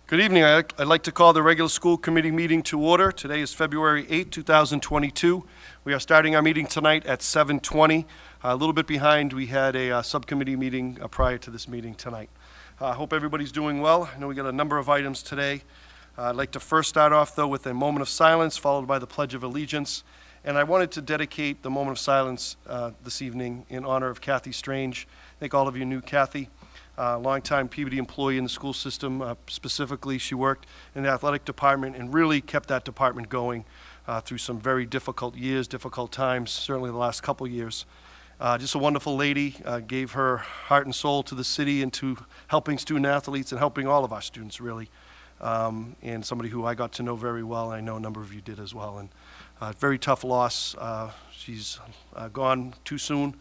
Good evening. I'd like to call the regular school committee meeting to order. Today is February 8, 2022. We are starting our meeting tonight at 7:20. A little bit behind. We had a subcommittee meeting prior to this meeting tonight. I hope everybody's doing well. I know we got a number of items today. I'd like to first start off, though, with a moment of silence, followed by the Pledge of Allegiance. And I wanted to dedicate the moment of silence this evening in honor of Kathy Strange. I think all of you knew Kathy. Longtime Peabody employee in the school system. Specifically, she worked in the athletic department and really kept that department going through some very difficult years, difficult times, certainly the last couple years. Just a wonderful lady, gave her heart and soul to the city and to helping student athletes and helping all of our students, really. And somebody who I got to know very well, and I know a number of you did as well. And very tough loss. She's gone too soon.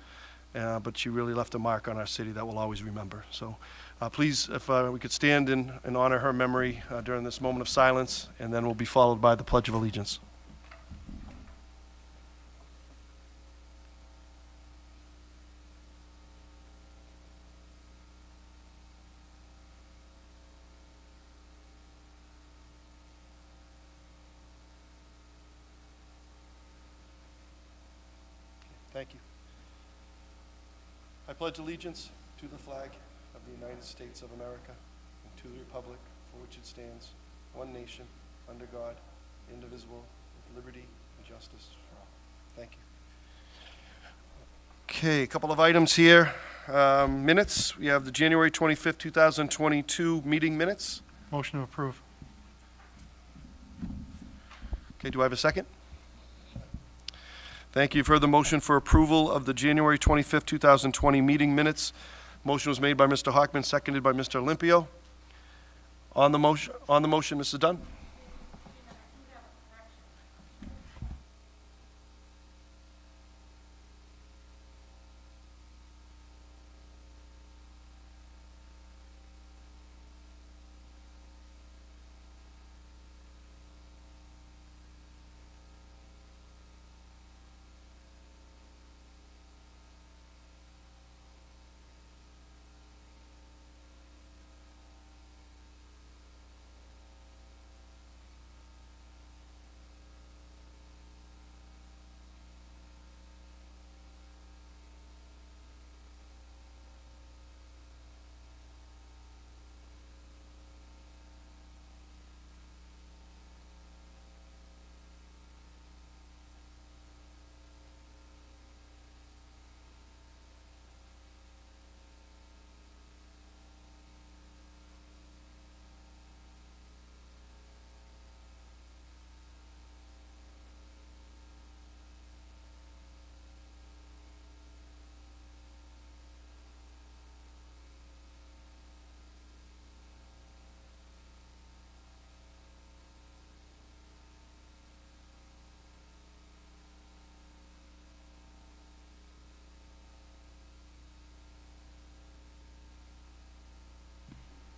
But she really left a mark on our city that we'll always remember. So please, if we could stand and honor her memory during this moment of silence, and then we'll be followed by the Pledge of Allegiance. Thank you. I pledge allegiance to the flag of the United States of America and to the republic for which it stands, one nation, under God, indivisible, with liberty and justice for all. Thank you. Okay, a couple of items here. Minutes. We have the January 25th, 2022 meeting minutes. Motion to approve. Okay, do I have a second? Thank you. For the motion for approval of the January 25th, 2020 meeting minutes. Motion was made by Mr. Hockman, seconded by Mr. Olympio. On the motion, Mrs. Dunn.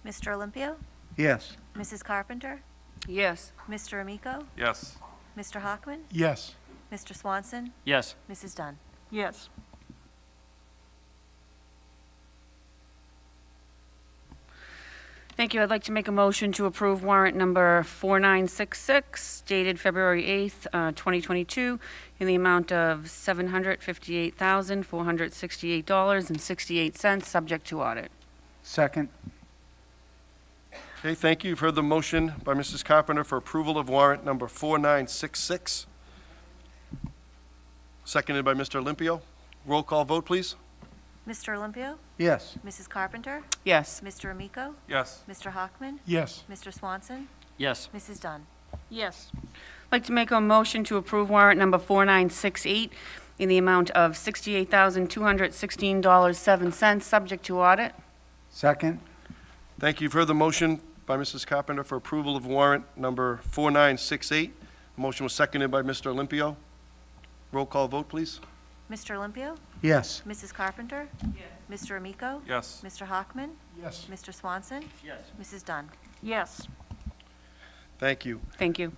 Mr. Olympio? Yes. Mrs. Carpenter? Yes. Mr. Amico? Yes. Mr. Hockman? Yes. Mr. Swanson? Yes. Mrs. Dunn? Yes. Thank you. I'd like to make a motion to approve warrant number 4966, dated February 8th, 2022, in the amount of $758,468.68, subject to audit. Second. Okay, thank you. You've heard the motion by Mrs. Carpenter for approval of warrant number 4966. Seconded by Mr. Olympio. Roll call vote, please. Mr. Olympio? Yes. Mrs. Carpenter? Yes. Mr. Amico? Yes. Mr. Hockman? Yes. Mr. Swanson? Yes. Mrs. Dunn? Yes. I'd like to make a motion to approve warrant number 4968 in the amount of $68,216.07, subject to audit. Second. Thank you. You've heard the motion by Mrs. Carpenter for approval of warrant number 4968. The motion was seconded by Mr. Olympio. Roll call vote, please. Mr. Olympio? Yes. Mrs. Carpenter? Yes. Mr. Amico? Yes. Mr. Hockman? Yes. Mr. Swanson? Yes. Mrs. Dunn? Yes. Thank you. Thank you.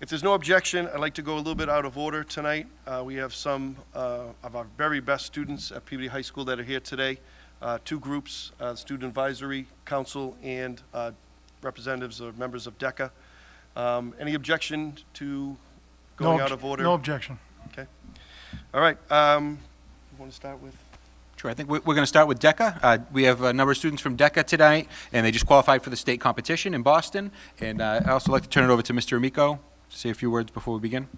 If there's no objection, I'd like to go a little bit out of order tonight. We have some of our very best students at Peabody High School that are here today. Two groups, Student Advisory Council and representatives or members of Deca. Any objection to going out of order? No objection. Okay. All right. You want to start with? Sure, I think we're going to start with Deca. We have a number of students from Deca tonight, and they just qualified for the state competition in Boston. And I'd also like to turn it over to Mr. Amico to say a few words before we begin.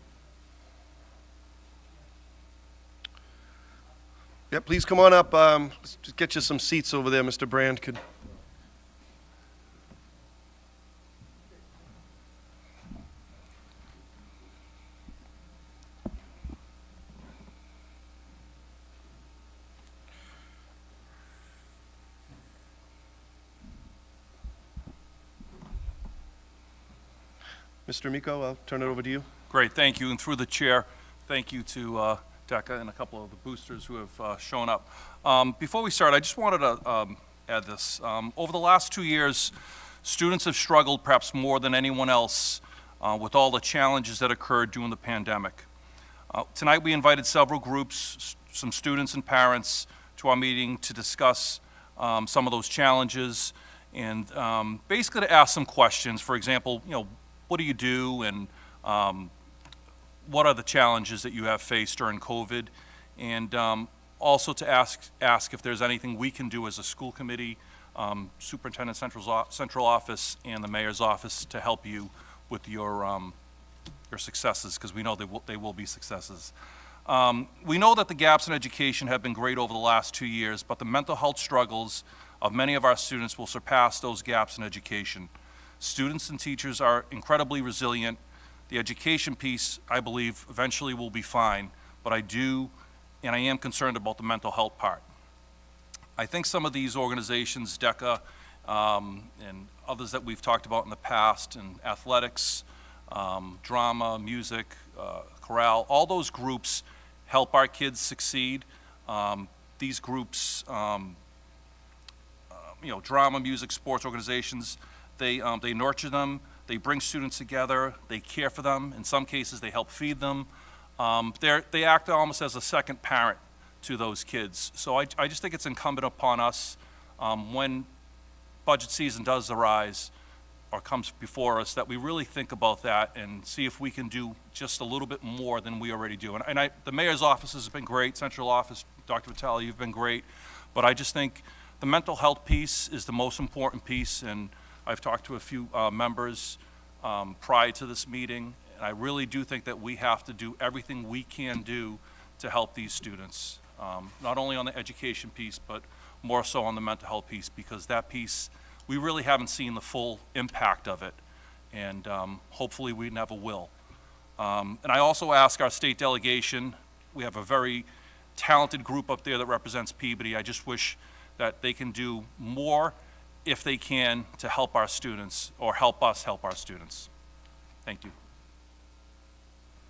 Yeah, please come on up. Let's just get you some seats over there, Mr. Brand. Could. Mr. Amico, I'll turn it over to you. Great, thank you. And through the chair, thank you to Deca and a couple of the boosters who have shown up. Before we start, I just wanted to add this. Over the last 2 years, students have struggled perhaps more than anyone else with all the challenges that occurred during the pandemic. Tonight we invited several groups, some students and parents, to our meeting to discuss some of those challenges and basically to ask some questions. For example, what do you do, and what are the challenges that you have faced during COVID, and also to ask if there's anything we can do as a school committee, Superintendent Central Office, and the Mayor's Office to help you with your successes, because we know they will be successes. We know that the gaps in education have been great over the last 2 years, but the mental health struggles of many of our students will surpass those gaps in education. Students and teachers are incredibly resilient. The education piece, I believe, eventually will be fine, but I am concerned about the mental health part. I think some of these organizations, Deca, and others that we've talked about in the past, and athletics, drama, music, chorale, all those groups help our kids succeed. These groups, drama, music, sports organizations, they nurture them, they bring students together, they care for them. In some cases, they help feed them. They act almost as a second parent to those kids. So I just think it's incumbent upon us, when budget season does arise or comes before us, that we really think about that and see if we can do just a little bit more than we already do. And the Mayor's office has been great, Central Office, Dr. Vitale, you've been great, but I just think the mental health piece is the most important piece, and I've talked to a few members prior to this meeting, and I really do think that we have to do everything we can do to help these students, not only on the education piece, but more so on the mental health piece, because that piece, we really haven't seen the full impact of it, and hopefully we never will. And I also ask our state delegation, we have a very talented group up there that represents Peabody. I just wish that they can do more if they can to help our students, or help us help our students. Thank you.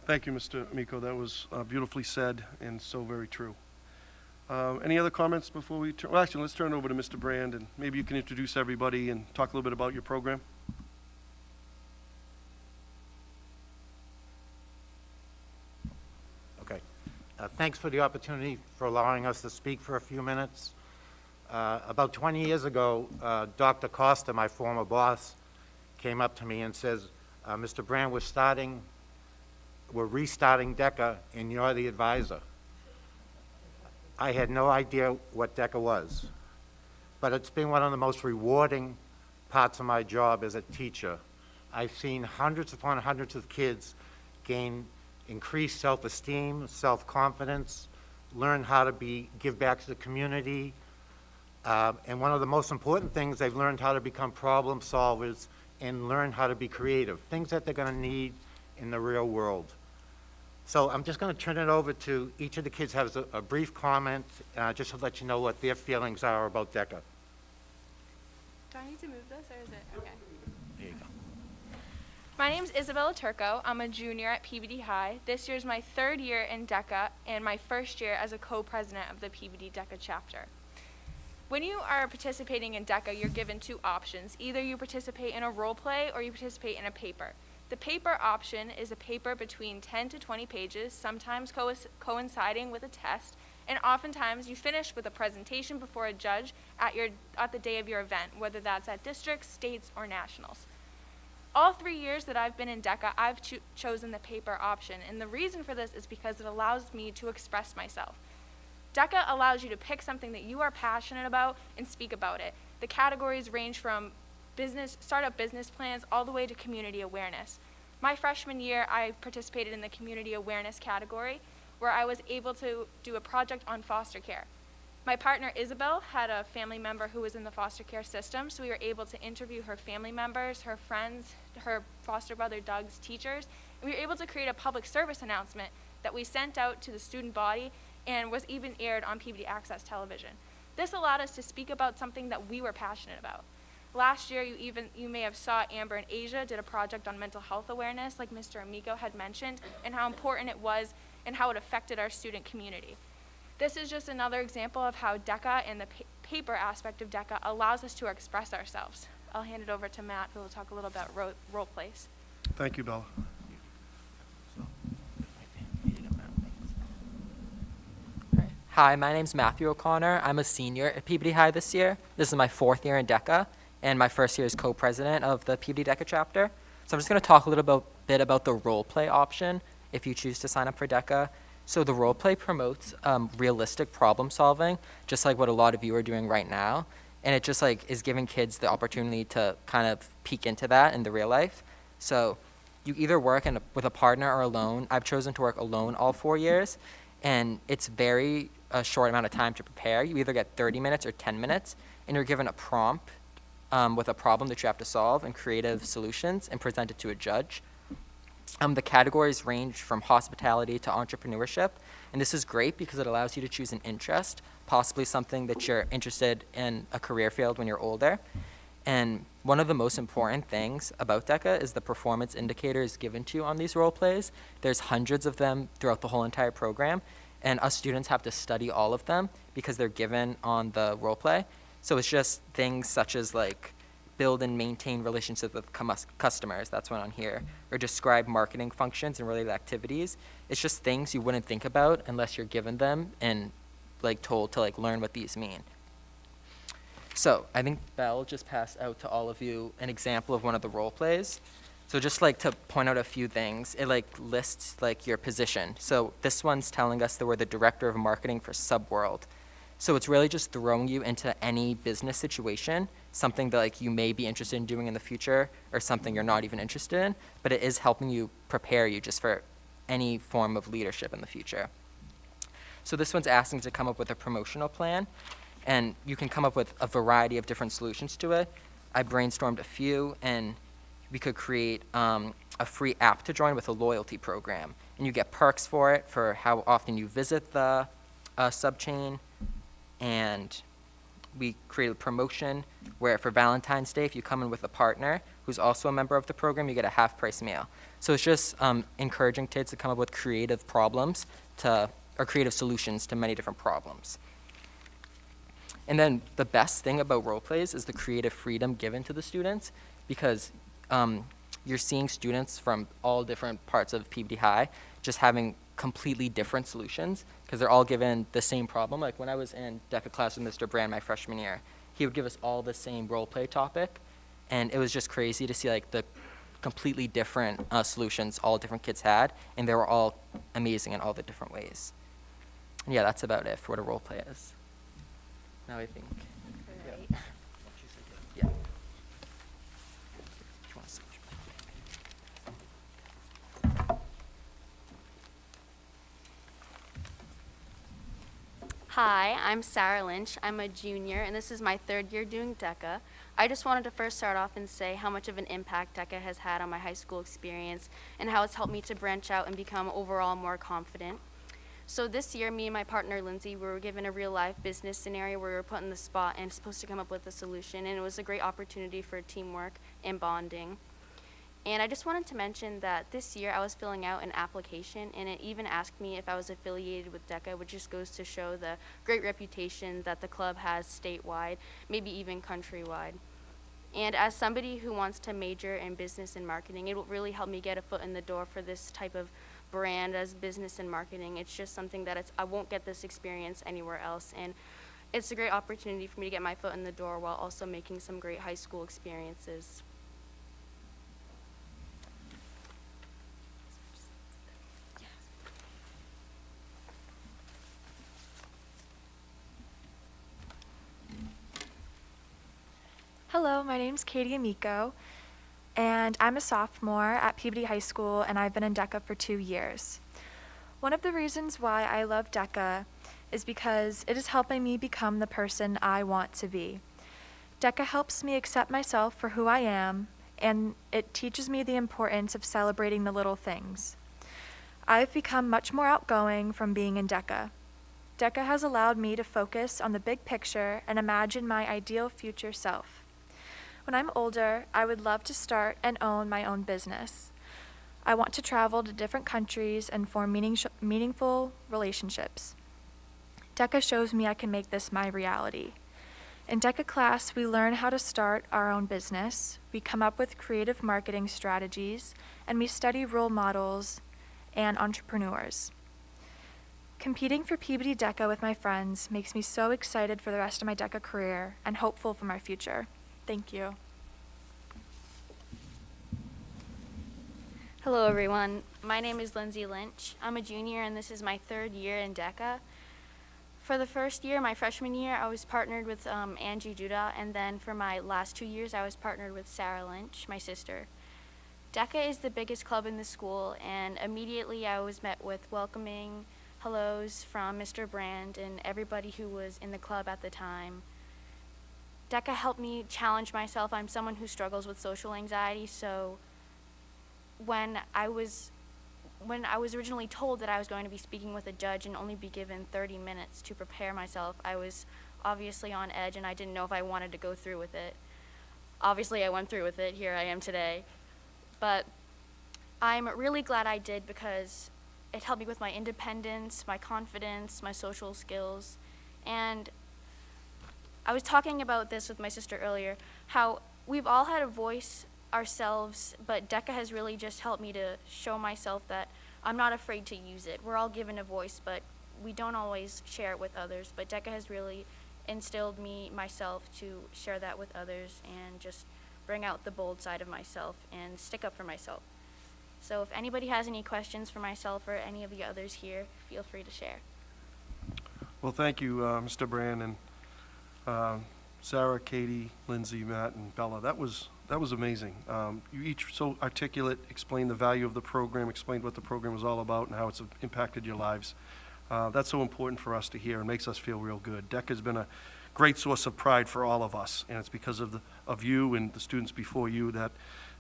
Thank you, Mr. Amico. That was beautifully said and so very true. Any other comments before we turn? Well, actually, let's turn it over to Mr. Brand, and maybe you can introduce everybody and talk a little bit about your program. Okay. Thanks for the opportunity for allowing us to speak for a few minutes. About 20 years ago, Dr. Costa, my former boss, came up to me and says, Mr. Brand, we're restarting Deca, and you're the advisor. I had no idea what Deca was, but it's been one of the most rewarding parts of my job as a teacher. I've seen hundreds upon hundreds of kids gain increased self-esteem, self-confidence, learn how to give back to the community, and one of the most important things, they've learned how to become problem solvers and learn how to be creative, things that they're going to need in the real world. So I'm just going to turn it over to each of the kids has a brief comment, just to let you know what their feelings are about Deca. Do I need to move this, or is it okay? There you go. My name's Isabella Turco. I'm a junior at Peabody High. This year's my 3rd year in Deca and my 1st year as a co-president of the Peabody Deca chapter. When you are participating in Deca, you're given 2 options. Either you participate in a role play or you participate in a paper. The paper option is a paper between 10 to 20 pages, sometimes coinciding with a test, And oftentimes, you finish with a presentation before a judge at the day of your event, whether that's at districts, states, or nationals. All 3 years that I've been in Deca, I've chosen the paper option, and the reason for this is because it allows me to express myself. Deca allows you to pick something that you are passionate about and speak about it. The categories range from startup business plans all the way to community awareness. My freshman year, I participated in the community awareness category, where I was able to do a project on foster care. My partner Isabel had a family member who was in the foster care system, so we were able to interview her family members, her friends, her foster brother Doug's teachers, and we were able to create a public service announcement that we sent out to the student body and was even aired on Peabody Access Television. This allowed us to speak about something that we were passionate about. Last year, you may have saw Amber and Asia did a project on mental health awareness, like Mr. Amico had mentioned, and how important it was and how it affected our student community. This is just another example of how Deca and the paper aspect of Deca allows us to express ourselves. I'll hand it over to Matt, who will talk a little about role plays. Thank you, Bella. Hi, my name's Matthew O'Connor. I'm a senior at Peabody High this year. This is my 4th year in Deca, and my first year as co-president of the Peabody Deca chapter. So I'm just going to talk a little bit about the role play option if you choose to sign up for Deca. So the role play promotes realistic problem solving, just like what a lot of you are doing right now. And it just is giving kids the opportunity to kind of peek into that in the real life. So you either work with a partner or alone. I've chosen to work alone all 4 years, and it's very a short amount of time to prepare. You either get 30 minutes or 10 minutes, and you're given a prompt with a problem that you have to solve and creative solutions and present it to a judge. The categories range from hospitality to entrepreneurship, and this is great because it allows you to choose an interest, possibly something that you're interested in a career field when you're older. And one of the most important things about Deca is the performance indicators given to you on these role plays. There's hundreds of them throughout the whole entire program, and us students have to study all of them because they're given on the role play. So it's just things such as build and maintain relationships with customers, that's one on here, or describe marketing functions and related activities. It's just things you wouldn't think about unless you're given them and told to learn what these mean. So I think Belle just passed out to all of you an example of one of the role plays. So just to point out a few things, it lists your position. So this one's telling us that we're the director of marketing for Subworld. So it's really just throwing you into any business situation, something that you may be interested in doing in the future or something you're not even interested in, but it is helping you prepare you just for any form of leadership in the future. So this one's asking to come up with a promotional plan, and you can come up with a variety of different solutions to it. I brainstormed a few, and we could create a free app to join with a loyalty program, and you get perks for it for how often you visit the subchain. And we create a promotion where for Valentine's Day, if you come in with a partner who's also a member of the program, you get a half-price meal. So it's just encouraging kids to come up with creative problems or creative solutions to many different problems. And then the best thing about role plays is the creative freedom given to the students, because you're seeing students from all different parts of Peabody High just having completely different solutions because they're all given the same problem. When I was in Deca class with Mr. Brand my freshman year, he would give us all the same role play topic, and it was just crazy to see the completely different solutions all different kids had, and they were all amazing in all the different ways. And yeah, that's about it for what a role play is. Now I think. Great. Yeah. Do you want to switch? Hi, I'm Sarah Lynch. I'm a junior, and this is my 3rd year doing Deca. I just wanted to first start off and say how much of an impact Deca has had on my high school experience and how it's helped me to branch out and become overall more confident. So this year, me and my partner Lindsay, we were given a real-life business scenario where we were put in the spot and supposed to come up with a solution, and it was a great opportunity for teamwork and bonding. And I just wanted to mention that this year I was filling out an application, and it even asked me if I was affiliated with Deca, which just goes to show the great reputation that the club has statewide, maybe even countrywide. And as somebody who wants to major in business and marketing, it will really help me get a foot in the door for this type of brand as business and marketing. It's just something that I won't get this experience anywhere else, and it's a great opportunity for me to get my foot in the door while also making some great high school experiences. Hello, my name's Katie Amico, and I'm a sophomore at Peabody High School, and I've been in Deca for 2 years. One of the reasons why I love Deca is because it is helping me become the person I want to be. Deca helps me accept myself for who I am, and it teaches me the importance of celebrating the little things. I've become much more outgoing from being in Deca. Deca has allowed me to focus on the big picture and imagine my ideal future self. When I'm older, I would love to start and own my own business. I want to travel to different countries and form meaningful relationships. Deca shows me I can make this my reality. In Deca class, we learn how to start our own business, we come up with creative marketing strategies, and we study role models and entrepreneurs. Competing for Peabody Deca with my friends makes me so excited for the rest of my Deca career and hopeful for my future. Thank you. Hello everyone, my name is Lindsay Lynch. I'm a junior and this is my 3rd year in Deca. For the first year, my freshman year, I was partnered with Angie Duda, and then for my last 2 years, I was partnered with Sarah Lynch, my sister. Deca is the biggest club in the school, and immediately I was met with welcoming hellos from Mr. Brand and everybody who was in the club at the time. Deca helped me challenge myself. I'm someone who struggles with social anxiety, so when I was originally told that I was going to be speaking with a judge and only be given 30 minutes to prepare myself, I was obviously on edge and I didn't know if I wanted to go through with it. Obviously I went through with it, here I am today. But I'm really glad I did because it helped me with my independence, my confidence, my social skills, and I was talking about this with my sister earlier, how we've all had a voice ourselves, but Deca has really just helped me to show myself that I'm not afraid to use it. We're all given a voice, but we don't always share it with others. But Deca has really instilled myself to share that with others and just bring out the bold side of myself and stick up for myself. So if anybody has any questions for myself or any of the others here, feel free to share. Well, thank you, Mr. Brand, and Sarah, Katie, Lindsay, Matt, and Bella. That was amazing. You each so articulate, explained the value of the program, explained what the program was all about and how it's impacted your lives. That's so important for us to hear and makes us feel real good. Deca has been a great source of pride for all of us, and it's because of you and the students before you that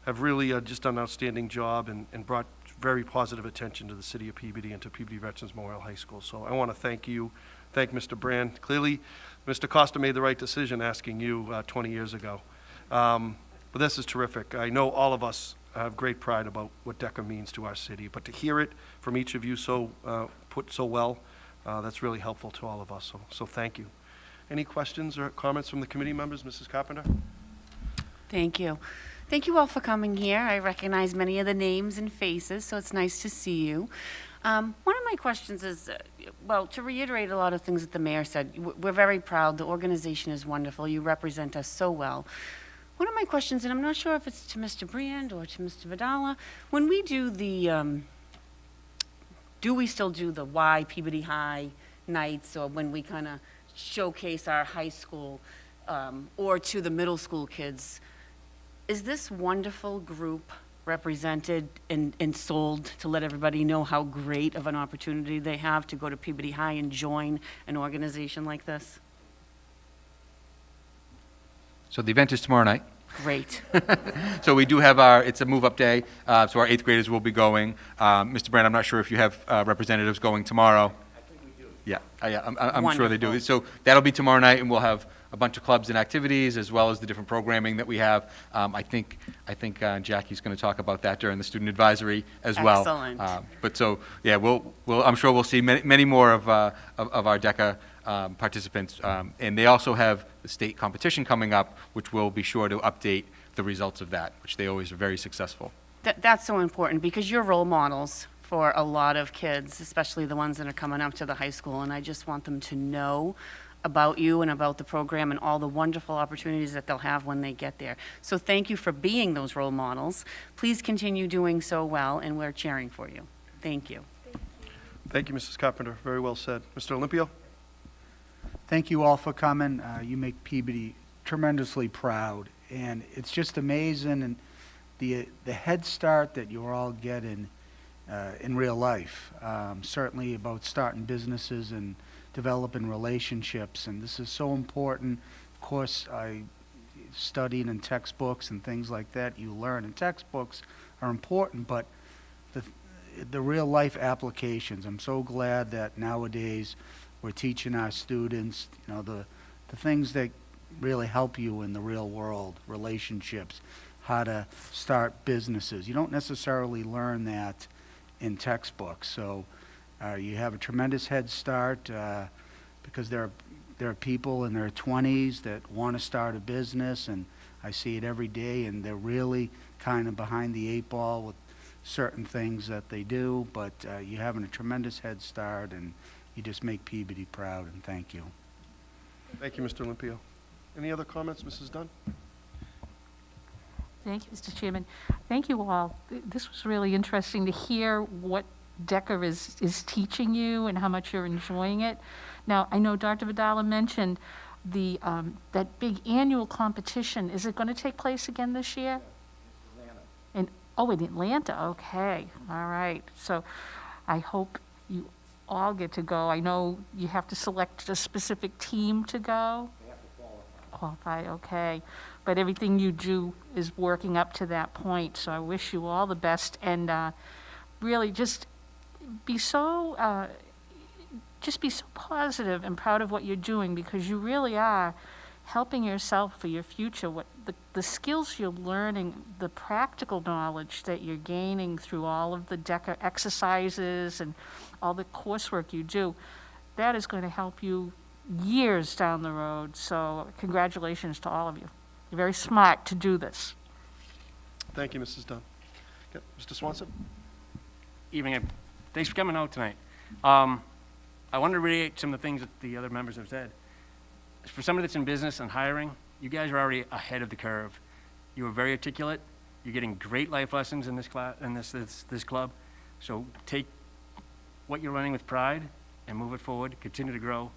have really just done an outstanding job and brought very positive attention to the city of Peabody and to Peabody Veterans Memorial High School. So I want to thank you, thank Mr. Brand. Clearly, Mr. Costa made the right decision asking you 20 years ago. But this is terrific. I know all of us have great pride about what Deca means to our city, but to hear it from each of you put so well, that's really helpful to all of us. So thank you. Any questions or comments from the committee members? Mrs. Carpenter? Thank you. Thank you all for coming here. I recognize many of the names and faces, so it's nice to see you. One of my questions is, well, to reiterate a lot of things that the mayor said, we're very proud. The organization is wonderful. You represent us so well. One of my questions, and I'm not sure if it's to Mr. Brand or to Mr. Vidala, when we do do we still do the Why Peabody High nights, or when we kind of showcase our high school or to the middle school kids, is this wonderful group represented and sold to let everybody know how great of an opportunity they have to go to Peabody High and join an organization like this? So the event is tomorrow night. Great. So we do have it's a move-up day, so our 8th graders will be going. Mr. Brand, I'm not sure if you have representatives going tomorrow. I think we do. Yeah, I'm sure they do. Wonderful. So that'll be tomorrow night, and we'll have a bunch of clubs and activities, as well as the different programming that we have. I think Jackie's going to talk about that during the student advisory as well. Excellent. But so, yeah, I'm sure we'll see many more of our Deca participants. And they also have the state competition coming up, which we'll be sure to update the results of that, which they always are very successful. That's so important because you're role models for a lot of kids, especially the ones that are coming up to the high school, and I just want them to know about you and about the program and all the wonderful opportunities that they'll have when they get there. So thank you for being those role models. Please continue doing so well, and we're cheering for you. Thank you. Thank you, Mrs. Carpenter. Very well said. Mr. Olympio? Thank you all for coming. You make Peabody tremendously proud, and it's just amazing, and the head start that you're all getting in real life, certainly about starting businesses and developing relationships, and this is so important. Of course, I studied in textbooks and things like that. You learn in textbooks are important, but the real life applications. I'm so glad that nowadays we're teaching our students, you know, the things that really help you in the real world, relationships, how to start businesses. You don't necessarily learn that in textbooks. So you have a tremendous head start because there are people in their 20s that want to start a business, and I see it every day, and they're really kind of behind the 8 ball with certain things that they do, but you're having a tremendous head start, and you just make Peabody proud, and thank you. Thank you, Mr. Olympio. Any other comments, Mrs. Dunn? Thank you, Mr. Chairman. Thank you all. This was really interesting to hear what Deca is teaching you and how much you're enjoying it. Now, I know Dr. Vidala mentioned the that big annual competition. Is it going to take place again this year? In Atlanta. Okay. All right. So I hope you all get to go. I know you have to select a specific team to go. They have to qualify. Okay. But everything you do is working up to that point. So I wish you all the best, and really just be so positive and proud of what you're doing, because you really are helping yourself for your future. What the skills you're learning, the practical knowledge that you're gaining through all of the Deca exercises and all the coursework you do, that is going to help you years down the road. So congratulations to all of you. You're very smart to do this. Thank you, Mrs. Dunn. Okay, Mr. Swanson? Evening. Thanks for coming out tonight. I want to reiterate some of the things that the other members have said. For somebody that's in business and hiring, you guys are already ahead of the curve. You are very articulate. You're getting great life lessons in this class, in this club. So take what you're learning with pride and move it forward. Continue to grow.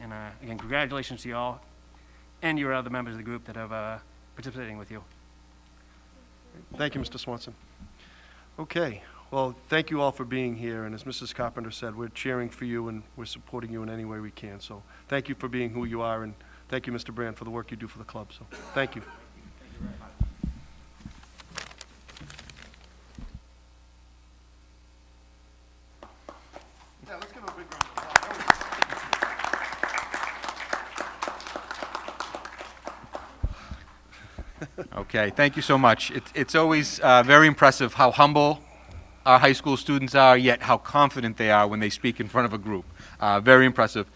And again, congratulations to you all and your other members of the group that have participating with you. Thank you, Mr. Swanson. Okay, well, thank you all for being here, and as Mrs. Carpenter said, we're cheering for you and we're supporting you in any way we can. So thank you for being who you are, and thank you, Mr. Brand, for the work you do for the club. So thank you. Yeah, let's give him a big round of applause. Okay, thank you so much. It's always very impressive how humble our high school students are, yet how confident they are when they speak in front of a group. Very impressive.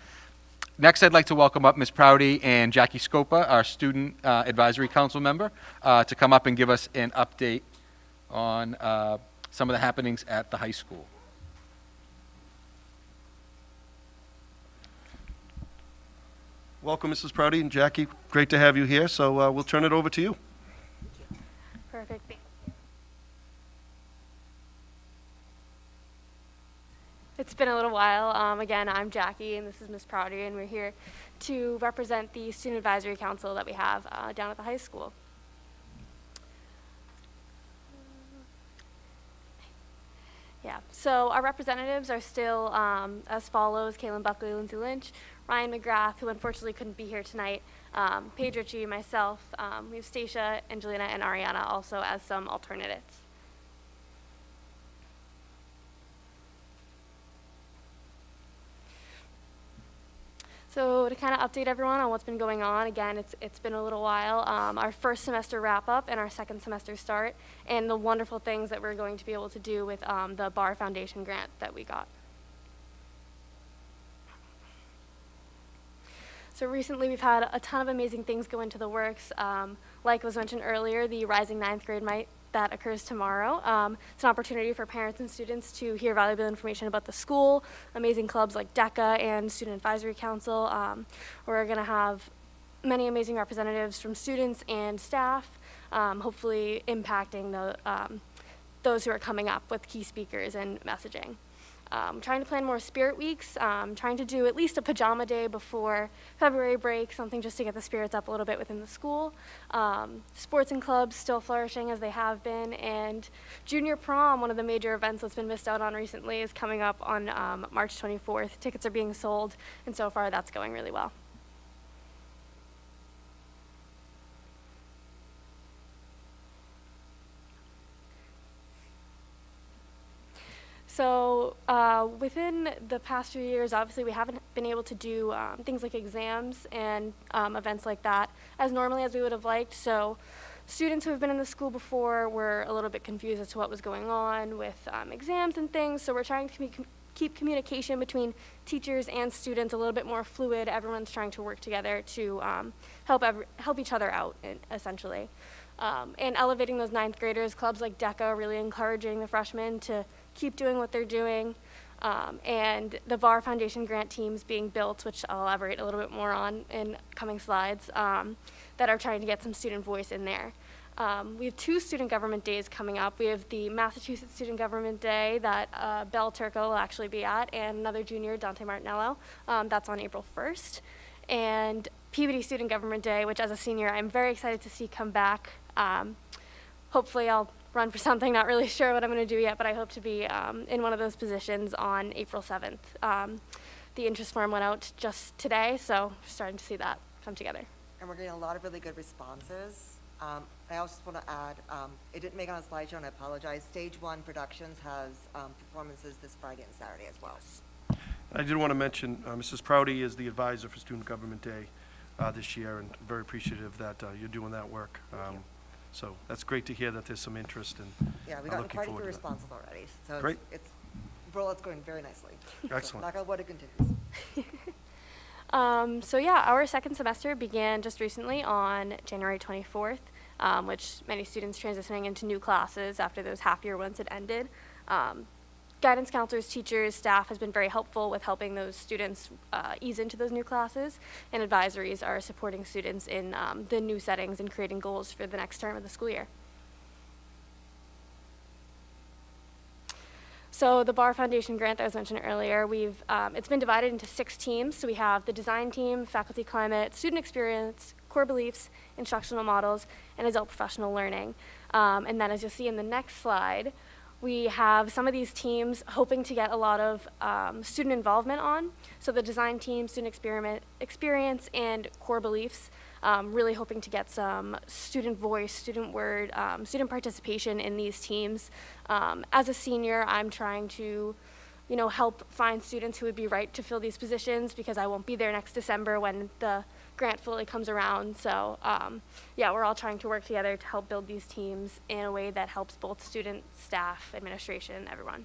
Next, I'd like to welcome up Ms. Prouty and Jackie Scopa, our Student Advisory Council member, to come up and give us an update on some of the happenings at the high school. Welcome, Mrs. Prouty and Jackie. Great to have you here, so we'll turn it over to you. Perfect. It's been a little while. Again, I'm Jackie, and this is Miss Prouty, and we're here to represent the Student Advisory Council that we have down at the high school. Yeah, so our representatives are still as follows: Kaylin Buckley, Lindsay Lynch, Ryan McGrath, who unfortunately couldn't be here tonight, Paige Ritchie, myself, we have Stacia, Angelina, and Ariana also as some alternatives. So to kind of update everyone on what's been going on, again, it's been a little while. Our first semester wrap up and our second semester start, and the wonderful things that we're going to be able to do with the Bar Foundation grant that we got. So recently we've had a ton of amazing things go into the works. Like was mentioned earlier, the Rising Ninth Grade that occurs tomorrow. It's an opportunity for parents and students to hear valuable information about the school, amazing clubs like Deca and Student Advisory Council. We're going to have many amazing representatives from students and staff, hopefully impacting those who are coming up with key speakers and messaging. Trying to plan more spirit weeks, trying to do at least a pajama day before February break, something just to get the spirits up a little bit within the school. Sports and clubs still flourishing as they have been, and Junior Prom, one of the major events that's been missed out on recently, is coming up on March 24th. Tickets are being sold, and so far that's going really well. So within the past few years, obviously we haven't been able to do things like exams and events like that as normally as we would have liked. So students who have been in the school before were a little bit confused as to what was going on with exams and things. So we're trying to keep communication between teachers and students a little bit more fluid. Everyone's trying to work together to help each other out, essentially. And elevating those 9th graders, clubs like Deca really encouraging the freshmen to keep doing what they're doing, and the VAR Foundation grant teams being built, which I'll elaborate a little bit more on in coming slides, that are trying to get some student voice in there. We have 2 student government days coming up. We have the Massachusetts Student Government Day that Belle Turco will actually be at, and another junior, Dante Martinello. That's on April 1st. And Peabody Student Government Day, which as a senior I'm very excited to see come back. Hopefully I'll run for something, not really sure what I'm going to do yet, but I hope to be in one of those positions on April 7th. The interest form went out just today, so we're starting to see that come together. And we're getting a lot of really good responses. I also just want to add, it didn't make it on a slideshow, and I apologize. Stage 1 Productions has performances this Friday and Saturday as well. I did want to mention, Mrs. Prouty is the advisor for Student Government Day this year, and very appreciative that you're doing that work. So that's great to hear that there's some interest, and Yeah, we got looking quite a forward few to that. responses already. So Great. it's rollout's going very nicely. Excellent. Knock on wood, it continues. So yeah, our second semester began just recently on January 24th, which many students transitioning into new classes after those half-year ones had ended. Guidance counselors, teachers, staff has been very helpful with helping those students ease into those new classes, and advisories are supporting students in the new settings and creating goals for the next term of the school year. So the Bar Foundation grant that I was mentioning earlier, it's been divided into 6 teams. So we have the design team, faculty climate, student experience, core beliefs, instructional models, and adult professional learning. And then as you'll see in the next slide, we have some of these teams hoping to get a lot of student involvement on. So the design team, student experience, and core beliefs, really hoping to get some student voice, student word, student participation in these teams. As a senior, I'm trying to help find students who would be right to fill these positions, because I won't be there next December when the grant fully comes around. So yeah, we're all trying to work together to help build these teams in a way that helps both students, staff, administration, everyone.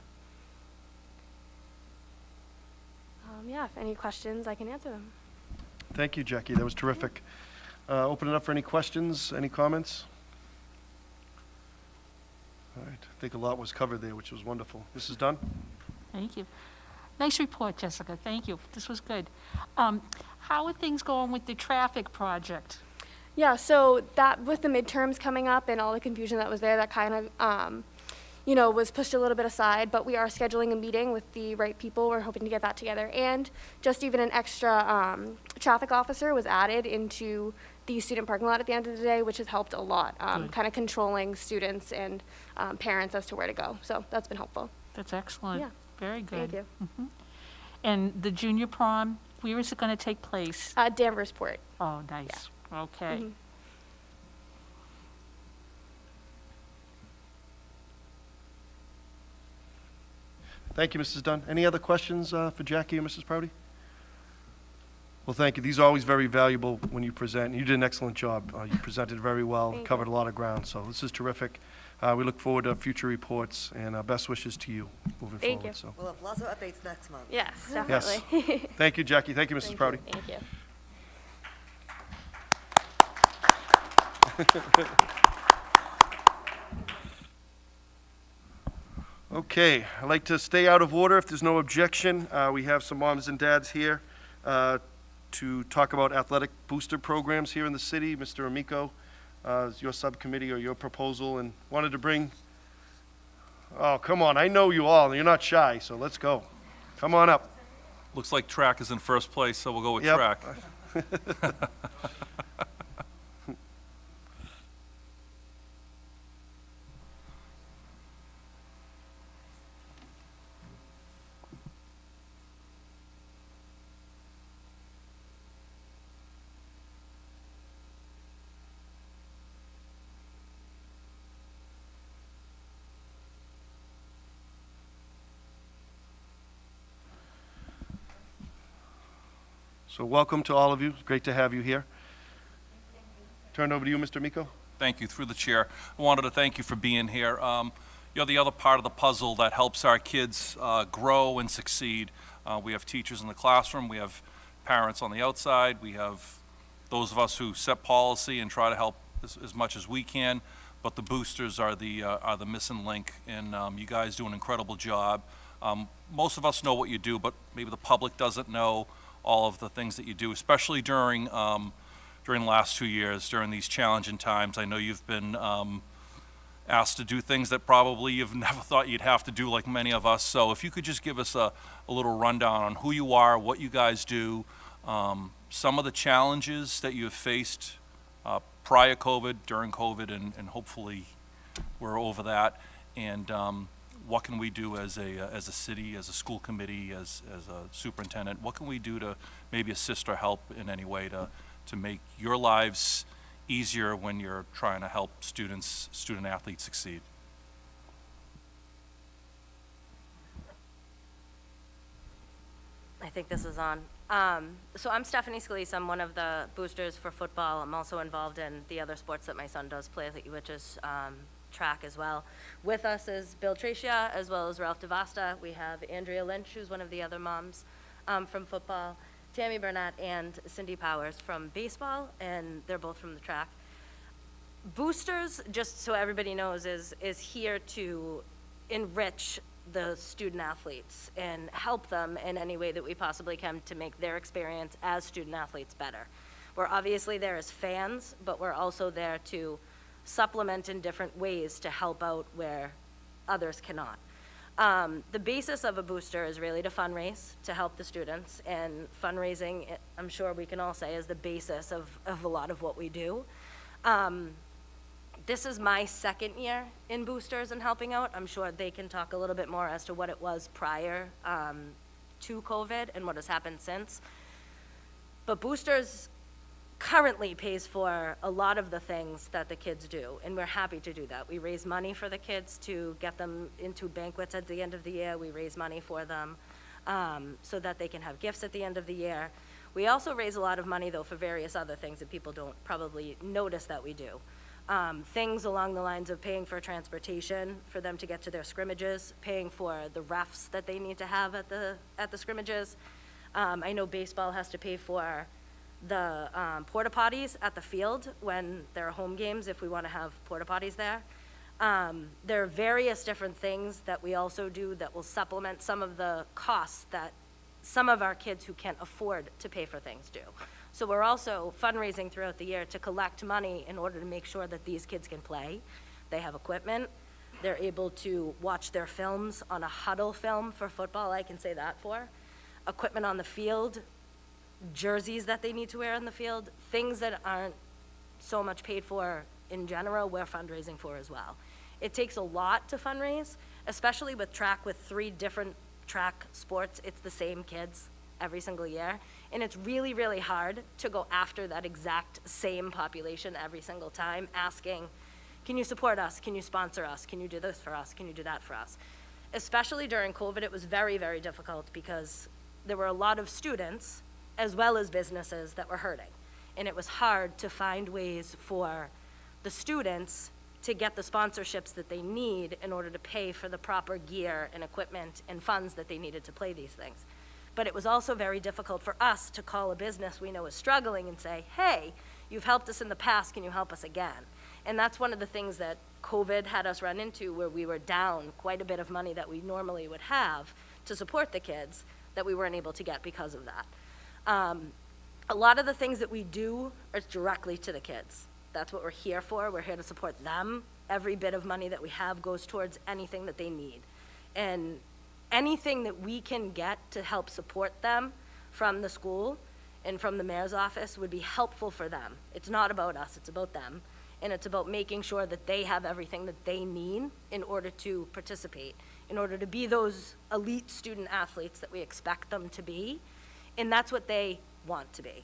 Yeah, if any questions, I can answer them. Thank you, Jackie. That was terrific. Open it up for any questions, any comments? All right. I think a lot was covered there, which was wonderful. Mrs. Dunn? Thank you. Nice report, Jessica. Thank you. This was good. How are things going with the traffic project? Yeah, so that with the midterms coming up and all the confusion that was there, that kind of, was pushed a little bit aside, but we are scheduling a meeting with the right people. We're hoping to get that together. And just even an extra traffic officer was added into the student parking lot at the end of the day, which has helped a lot, kind of controlling students and parents as to where to go. So that's been helpful. That's excellent. Yeah. Very good. Thank you. Mhm. And the junior prom, where is it going to take place? Danversport. Oh, nice. Okay. Mhm. Thank you, Mrs. Dunn. Any other questions for Jackie or Mrs. Prouty? Well, thank you. These are always very valuable when you present. You did an excellent job. You presented very well, Thank covered you. a lot of ground, so this is terrific. We look forward to future reports, and best wishes to you moving Thank forward. you. So. We'll have lots of updates next month. Yes, Yes. definitely. Thank you, Jackie. Thank you, Mrs. Thank Prouty. Thank you. Okay, I'd like to stay out of order if there's no objection. We have some moms and dads here to talk about athletic booster programs here in the city. Mr. Amico, is your subcommittee or your proposal, and wanted to bring, oh, come on, I know you all, you're not shy, so let's go. Come on up. Looks like track is in first place, so we'll go with Yep. track. So welcome to all of you. It's great to have you here. Turn it over to you, Mr. Amico. Thank you, through the chair. I wanted to thank you for being here. You're the other part of the puzzle that helps our kids grow and succeed. We have teachers in the classroom, we have parents on the outside, we have those of us who set policy and try to help as much as we can, but the boosters are the missing link, and you guys do an incredible job. Most of us know what you do, but maybe the public doesn't know all of the things that you do, especially during the last 2 years, during these challenging times. I know you've been asked to do things that probably you've never thought you'd have to do, like many of us. So if you could just give us a little rundown on who you are, what you guys do, some of the challenges that you have faced prior COVID, during COVID, and hopefully we're over that, and what can we do as a city, as a school committee, as a superintendent? What can we do to maybe assist or help in any way to make your lives easier when you're trying to help student athletes succeed? I think this is on. So I'm Stephanie Scalise. I'm one of the boosters for football. I'm also involved in the other sports that my son does play, which is track as well. With us is Bill Tracia, as well as Ralph DeVasta. We have Andrea Lynch, who's one of the other moms from football, Tammy Burnett, and Cindy Powers from baseball, and they're both from the track. Boosters, just so everybody knows, is here to enrich the student athletes and help them in any way that we possibly can to make their experience as student athletes better. We're obviously there as fans, but we're also there to supplement in different ways to help out where others cannot. The basis of a booster is really to fundraise, to help the students, and fundraising, I'm sure we can all say, is the basis of a lot of what we do. This is my second year in boosters and helping out. I'm sure they can talk a little bit more as to what it was prior to COVID and what has happened since. But boosters currently pays for a lot of the things that the kids do, and we're happy to do that. We raise money for the kids to get them into banquets at the end of the year. We raise money for them so that they can have gifts at the end of the year. We also raise a lot of money, though, for various other things that people don't probably notice that we do. Things along the lines of paying for transportation for them to get to their scrimmages, paying for the refs that they need to have at the scrimmages. I know baseball has to pay for the porta potties at the field when there are home games, if we want to have porta potties there. There are various different things that we also do that will supplement some of the costs that some of our kids who can't afford to pay for things do. So we're also fundraising throughout the year to collect money in order to make sure that these kids can play. They have equipment. They're able to watch their films on a huddle film for football, I can say that for. Equipment on the field, jerseys that they need to wear on the field, things that aren't so much paid for in general, we're fundraising for as well. It takes a lot to fundraise, especially with track, with 3 different track sports. It's the same kids every single year, and it's really, really hard to go after that exact same population every single time, asking, can you support us? Can you sponsor us? Can you do this for us? Can you do that for us? Especially during COVID, it was very, very difficult because there were a lot of students as well as businesses that were hurting. And it was hard to find ways for the students to get the sponsorships that they need in order to pay for the proper gear and equipment and funds that they needed to play these things. But it was also very difficult for us to call a business we know is struggling and say, hey, you've helped us in the past, can you help us again? And that's one of the things that COVID had us run into, where we were down quite a bit of money that we normally would have to support the kids, that we weren't able to get because of that. A lot of the things that we do are directly to the kids. That's what we're here for. We're here to support them. Every bit of money that we have goes towards anything that they need. And anything that we can get to help support them from the school and from the mayor's office would be helpful for them. It's not about us, it's about them. And it's about making sure that they have everything that they need in order to participate, in order to be those elite student athletes that we expect them to be. And that's what they want to be.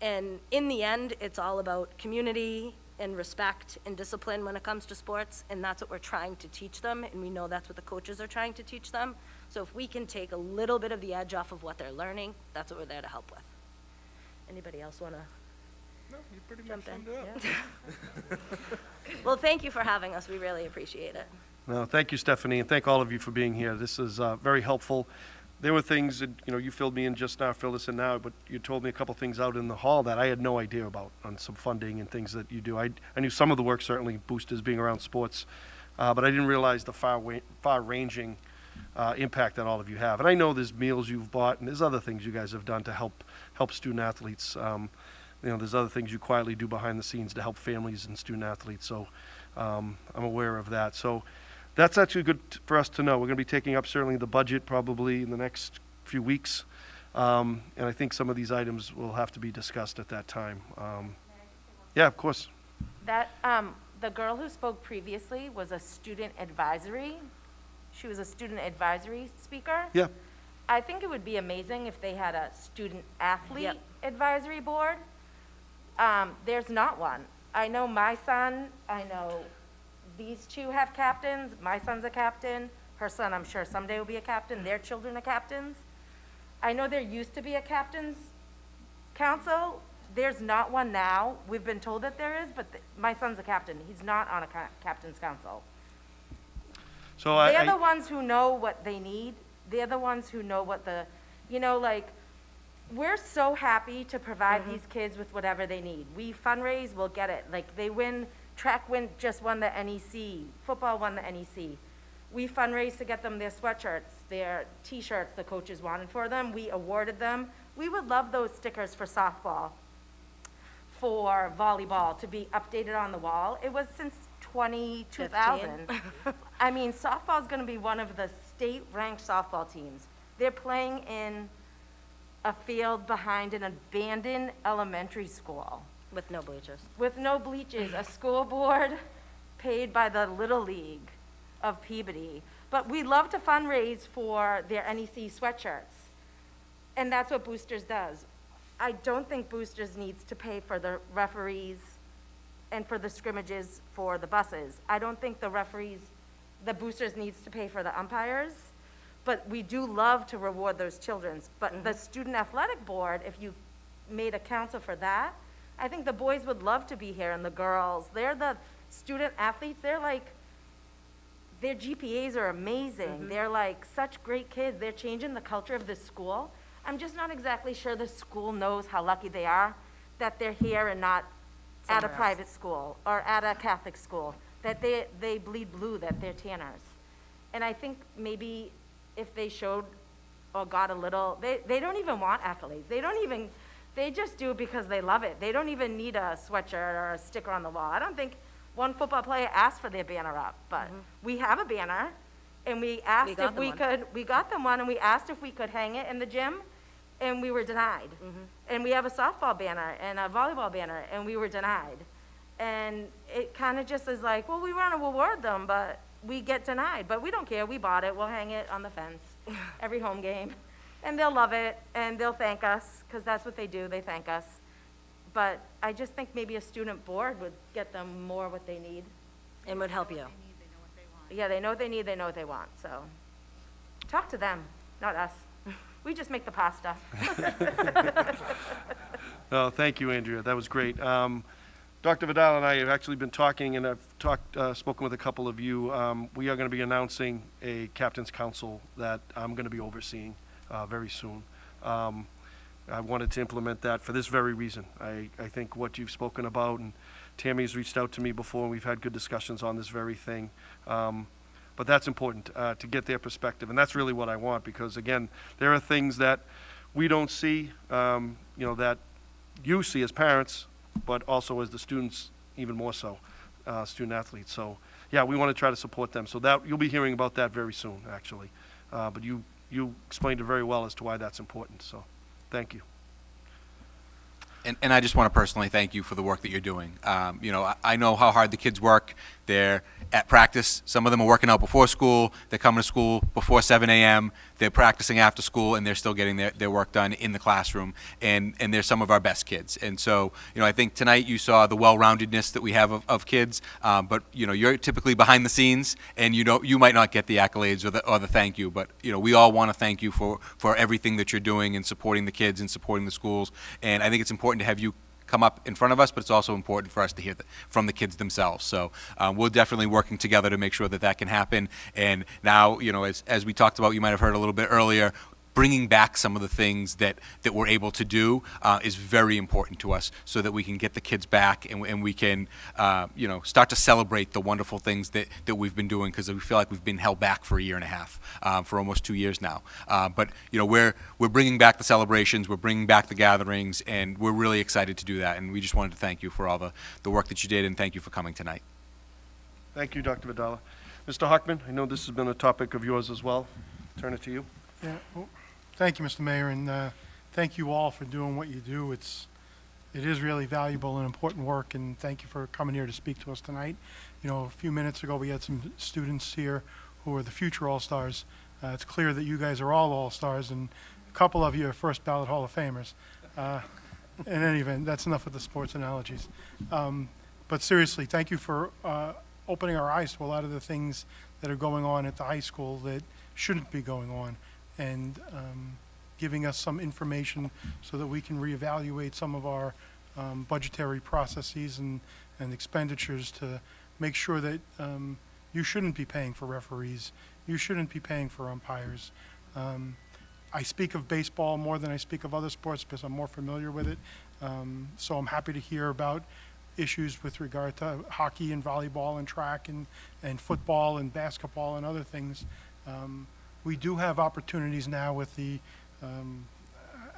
And in the end, it's all about community and respect and discipline when it comes to sports, and that's what we're trying to teach them, and we know that's what the coaches are trying to teach them. So if we can take a little bit of the edge off of what they're learning, that's what we're there to help with. Anybody else want to jump in? Yeah. Well, thank you for having us. We really appreciate it. No, thank you, Stephanie, and thank all of you for being here. This is very helpful. There were things that, you filled me in just now, fill this in now, but you told me a couple things out in the hall that I had no idea about on some funding and things that you do. I knew some of the work, certainly boosters being around sports, but I didn't realize the far-ranging impact that all of you have. And I know there's meals you've bought and there's other things you guys have done to help student athletes. There's other things you quietly do behind the scenes to help families and student athletes. So I'm aware of that. So that's actually good for us to know. We're going to be taking up certainly the budget probably in the next few weeks. And I think some of these items will have to be discussed at that time. Yeah, of course. That, the girl who spoke previously was a student advisory. She was a student advisory speaker. Yeah. I think it would be amazing if they had a student athlete advisory board. There's not one. I know my son, I know these two have captains. My son's a captain. Her son, I'm sure someday will be a captain. Their children are captains. I know there used to be a captain's council. There's not one now. We've been told that there is, but my son's a captain. He's not on a captain's council. So They're the ones who know what they need. They're the ones who know what we're so happy to provide these kids with whatever they need. We fundraise, we'll get it. Like track just won the NEC, football won the NEC. We fundraised to get them their sweatshirts, their t-shirts the coaches wanted for them. We awarded them. We would love those stickers for softball, for volleyball, to be updated on the wall. It was since 2000. I mean, softball is going to be one of the state-ranked softball teams. They're playing in a field behind an abandoned elementary school. With no bleachers. With no bleachers, a school board paid by the Little League of Peabody. But we love to fundraise for their NEC sweatshirts. And that's what Boosters does. I don't think Boosters needs to pay for the referees and for the scrimmages for the buses. I don't think the Boosters needs to pay for the umpires. But we do love to reward those children. But the student athletic board, if you made a council for that, I think the boys would love to be here and the girls. They're the student athletes. Their GPAs are amazing. They're such great kids. They're changing the culture of this school. I'm just not exactly sure the school knows how lucky they are that they're here and not at a private school or at a Catholic school, that they bleed blue, that they're tanners. And I think maybe if they showed or got a little, they don't even want accolades. They just do it because they love it. They don't even need a sweatshirt or a sticker on the wall. I don't think one football player asked for their banner up, but we have a banner, and we asked if we could, we got them one, and we asked if we could hang it in the gym, and we were denied. And we have a softball banner and a volleyball banner, and we were denied. And it kind of just is like, well, we want to reward them, but we get denied. But we don't care. We bought it. We'll hang it on the fence every home game. And they'll love it, and they'll thank us, because that's what they do. They thank us. But I just think maybe a student board would get them more what they need. And would help you. Yeah, they know what they need, they know what they want. So talk to them, not us. We just make the pasta. Oh, thank you, Andrea. That was great. Dr. Vidal and I have actually been talking, and I've spoken with a couple of you. We are going to be announcing a captain's council that I'm going to be overseeing very soon. I wanted to implement that for this very reason. I think what you've spoken about, and Tammy's reached out to me before, and we've had good discussions on this very thing. But that's important to get their perspective, and that's really what I want, because again, there are things that we don't see, that you see as parents, but also as the students, even more so, student athletes. So, yeah, we want to try to support them. So that you'll be hearing about that very soon, actually. But you explained it very well as to why that's important. So, thank you. And I just want to personally thank you for the work that you're doing. I know how hard the kids work. They're at practice. Some of them are working out before school. They're coming to school before 7 a.m. They're practicing after school, and they're still getting their work done in the classroom. And they're some of our best kids. And so, I think tonight you saw the well-roundedness that we have of kids. But, you're typically behind the scenes, and you might not get the accolades or the thank you. But, we all want to thank you for everything that you're doing and supporting the kids and supporting the schools. And I think it's important to have you come up in front of us, but it's also important for us to hear from the kids themselves. So we're definitely working together to make sure that can happen. And now, as we talked about, you might have heard a little bit earlier, bringing back some of the things that we're able to do is very important to us, so that we can get the kids back and we can, start to celebrate the wonderful things that we've been doing, because we feel like we've been held back for a year and a half, for almost 2 years now. But we're bringing back the celebrations, we're bringing back the gatherings, and we're really excited to do that. And we just wanted to thank you for all the work that you did, and thank you for coming tonight. Thank you, Dr. Vidala. Mr. Hockman, I know this has been a topic of yours as well. Turn it to you. Yeah. Well, thank you, Mr. Mayor, and thank you all for doing what you do. It is really valuable and important work, and thank you for coming here to speak to us tonight. A few minutes ago we had some students here who are the future All-Stars. It's clear that you guys are all All-Stars, and a couple of you are first ballot Hall of Famers. In any event, that's enough of the sports analogies. But seriously, thank you for opening our eyes to a lot of the things that are going on at the high school that shouldn't be going on, and giving us some information so that we can reevaluate some of our budgetary processes and expenditures to make sure that you shouldn't be paying for referees, you shouldn't be paying for umpires. I speak of baseball more than I speak of other sports because I'm more familiar with it, so I'm happy to hear about issues with regard to hockey and volleyball and track and football and basketball and other things. We do have opportunities now with the,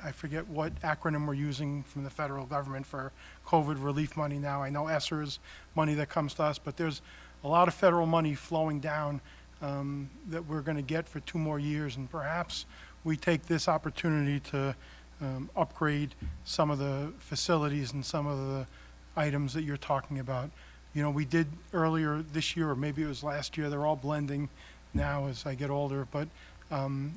I forget what acronym we're using from the federal government for COVID relief money now. I know ESSER is money that comes to us, but there's a lot of federal money flowing down that we're going to get for 2 more years, and perhaps we take this opportunity to upgrade some of the facilities and some of the items that you're talking about. We did earlier this year, or maybe it was last year, they're all blending now as I get older, but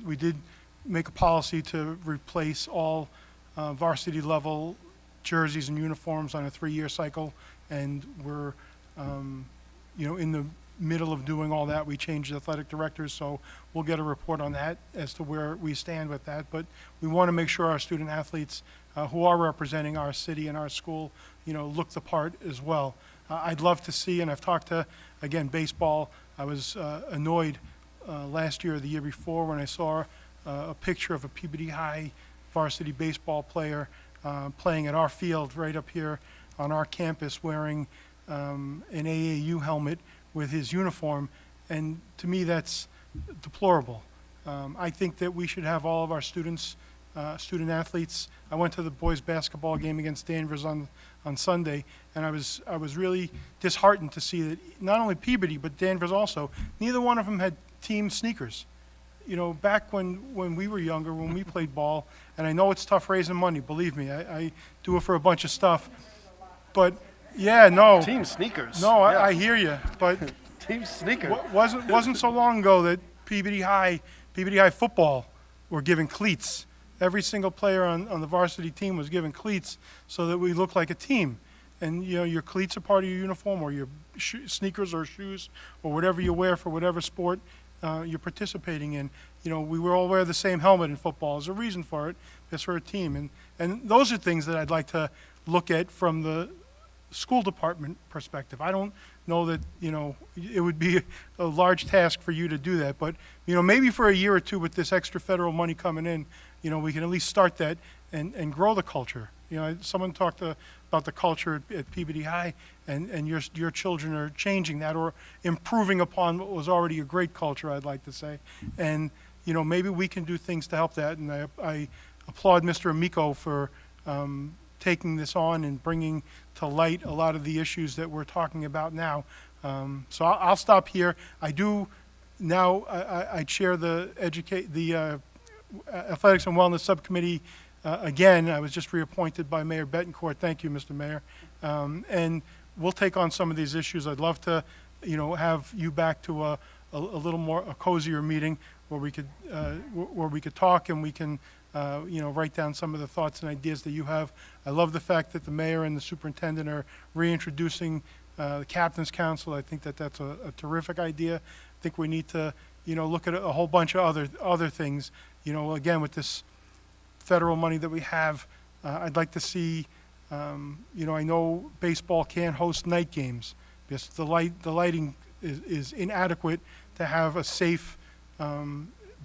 we did make a policy to replace all varsity level jerseys and uniforms on a 3-year cycle, and we're in the middle of doing all that. We changed athletic directors, so we'll get a report on that as to where we stand with that. But we want to make sure our student athletes who are representing our city and our school, look the part as well. I'd love to see, and I've talked to, again, baseball. I was annoyed last year or the year before when I saw a picture of a Peabody High varsity baseball player playing at our field right up here on our campus wearing an AAU helmet with his uniform, and to me that's deplorable. I think that we should have all of our student athletes. I went to the boys basketball game against Danvers on Sunday, and I was really disheartened to see that not only Peabody but Danvers also, neither one of them had team sneakers. Back when we were younger, when we played ball, and I know it's tough raising money, believe me, I do it for a bunch of stuff, but yeah, no. Team sneakers. No, Yeah. I hear you, but Team sneakers. wasn't so long ago that Peabody High football were given cleats. Every single player on the varsity team was given cleats so that we look like a team. And your cleats are part of your uniform, or your sneakers or shoes or whatever you wear for whatever sport you're participating in. We will all wear the same helmet in football. There's a reason for it. It's for a team. And those are things that I'd like to look at from the school department perspective. I don't know that, it would be a large task for you to do that, but, maybe for a year or two with this extra federal money coming in, we can at least start that and grow the culture. You know, someone talked about the culture at Peabody High, and your children are changing that or improving upon what was already a great culture, I'd like to say. And, you know, maybe we can do things to help that. And I applaud Mr. Amico for taking this on and bringing to light a lot of the issues that we're talking about now. So I'll stop here. I do now, I chair the Athletics and Wellness Subcommittee. Again, I was just reappointed by Mayor Betancourt. Thank you, Mr. Mayor. And we'll take on some of these issues. I'd love to, you know, have you back to a little more, a cozier meeting where we could talk and we can, you know, write down some of the thoughts and ideas that you have. I love the fact that the mayor and the superintendent are reintroducing the Captain's Council. I think that that's a terrific idea. I think we need to, you know, look at a whole bunch of other things. You know, again, with this federal money that we have, I'd like to see, you know, I know baseball can't host night games because the lighting is inadequate to have a safe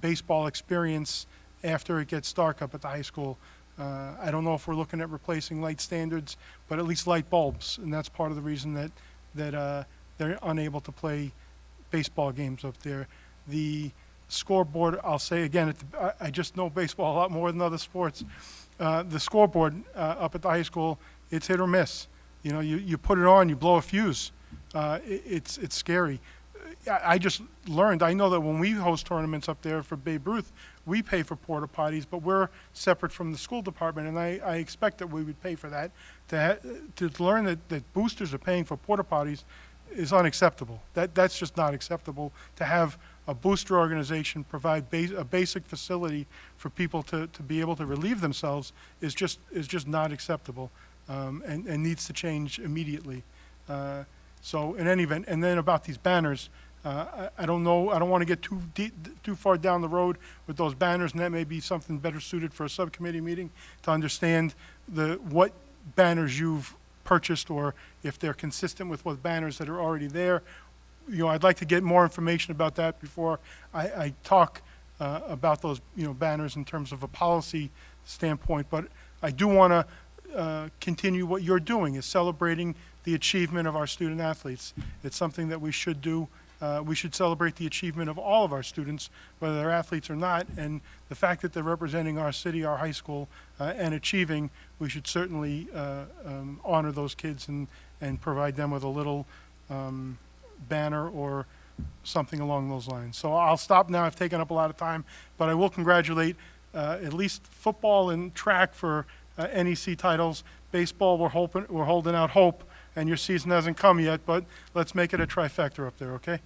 baseball experience after it gets dark up at the high school. I don't know if we're looking at replacing light standards, but at least light bulbs, and that's part of the reason that they're unable to play baseball games up there. The scoreboard, I'll say again, I just know baseball a lot more than other sports. The scoreboard up at the high school, it's hit or miss. You know, you put it on, you blow a fuse. It's scary. I just learned, I know that when we host tournaments up there for Babe Ruth, we pay for porta potties, but we're separate from the school department, and I expect that we would pay for that. To learn that boosters are paying for porta potties is unacceptable. That's just not acceptable. To have a booster organization provide a basic facility for people to be able to relieve themselves is just not acceptable, and needs to change immediately. So in any event, and then about these banners, I don't know, I don't want to get too far down the road with those banners, and that may be something better suited for a subcommittee meeting to understand what banners you've purchased, or if they're consistent with what banners that are already there. You know, I'd like to get more information about that before I talk about those, you know, banners in terms of a policy standpoint. But I do want to continue what you're doing, is celebrating the achievement of our student athletes. It's something that we should do. We should celebrate the achievement of all of our students, whether they're athletes or not, and the fact that they're representing our city, our high school, and achieving, we should certainly honor those kids and provide them with a little banner or something along those lines. So I'll stop now. I've taken up a lot of time, but I will congratulate at least football and track for NEC titles. Baseball, we're holding out hope, and your season hasn't come yet, but let's make it a trifecta up there, okay?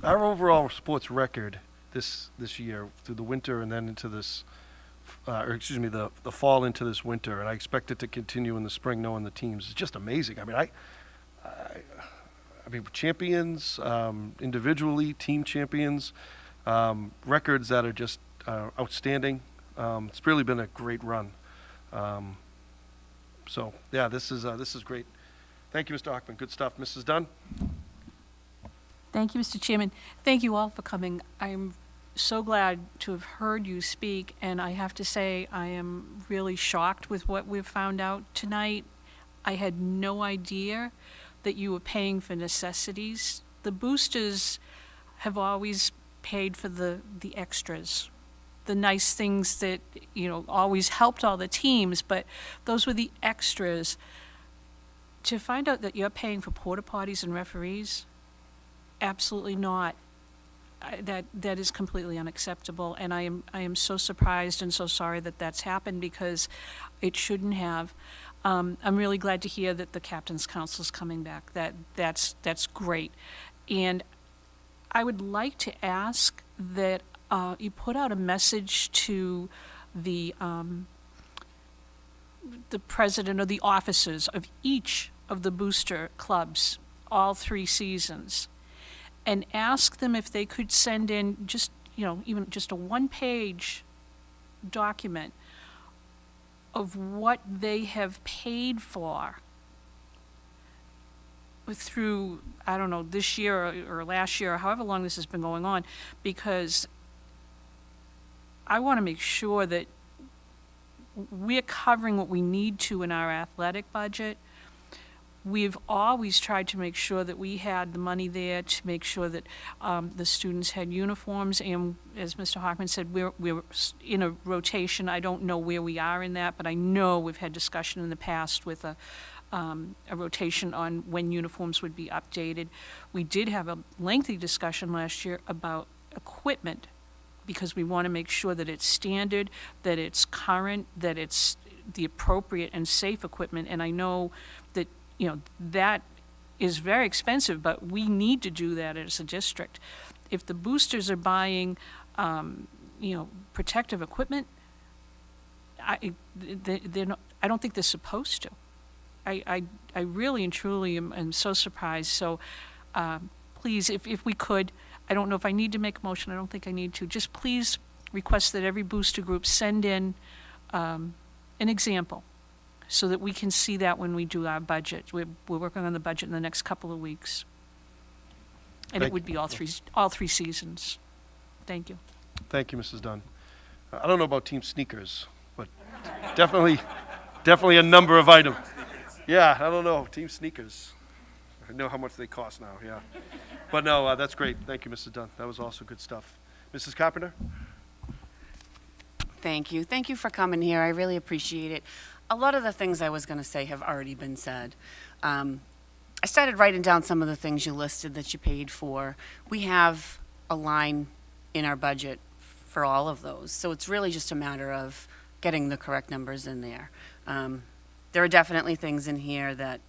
Our overall sports record this year, through the winter and then into this, the fall into this winter, and I expect it to continue in the spring, knowing the teams, is just amazing. I mean, champions, individually, team champions, records that are just outstanding. It's really been a great run. So yeah, this is great. Thank you, Mr. Hockman. Good stuff. Mrs. Dunn? Thank you, Mr. Chairman. Thank you all for coming. I'm so glad to have heard you speak, and I have to say I am really shocked with what we've found out tonight. I had no idea that you were paying for necessities. The boosters have always paid for the extras, the nice things that, you know, always helped all the teams, but those were the extras. To find out that you're paying for porta potties and referees, absolutely not. That is completely unacceptable, and I am so surprised and so sorry that that's happened, because it shouldn't have. I'm really glad to hear that the Captain's Council is coming back. That's great, and I would like to ask that you put out a message to the president or the officers of each of the booster clubs, all 3 seasons, and ask them if they could send in just, you know, even just a 1-page document of what they have paid for through, I don't know, this year or last year, or however long this has been going on, because I want to make sure that we're covering what we need to in our athletic budget. We've always tried to make sure that we had the money there to make sure that the students had uniforms, and as Mr. Hockman said, we're in a rotation. I don't know where we are in that, but I know we've had discussion in the past with a rotation on when uniforms would be updated. We did have a lengthy discussion last year about equipment, because we want to make sure that it's standard, that it's current, that it's the appropriate and safe equipment. And I know that, that is very expensive, but we need to do that as a district. If the boosters are buying, protective equipment, I don't think they're supposed to. I really and truly am so surprised. So please, if we could, I don't know if I need to make a motion, I don't think I need to, just please request that every booster group send in an example so that we can see that when we do our budget. We're working on the budget in the next couple of weeks. And it would be all three seasons. Thank you. Thank you, Mrs. Dunn. I don't know about team sneakers, but definitely a number of items. Yeah, I don't know, team sneakers. I know how much they cost now, yeah. But no, that's great. Thank you, Mrs. Dunn. That was also good stuff. Mrs. Carpenter? Thank you. Thank you for coming here. I really appreciate it. A lot of the things I was going to say have already been said. I started writing down some of the things you listed that you paid for. We have a line in our budget for all of those. So it's really just a matter of getting the correct numbers in there. There are definitely things in here that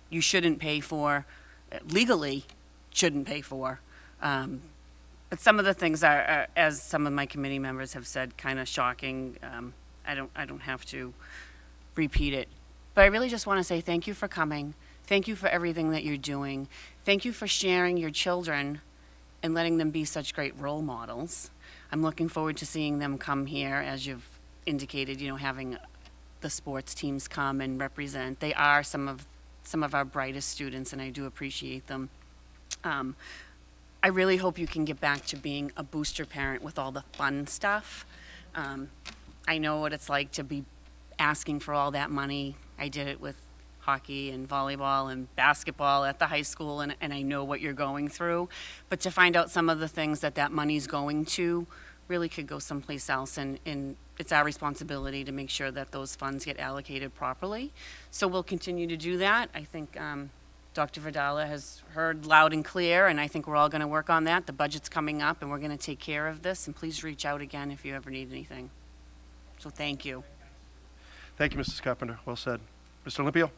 you shouldn't pay for, legally shouldn't pay for. But some of the things are, as some of my committee members have said, kind of shocking. I don't have to repeat it. But I really just want to say thank you for coming. Thank you for everything that you're doing. Thank you for sharing your children and letting them be such great role models. I'm looking forward to seeing them come here, as you've indicated, having the sports teams come and represent. They are some of our brightest students, and I do appreciate them. I really hope you can get back to being a booster parent with all the fun stuff. I know what it's like to be asking for all that money. I did it with hockey and volleyball and basketball at the high school, and I know what you're going through. But to find out some of the things that money's going to really could go someplace else, and it's our responsibility to make sure that those funds get allocated properly. So we'll continue to do that. I think Dr. Vidala has heard loud and clear, and I think we're all going to work on that. The budget's coming up, and we're going to take care of this, and please reach out again if you ever need anything. So thank you. Thank you, Mrs. Carpenter. Well said. Mr. Olympio?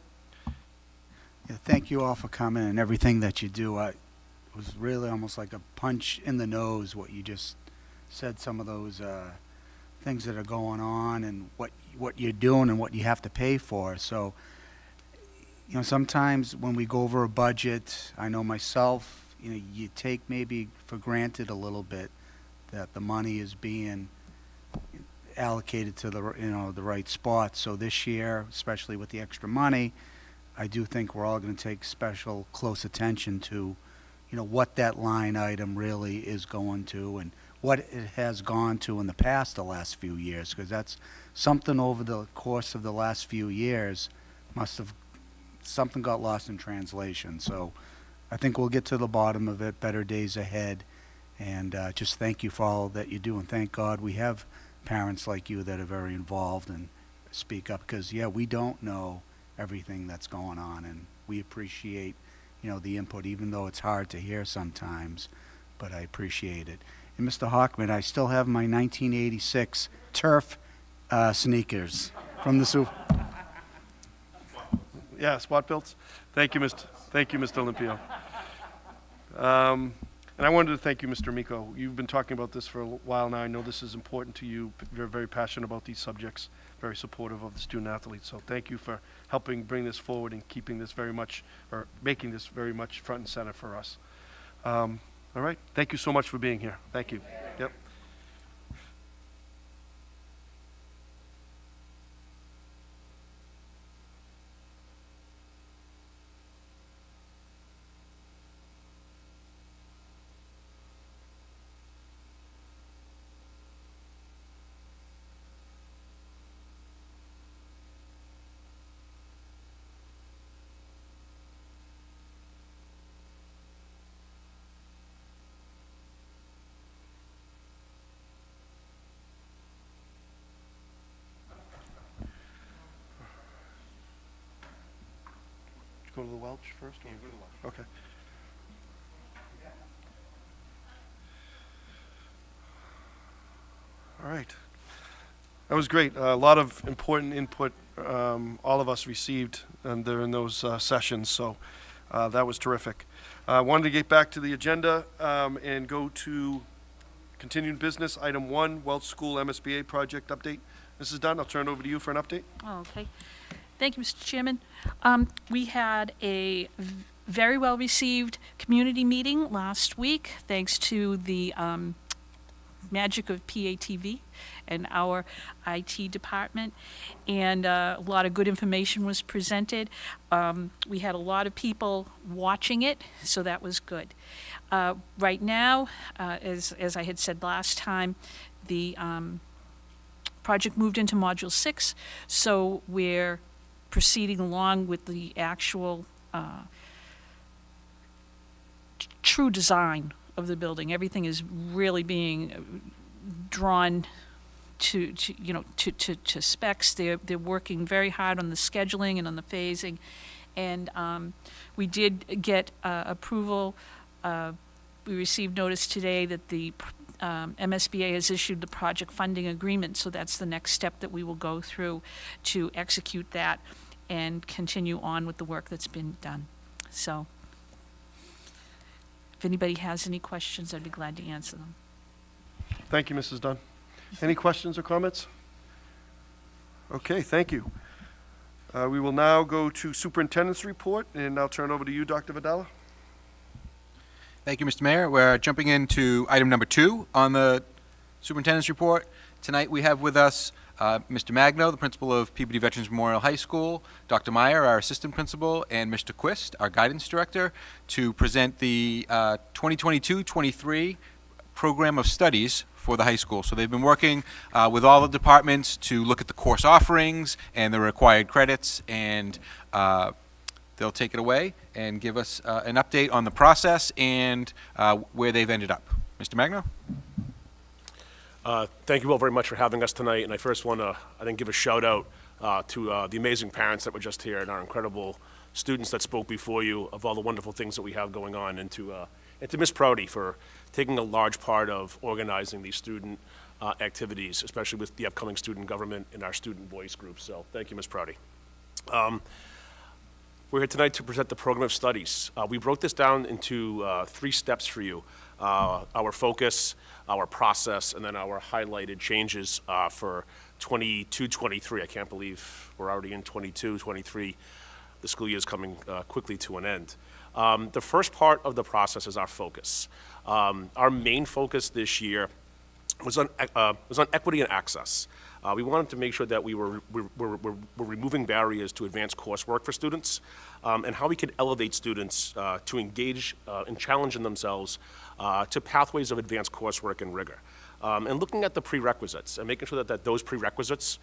Yeah, thank you all for coming and everything that you do. It was really almost like a punch in the nose what you just said, some of those things that are going on and what you're doing and what you have to pay for. So, sometimes when we go over a budget, I know myself, you take maybe for granted a little bit that the money is being allocated to the right spot. So this year, especially with the extra money, I do think we're all going to take special close attention to, what that line item really is going to and what it has gone to in the past the last few years, because that's something over the course of the last few years something got lost in translation. So I think we'll get to the bottom of it, better days ahead, and just thank you for all that you do, and thank God we have parents like you that are very involved and speak up, because we don't know everything that's going on, and we appreciate the input, even though it's hard to hear sometimes, but I appreciate it. And Mr. Hockman, I still have my 1986 turf sneakers from the Super. Yeah, spot builds. Thank you, Mr. Olympio. And I wanted to thank you, Mr. Miko. You've been talking about this for a while now. I know this is important to you. You're very passionate about these subjects, very supportive of the student athletes. So thank you for helping bring this forward and keeping this making this very much front and center for us. All right. Thank you so much for being here. Thank you. Yep. go to the Welch first? Or? Okay. All right. That was great. A lot of important input all of us received during those sessions, so that was terrific. I wanted to get back to the agenda and go to continued business. Item 1, Welch School MSBA project update. Mrs. Dunn, I'll turn it over to you for an update. Okay. Thank you, Mr. Chairman. We had a very well-received community meeting last week, thanks to the magic of PATV and our IT department, and a lot of good information was presented. We had a lot of people watching it, so that was good. Right now, as I had said last time, the project moved into Module 6, so we're proceeding along with the actual true design of the building. Everything is really being drawn to specs. They're working very hard on the scheduling and on the phasing, and we did get approval. We received notice today that the MSBA has issued the project funding agreement, so that's the next step that we will go through to execute that and continue on with the work that's been done. So if anybody has any questions, I'd be glad to answer them. Thank you, Mrs. Dunn. Any questions or comments? Okay, thank you. We will now go to Superintendent's report, and I'll turn over to you, Dr. Vidala. Thank you, Mr. Mayor. We're jumping into item number 2 on the Superintendent's report. Tonight we have with us Mr. Magno, the principal of Peabody Veterans Memorial High School, Dr. Meyer, our assistant principal, and Mr. Quist, our guidance director, to present the 2022-23 program of studies for the high school. So they've been working with all the departments to look at the course offerings and the required credits, and they'll take it away and give us an update on the process and where they've ended up. Mr. Magno? Thank you all very much for having us tonight, and I first want to, give a shout out to the amazing parents that were just here and our incredible students that spoke before you of all the wonderful things that we have going on, and to Ms. Prouty for taking a large part of organizing these student activities, especially with the upcoming student government and our student voice group. So thank you, Ms. Prouty. We're here tonight to present the program of studies. We broke this down into 3 steps for you. Our focus, our process, and then our highlighted changes for 22-23. I can't believe we're already in 22-23. The school year is coming quickly to an end. The first part of the process is our focus. Our main focus this year was on equity and access. We wanted to make sure that we were removing barriers to advanced coursework for students, and how we could elevate students to engage and challenge in themselves to pathways of advanced coursework and rigor. And looking at the prerequisites and making sure that those prerequisites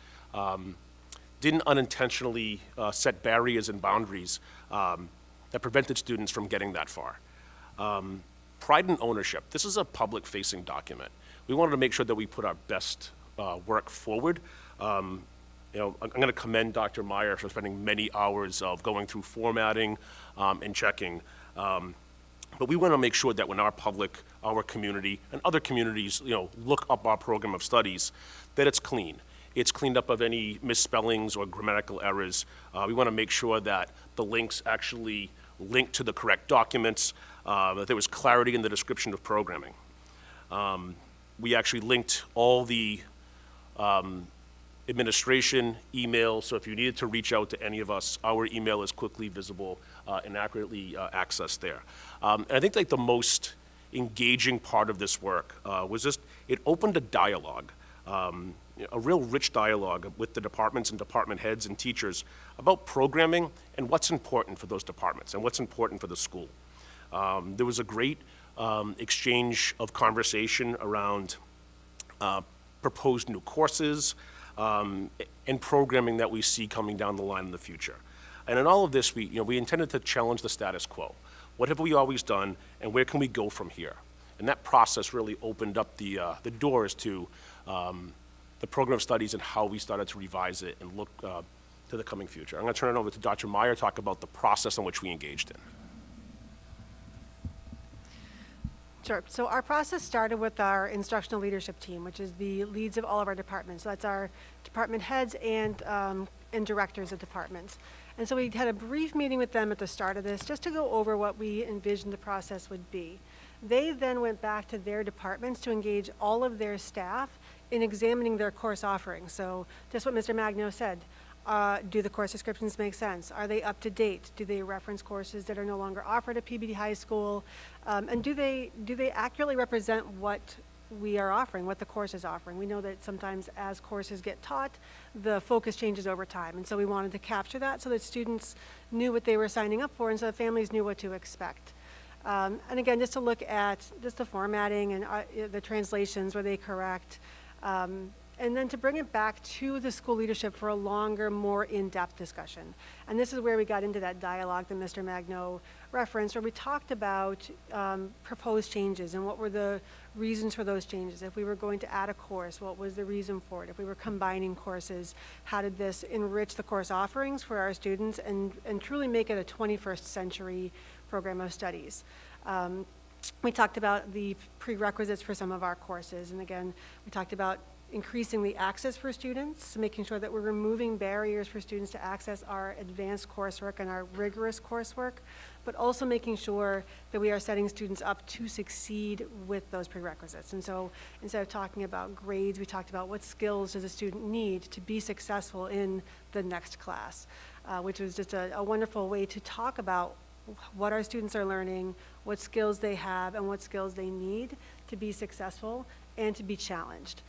didn't unintentionally set barriers and boundaries that prevented students from getting that far. Pride and ownership. This is a public-facing document. We wanted to make sure that we put our best work forward. I'm going to commend Dr. Meyer for spending many hours of going through formatting and checking. But we want to make sure that when our public, our community, and other communities, look up our program of studies, that it's clean. It's cleaned up of any misspellings or grammatical errors. We want to make sure that the links actually link to the correct documents, that there was clarity in the description of programming. We actually linked all the administration email, so if you needed to reach out to any of us, our email is quickly visible and accurately accessed there. And I think the most engaging part of this work was just, it opened a dialogue, a real rich dialogue with the departments and department heads and teachers about programming and what's important for those departments and what's important for the school. There was a great exchange of conversation around proposed new courses and programming that we see coming down the line in the future. And in all of this, we intended to challenge the status quo. What have we always done, and where can we go from here? And that process really opened up the doors to the program of studies and how we started to revise it and look to the coming future. I'm going to turn it over to Dr. Meyer to talk about the process in which we engaged in. Sure. So our process started with our instructional leadership team, which is the leads of all of our departments. So that's our department heads and directors of departments. And so we had a brief meeting with them at the start of this just to go over what we envisioned the process would be. They then went back to their departments to engage all of their staff in examining their course offerings. So just what Mr. Magno said. Do the course descriptions make sense? Are they up to date? Do they reference courses that are no longer offered at Peabody High School? And do they accurately represent what we are offering, what the course is offering? We know that sometimes as courses get taught, the focus changes over time. And so we wanted to capture that so that students knew what they were signing up for and so that families knew what to expect. And again, just to look at just the formatting and the translations, were they correct? And then to bring it back to the school leadership for a longer, more in-depth discussion. And this is where we got into that dialogue that Mr. Magno referenced, where we talked about proposed changes and what were the reasons for those changes. If we were going to add a course, what was the reason for it? If we were combining courses, how did this enrich the course offerings for our students and truly make it a 21st century program of studies? We talked about the prerequisites for some of our courses. And again, we talked about increasing the access for students, making sure that we're removing barriers for students to access our advanced coursework and our rigorous coursework, but also making sure that we are setting students up to succeed with those prerequisites. And so instead of talking about grades, we talked about what skills does a student need to be successful in the next class, which was just a wonderful way to talk about what our students are learning, what skills they have, and what skills they need to be successful and to be challenged.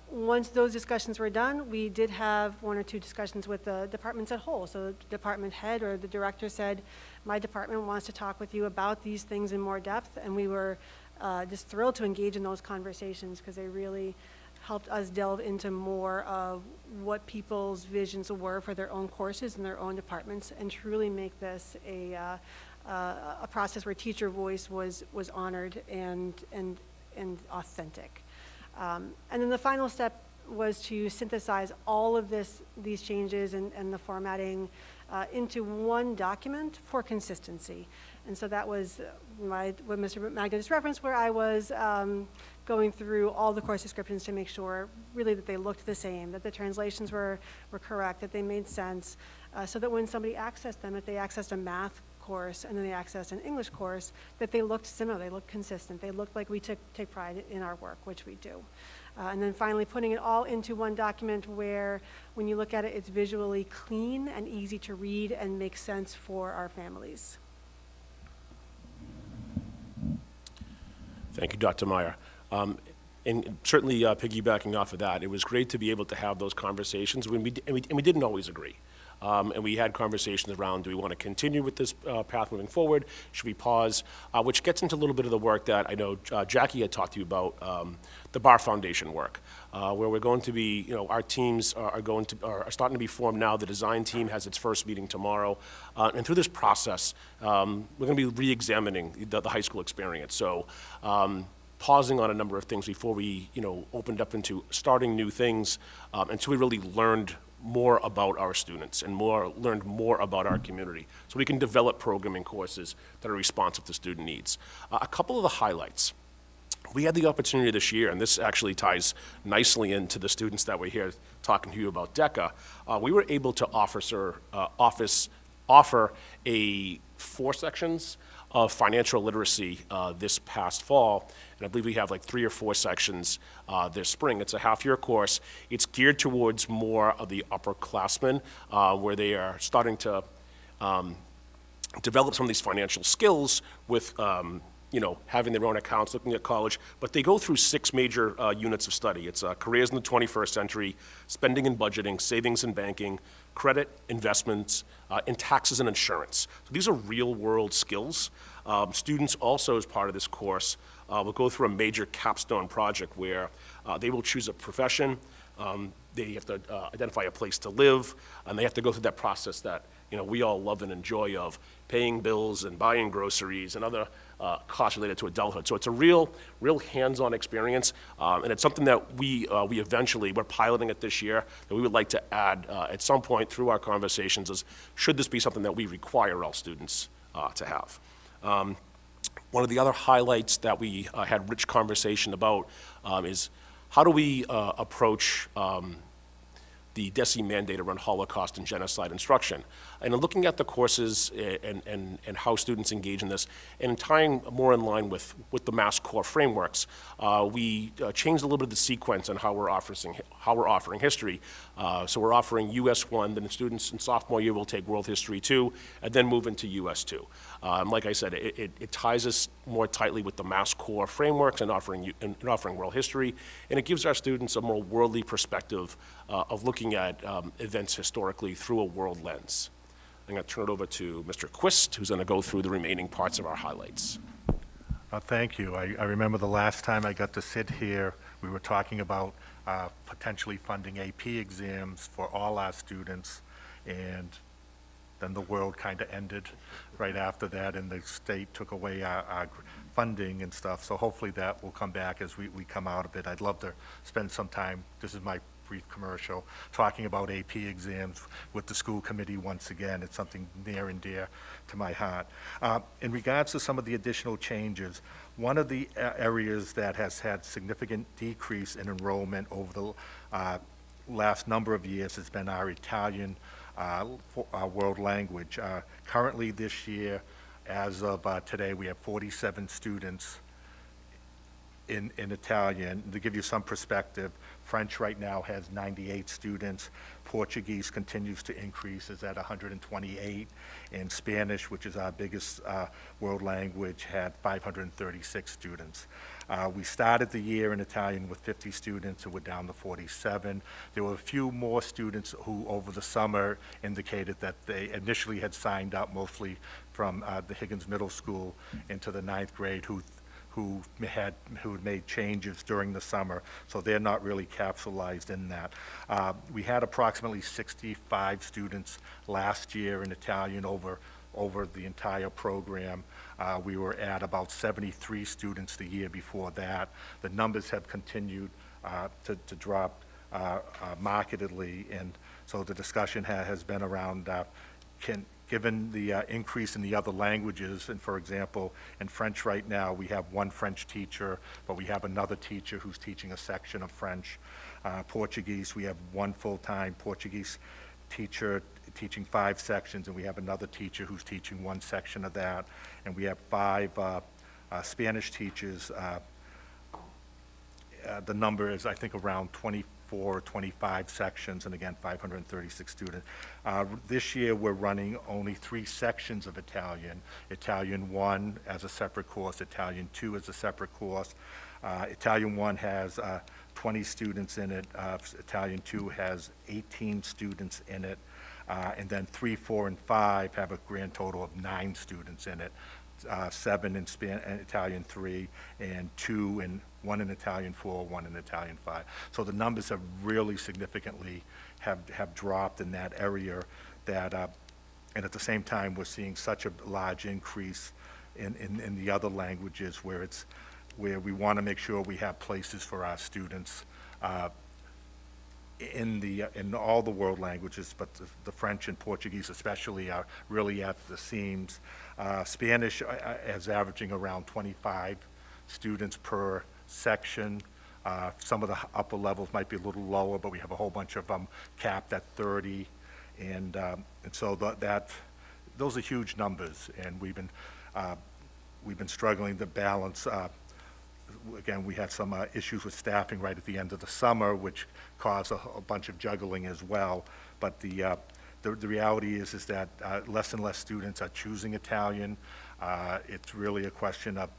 Once those discussions were done, we did have one or two discussions with the departments as a whole. So the department head or the director said, my department wants to talk with you about these things in more depth, and we were just thrilled to engage in those conversations because they really helped us delve into more of what people's visions were for their own courses and their own departments and truly make this a process where teacher voice was honored and authentic. And then the final step was to synthesize all of these changes and the formatting into one document for consistency. And so that was what Mr. Magna just referenced, where I was going through all the course descriptions to make sure really that they looked the same, that the translations were correct, that they made sense, so that when somebody accessed them, if they accessed a math course and then they accessed an English course, that they looked similar, they looked consistent, they looked like we take pride in our work, which we do. And then finally putting it all into one document where when you look at it, it's visually clean and easy to read and make sense for our families. Thank you, Dr. Meyer. And certainly piggybacking off of that, it was great to be able to have those conversations, and we didn't always agree. And we had conversations around, do we want to continue with this path moving forward? Should we pause? Which gets into a little bit of the work that I know Jackie had talked to you about, the Bar Foundation work, where we're going to be, our teams are starting to be formed now. The design team has its first meeting tomorrow. And through this process, we're going to be re-examining the high school experience. So pausing on a number of things before we, opened up into starting new things until we really learned more about our students and learned more about our community so we can develop programming courses that are responsive to student needs. A couple of the highlights. We had the opportunity this year, and this actually ties nicely into the students that were here talking to you about Deca. We were able to offer 4 sections of financial literacy this past fall, and I believe we have like 3 or 4 sections this spring. It's a half-year course. It's geared towards more of the upperclassmen, where they are starting to develop some of these financial skills with having their own accounts, looking at college, but they go through 6 major units of study. It's careers in the 21st century, spending and budgeting, savings and banking, credit, investments, and taxes and insurance. So these are real-world skills. Students also, as part of this course, will go through a major capstone project where they will choose a profession, they have to identify a place to live, and they have to go through that process that we all love and enjoy of paying bills and buying groceries and other costs related to adulthood. So it's a real hands-on experience, and it's something that we're piloting it this year, that we would like to add at some point through our conversations is, should this be something that we require all students to have? One of the other highlights that we had rich conversation about is how do we approach the DESE mandate around Holocaust and genocide instruction. And in looking at the courses and how students engage in this, and tying more in line with the Mass Core frameworks, we changed a little bit of the sequence on how we're offering history. So we're offering US 1, then the students in sophomore year will take World History 2, and then move into US 2. Like I said, it ties us more tightly with the Mass Core frameworks and offering world history, and it gives our students a more worldly perspective of looking at events historically through a world lens. I'm going to turn it over to Mr. Quist, who's going to go through the remaining parts of our highlights. Thank you. I remember the last time I got to sit here, we were talking about potentially funding AP exams for all our students, and then the world kind of ended right after that, and the state took away our funding and stuff. So hopefully that will come back as we come out of it. I'd love to spend some time, this is my brief commercial, talking about AP exams with the school committee once again. It's something near and dear to my heart. In regards to some of the additional changes, one of the areas that has had significant decrease in enrollment over the last number of years has been our Italian world language. Currently this year, as of today, we have 47 students in Italian. To give you some perspective, French right now has 98 students. Portuguese continues to increase, is at 128. And Spanish, which is our biggest world language, had 536 students. We started the year in Italian with 50 students, and we're down to 47. There were a few more students who, over the summer, indicated that they initially had signed up, mostly from the Higgins Middle School into the 9th grade, who had made changes during the summer, so they're not really capsulized in that. We had approximately 65 students last year in Italian over the entire program. We were at about 73 students the year before that. The numbers have continued to drop markedly, and so the discussion has been around given the increase in the other languages, and for example, in French right now, we have one French teacher, but we have another teacher who's teaching a section of French. Portuguese, we have one full-time Portuguese teacher teaching 5 sections, and we have another teacher who's teaching one section of that. And we have 5 Spanish teachers. The number is, I think, around 24 or 25 sections, and again, 536 students. This year, we're running only 3 sections of Italian. Italian 1 as a separate course, Italian 2 as a separate course. Italian 1 has 20 students in it. Italian 2 has 18 students in it. And then 3, 4, and 5 have a grand total of 9 students in it. 7 in Italian 3, and 2 and 1 in Italian 4, 1 in Italian 5. So the numbers have really significantly have dropped in that area. That and at the same time, we're seeing such a large increase in the other languages where we want to make sure we have places for our students in all the world languages, but the French and Portuguese especially are really at the seams. Spanish is averaging around 25 students per section. Some of the upper levels might be a little lower, but we have a whole bunch of them capped at 30, and so those are huge numbers, and we've been struggling to balance. Again, we had some issues with staffing right at the end of the summer, which caused a bunch of juggling as well. But the reality is that less and less students are choosing Italian. It's really a question of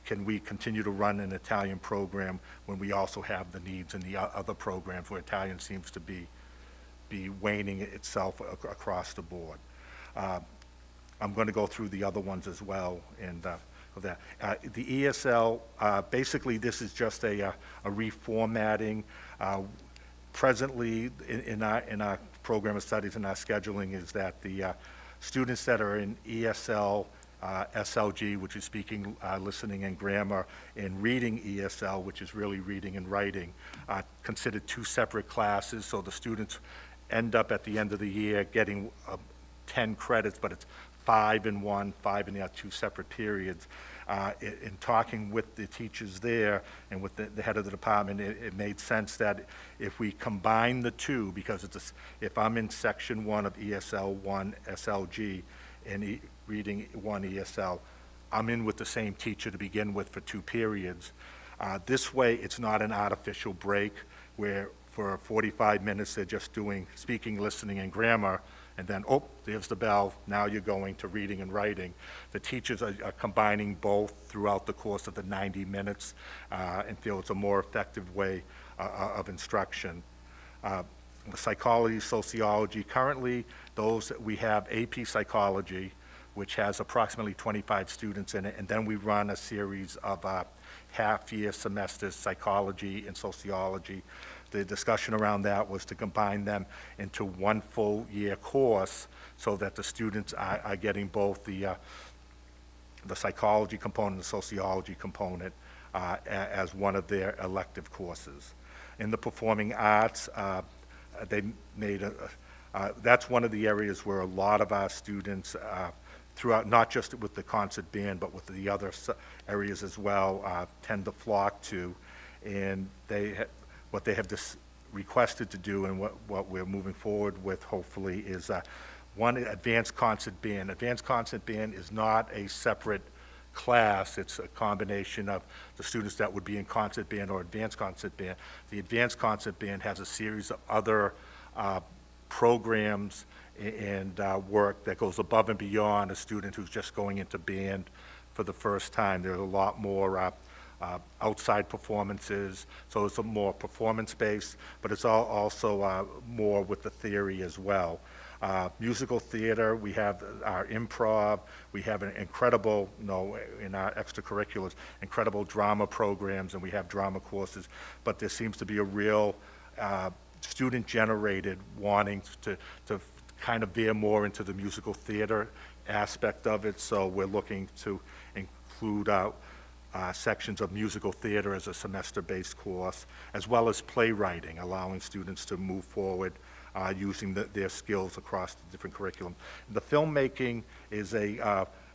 can we continue to run an Italian program when we also have the needs in the other programs where Italian seems to be waning itself across the board. I'm going to go through the other ones as well, and the ESL, basically this is just a reformatting. Presently, in our program of studies and our scheduling is that the students that are in ESL, SLG, which is speaking, listening, and grammar, and reading ESL, which is really reading and writing, considered two separate classes. So the students end up at the end of the year getting 10 credits, but it's 5 in one, 5 in the other, two separate periods. In talking with the teachers there and with the head of the department, it made sense that if we combine the two, because if I'm in section 1 of ESL 1 SLG and reading 1 ESL, I'm in with the same teacher to begin with for 2 periods. This way, it's not an artificial break where for 45 minutes they're just doing speaking, listening, and grammar, and then, oh, there's the bell, now you're going to reading and writing. The teachers are combining both throughout the course of the 90 minutes and feel it's a more effective way of instruction. Psychology, sociology, currently we have AP Psychology, which has approximately 25 students in it, and then we run a series of half-year semesters, psychology and sociology. The discussion around that was to combine them into one full year course so that the students are getting both the psychology component and the sociology component as one of their elective courses. In the performing arts, they made that's one of the areas where a lot of our students throughout, not just with the concert band, but with the other areas as well, tend to flock to. And what they have requested to do and what we're moving forward with, hopefully, is one, advanced concert band. Advanced concert band is not a separate class. It's a combination of the students that would be in concert band or advanced concert band. The advanced concert band has a series of other programs and work that goes above and beyond a student who's just going into band for the first time. There's a lot more outside performances, so it's a more performance-based, but it's also more with the theory as well. Musical theater, we have our improv, we have an incredible, in our extracurriculars, incredible drama programs, and we have drama courses, but there seems to be a real student-generated wanting to kind of veer more into the musical theater aspect of it, so we're looking to include sections of musical theater as a semester-based course, as well as playwriting, allowing students to move forward using their skills across the different curriculum. The filmmaking is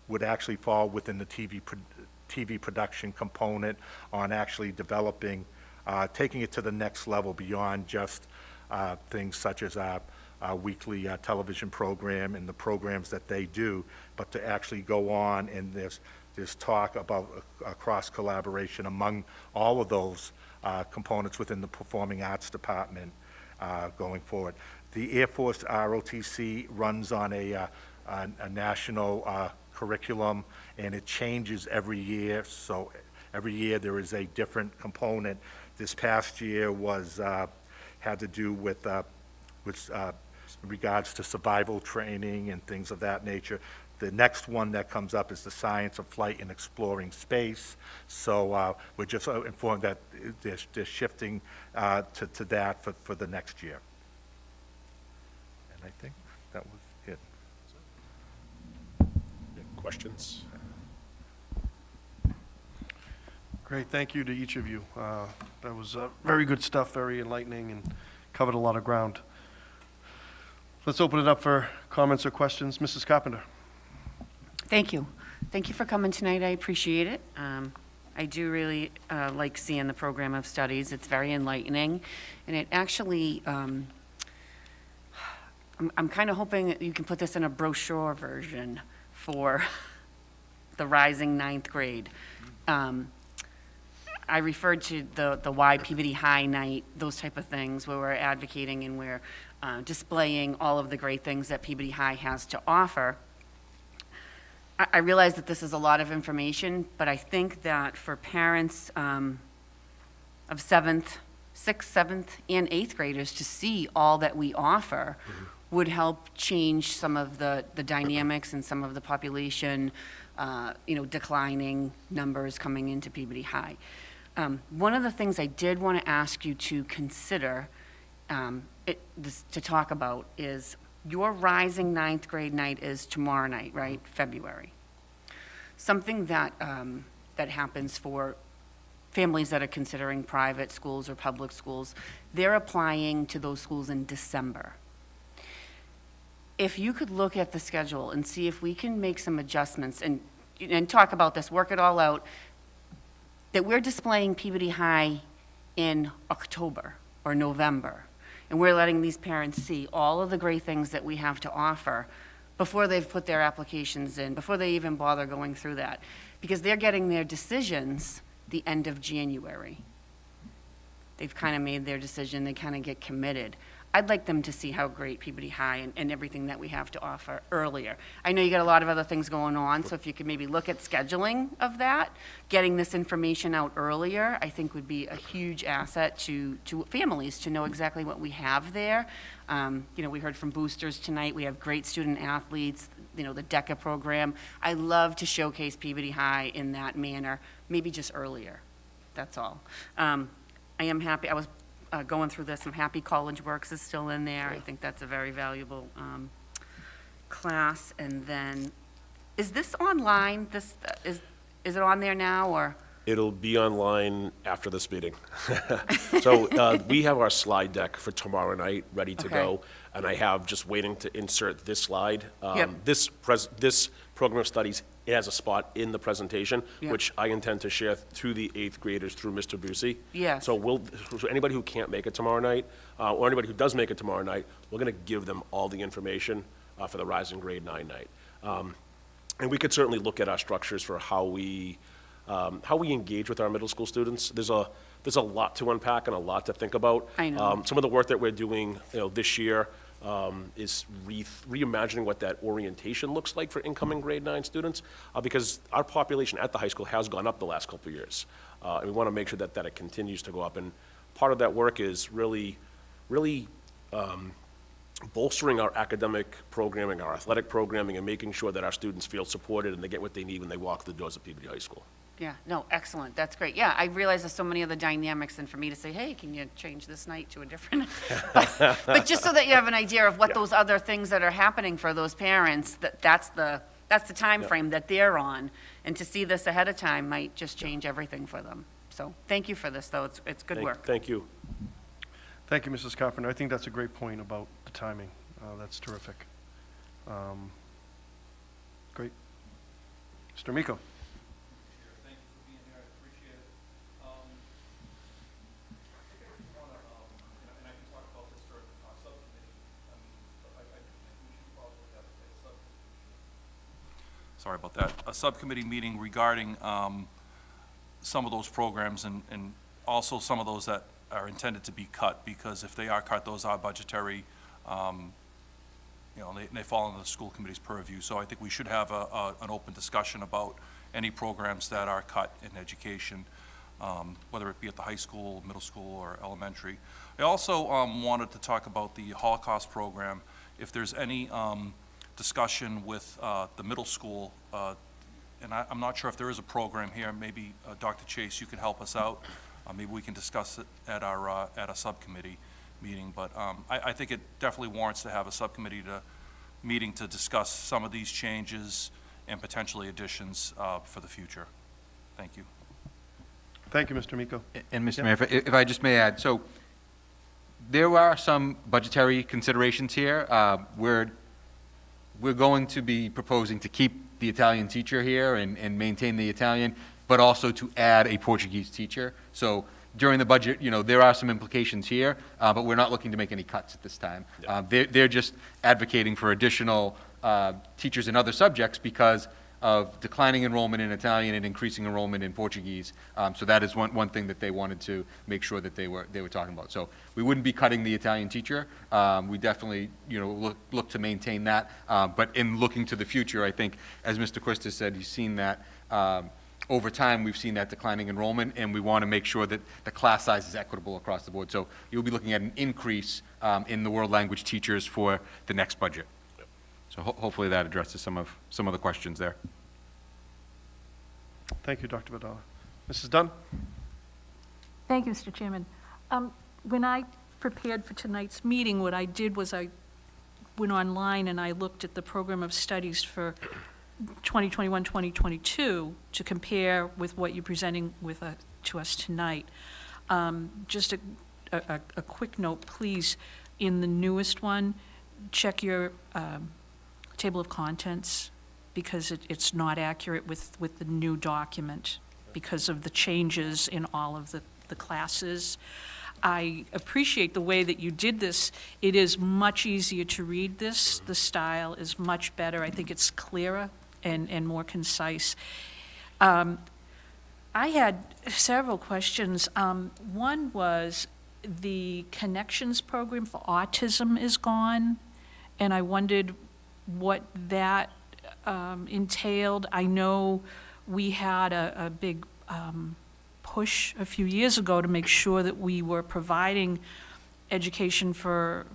would actually fall within the TV production component on actually developing, taking it to the next level beyond just things such as our weekly television program and the programs that they do, but to actually go on, and there's talk about cross-collaboration among all of those components within the Performing Arts Department going forward. The Air Force ROTC runs on a national curriculum, and it changes every year, so every year there is a different component. This past year had to do with in regards to survival training and things of that nature. The next one that comes up is the science of flight and exploring space. So we're just informed that they're shifting to that for the next year. And I think that was it. Questions? Great, thank you to each of you. That was very good stuff, very enlightening, and covered a lot of ground. Let's open it up for comments or questions. Mrs. Carpenter. Thank you. Thank you for coming tonight. I appreciate it. I do really like seeing the program of studies. It's very enlightening. And it actually, I'm kind of hoping that you can put this in a brochure version for the rising ninth grade. I referred to the Why Peabody High Night, those type of things, where we're advocating and we're displaying all of the great things that Peabody High has to offer. I realize that this is a lot of information, but I think that for parents of 6th, 7th, and 8th graders to see all that we offer would help change some of the dynamics and some of the population, declining numbers coming into Peabody High. One of the things I did want to ask you to consider to talk about is your rising ninth grade night is tomorrow night, right? February. Something that, that happens for families that are considering private schools or public schools, they're applying to those schools in December. If you could look at the schedule and see if we can make some adjustments and talk about this, work it all out, that we're displaying Peabody High in October or November, and we're letting these parents see all of the great things that we have to offer before they've put their applications in, before they even bother going through that. Because they're getting their decisions the end of January. They've kind of made their decision, they kind of get committed. I'd like them to see how great Peabody High and everything that we have to offer earlier. I know you got a lot of other things going on, so if you could maybe look at scheduling of that, getting this information out earlier, I think would be a huge asset to families to know exactly what we have there. We heard from boosters tonight. We have great student athletes, the Deca program. I love to showcase Peabody High in that manner, maybe just earlier. That's all. I am happy. I was going through this. I'm happy College Works is still in there. I think that's a very valuable class. And then, is this online? This is it on there now, or? It'll be online after this meeting. So we have our slide deck for tomorrow night ready to go, and I have just waiting to insert this slide. This program of studies, it has a spot in the presentation, which I intend to share to the 8th graders through Mr. Busey. Yes. So anybody who can't make it tomorrow night, or anybody who does make it tomorrow night, we're going to give them all the information for the Rising Grade 9 night. And we could certainly look at our structures for how we engage with our middle school students. There's a lot to unpack and a lot to think about. I know. Some of the work that we're doing, this year, is reimagining what that orientation looks like for incoming grade 9 students, because our population at the high school has gone up the last couple of years. And we want to make sure that it continues to go up. And part of that work is really bolstering our academic programming, our athletic programming, and making sure that our students feel supported and they get what they need when they walk through the doors of Peabody High School. Yeah, no, excellent. That's great. Yeah, I realize there's so many other dynamics, and for me to say, hey, can you change this night to a different? But just so that you have an idea of what those other things that are happening for those parents, that's the time frame that they're on, and to see this ahead of time might just change everything for them. So thank you for this, though. It's good work. Thank you. Thank you, Mrs. Carpenter. I think that's a great point about the timing. That's terrific. Great. Mr. Miko. Sorry about that, a subcommittee meeting regarding some of those programs and also some of those that are intended to be cut, because if they are cut, those are budgetary, they fall under the school committee's purview. So I think we should have an open discussion about any programs that are cut in education, whether it be at the high school, middle school, or elementary. I also wanted to talk about the Holocaust program. If there's any discussion with the middle school, and I'm not sure if there is a program here. Maybe Dr. Chase, you could help us out. Maybe we can discuss it at a subcommittee meeting. But I think it definitely warrants to have a subcommittee meeting to discuss some of these changes and potentially additions for the future. Thank you. Thank you, Mr. Miko. And Mr. Mayor, if I just may add, so there are some budgetary considerations here. We're going to be proposing to keep the Italian teacher here and maintain the Italian, but also to add a Portuguese teacher. So during the budget, there are some implications here, but we're not looking to make any cuts at this time. They're just advocating for additional teachers in other subjects because of declining enrollment in Italian and increasing enrollment in Portuguese. So that is one thing that they wanted to make sure that they were talking about. So we wouldn't be cutting the Italian teacher. We definitely look to maintain that. But in looking to the future, I think, as Mr. Quista said, he's seen that over time we've seen that declining enrollment, and we want to make sure that the class size is equitable across the board. So you'll be looking at an increase in the world language teachers for the next budget. So hopefully that addresses some of the questions there. Thank you, Dr. Vidala. Mrs. Dunn? Thank you, Mr. Chairman. When I prepared for tonight's meeting, what I did was I went online and I looked at the program of studies for 2021, 2022 to compare with what you're presenting with to us tonight. Just a quick note, please, in the newest one, check your table of contents, because it's not accurate with the new document because of the changes in all of the classes. I appreciate the way that you did this. It is much easier to read this. The style is much better. I think it's clearer and more concise. I had several questions. One was the Connections program for autism is gone, and I wondered what that entailed. I know we had a big push a few years ago to make sure that we were providing education for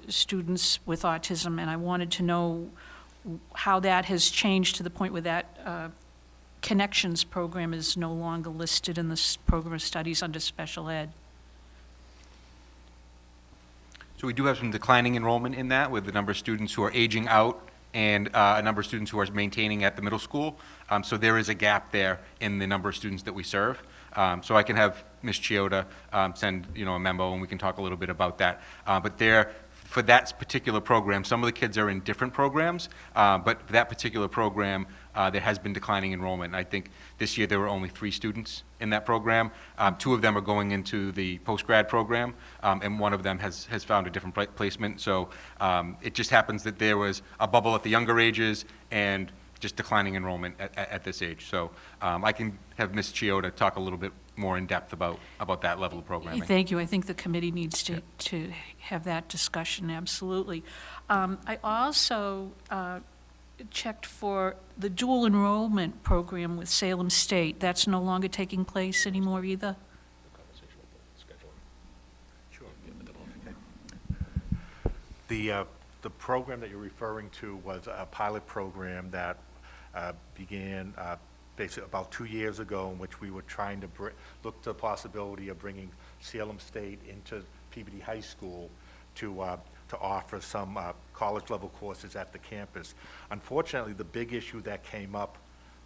students with autism, and I wanted to know how that has changed to the point where that Connections program is no longer listed in this program of studies under special ed. So we do have some declining enrollment in that, with the number of students who are aging out and a number of students who are maintaining at the middle school. So there is a gap there in the number of students that we serve. So I can have Ms. Chioda send a memo, and we can talk a little bit about that. But for that particular program, some of the kids are in different programs, but for that particular program, there has been declining enrollment. And I think this year there were only 3 students in that program. 2 of them are going into the post-grad program, and one of them has found a different placement. So it just happens that there was a bubble at the younger ages and just declining enrollment at this age. So I can have Ms. Chioda talk a little bit more in depth about that level of programming. Thank you. I think the committee needs to have that discussion, absolutely. I also checked for the dual enrollment program with Salem State. That's no longer taking place anymore either? The program that you're referring to was a pilot program that began basically about 2 years ago, in which we were trying to look to the possibility of bringing Salem State into Peabody High School to offer some college-level courses at the campus. Unfortunately, the big issue that came up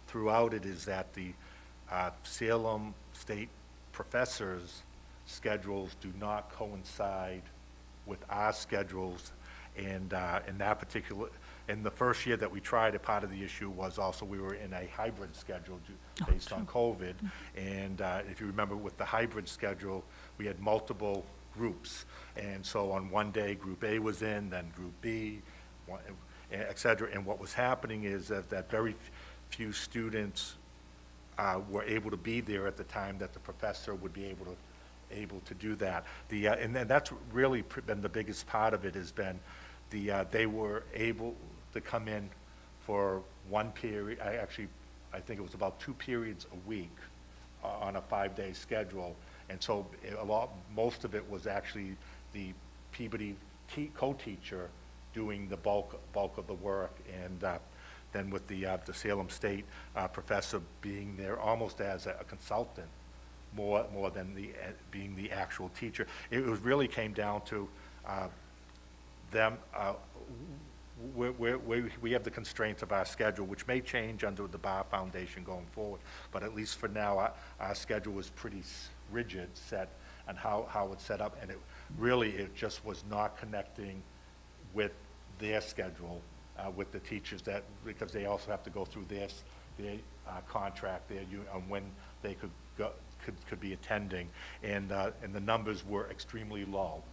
throughout it is that the Salem State professors' schedules do not coincide with our schedules, and in the first year that we tried, a part of the issue was also we were in a hybrid schedule based on COVID. And if you remember, with the hybrid schedule, we had multiple groups. And so on one day, Group A was in, then Group B, et cetera. And what was happening is that very few students were able to be there at the time that the professor would be able to do that. And that's really been the biggest part of it, has been they were able to come in for one period. I think it was about 2 periods a week on a 5-day schedule. And so most of it was actually the Peabody co-teacher doing the bulk of the work, and then with the Salem State professor being there almost as a consultant, more than being the actual teacher. It really came down to them. We have the constraints of our schedule, which may change under the Bar Foundation going forward, but at least for now, our schedule was pretty rigid, set on how it's set up, and it just was not connecting with their schedule, with the teachers, because they also have to go through their contract, on when they could be attending, and the numbers were extremely low.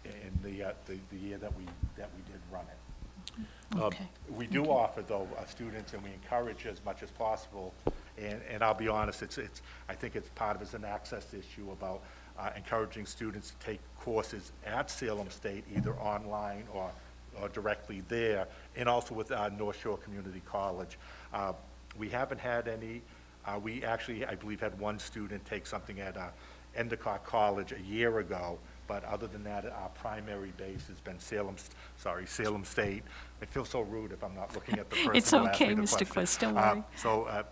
In the year that we did run it. Okay. We do offer, though, students, and we encourage as much as possible, and I'll be honest, I think it's part of it's an access issue about encouraging students to take courses at Salem State, either online or directly there, and also with North Shore Community College. We haven't had any, we actually, I believe, had one student take something at Endicott College a year ago. But other than that, our primary base has been Salem State. I feel so rude if I'm not looking at the person It's who asked me okay, the Mr. question. Quist, don't worry.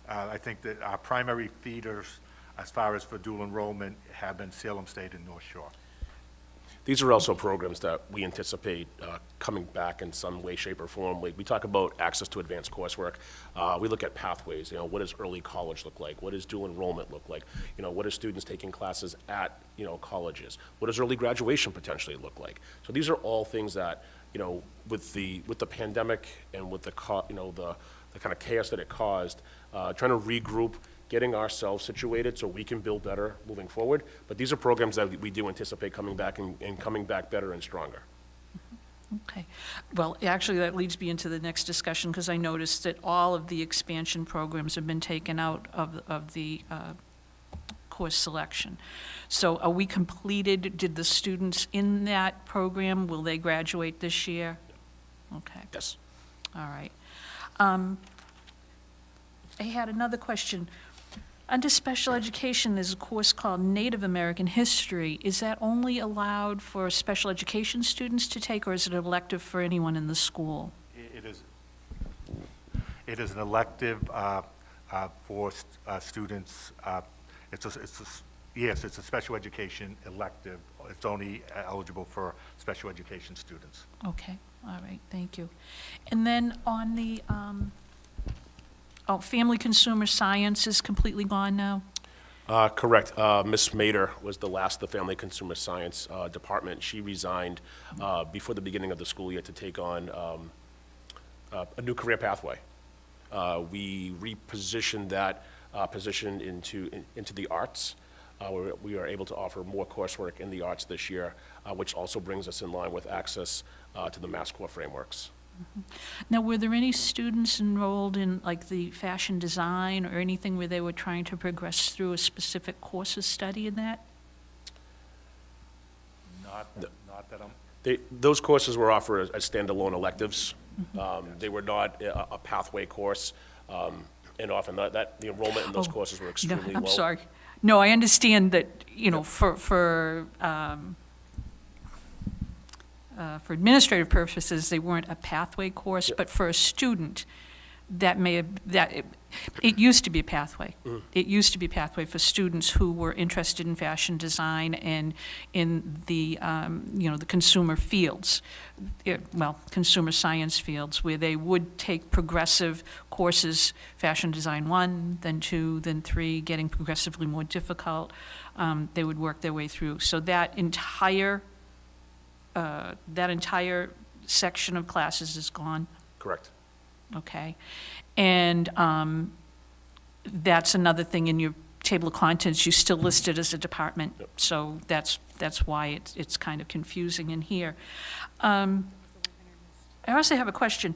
I think that our primary feeders, as far as for dual enrollment, have been Salem State and North Shore. These are also programs that we anticipate coming back in some way, shape, or form. We talk about access to advanced coursework. We look at pathways. What does early college look like? What does dual enrollment look like? What are students taking classes at colleges? What does early graduation potentially look like? So these are all things that with the pandemic and with the kind of chaos that it caused, trying to regroup, getting ourselves situated so we can build better moving forward. But these are programs that we do anticipate coming back and coming back better and stronger. Okay. Well, actually, that leads me into the next discussion, because I noticed that all of the expansion programs have been taken out of the course selection. So are we completed? Did the students in that program, will they graduate this year? Okay. Yes. All right. I had another question. Under special education, there's a course called Native American History. Is that only allowed for special education students to take, or is it elective for anyone in the school? It is an elective for students. Yes, it's a special education elective. It's only eligible for special education students. Okay, all right, thank you. And then on the, family consumer science is completely gone now? Correct. Ms. Mader was the last of the Family Consumer Science Department. She resigned before the beginning of the school year to take on a new career pathway. We repositioned that position into the arts. We are able to offer more coursework in the arts this year, which also brings us in line with access to the Mass Core frameworks. Now, were there any students enrolled in, like, the fashion design or anything where they were trying to progress through a specific course of study in that? Not that I'm... Those courses were offered as standalone electives. They were not a pathway course, and often the enrollment in those courses were extremely low. I'm sorry. No, I understand that, for administrative purposes, they weren't a pathway course, but for a student, it used to be a pathway. It used to be a pathway for students who were interested in fashion design and in the, the consumer fields, consumer science fields, where they would take progressive courses, fashion design 1, then 2, then 3, getting progressively more difficult. They would work their way through. So that entire section of classes is gone? Correct. Okay. And that's another thing in your table of contents, you still list it as a department. Yep. So that's why it's kind of confusing in here. I also have a question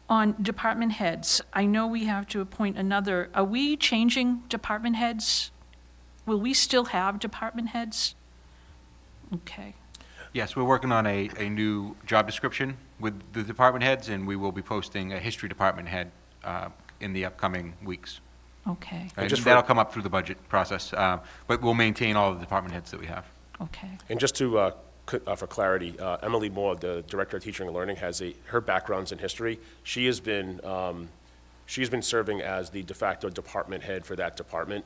on department heads. I know we have to appoint another. Are we changing department heads? Will we still have department heads? Okay. Yes, we're working on a new job description with the department heads, and we will be posting a history department head in the upcoming weeks. Okay. And that'll come up through the budget process, but we'll maintain all the department heads that we have. Okay. And just to, for clarity, Emily Moore, the Director of Teaching and Learning, has her background's in history. She has been serving as the de facto department head for that department,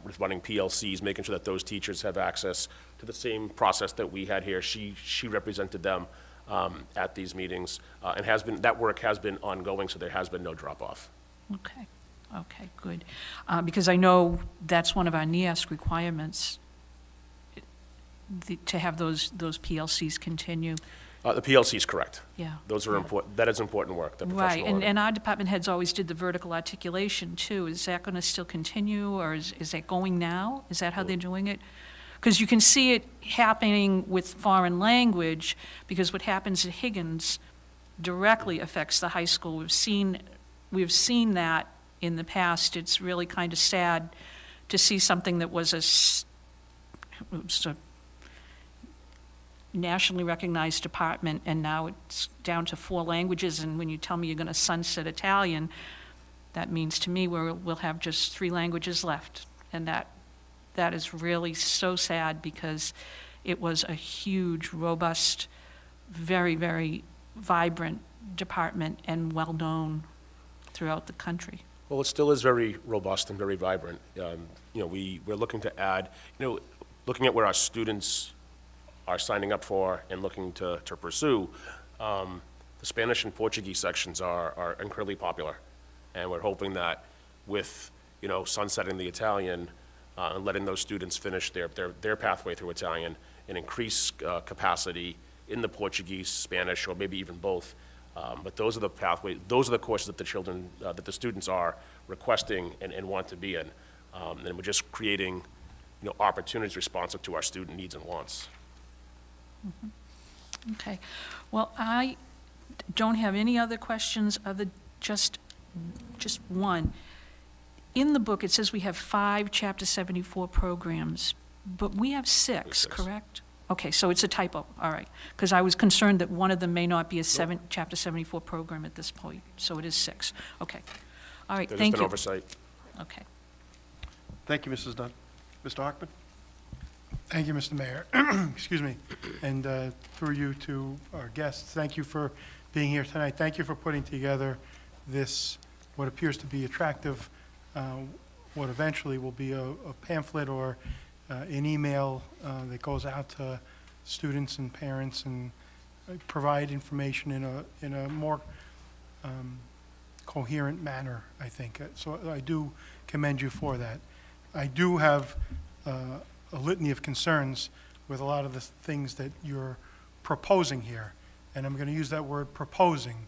with running PLCs, making sure that those teachers have access to the same process that we had here. She represented them at these meetings, and that work has been ongoing, so there has been no drop-off. Okay. Okay, good. Because I know that's one of our NEASC requirements, to have those PLCs continue. The PLC is correct. Yeah. Those are important. That is important work, the professional Right, learning. and our department heads always did the vertical articulation too. Is that going to still continue, or is that going now? Is that how they're doing it? Because you can see it happening with foreign language, because what happens at Higgins directly affects the high school. We've seen that in the past. It's really kind of sad to see something that was a nationally recognized department, and now it's down to 4 languages, and when you tell me you're going to sunset Italian, that means to me we'll have just 3 languages left, and that is really so sad, because it was a huge, robust, very, very vibrant department and well-known throughout the country. Well, it still is very robust and very vibrant. We're looking to add, looking at where our students are signing up for and looking to pursue, the Spanish and Portuguese sections are incredibly popular. And we're hoping that with, sunsetting the Italian and letting those students finish their pathway through Italian and increase capacity in the Portuguese, Spanish, or maybe even both. But those are the courses that the children, that the students are requesting and want to be in. And we're just creating, opportunities responsive to our student needs and wants. Okay. Well, I don't have any other questions just one. In the book, it says we have 5 Chapter 74 programs, but we have 6, correct? Okay, so it's a typo, all right. Because I was concerned that one of them may not be a Chapter 74 program at this point, so it is 6. Okay. All right, There's thank been you. oversight. Okay. Thank you, Mrs. Dunn. Mr. Hockman? Thank you, Mr. Mayor. Excuse me. And through you to our guests, thank you for being here tonight. Thank you for putting together this, what appears to be attractive, what eventually will be a pamphlet or an email that goes out to students and parents and provide information in a more coherent manner, I think. So I do commend you for that. I do have a litany of concerns with a lot of the things that you're proposing here. And I'm going to use that word proposing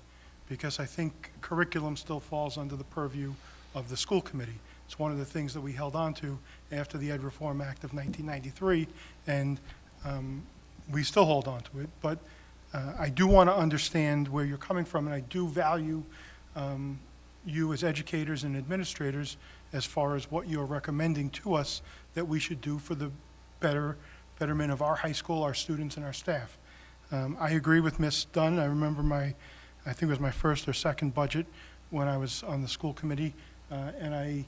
because I think curriculum still falls under the purview of the school committee. It's one of the things that we held on to after the Ed Reform Act of 1993, and we still hold on to it. But I do want to understand where you're coming from, and I do value you as educators and administrators as far as what you're recommending to us that we should do for the betterment of our high school, our students, and our staff. I agree with Ms. Dunn. I remember I think it was my first or second budget when I was on the school committee, and I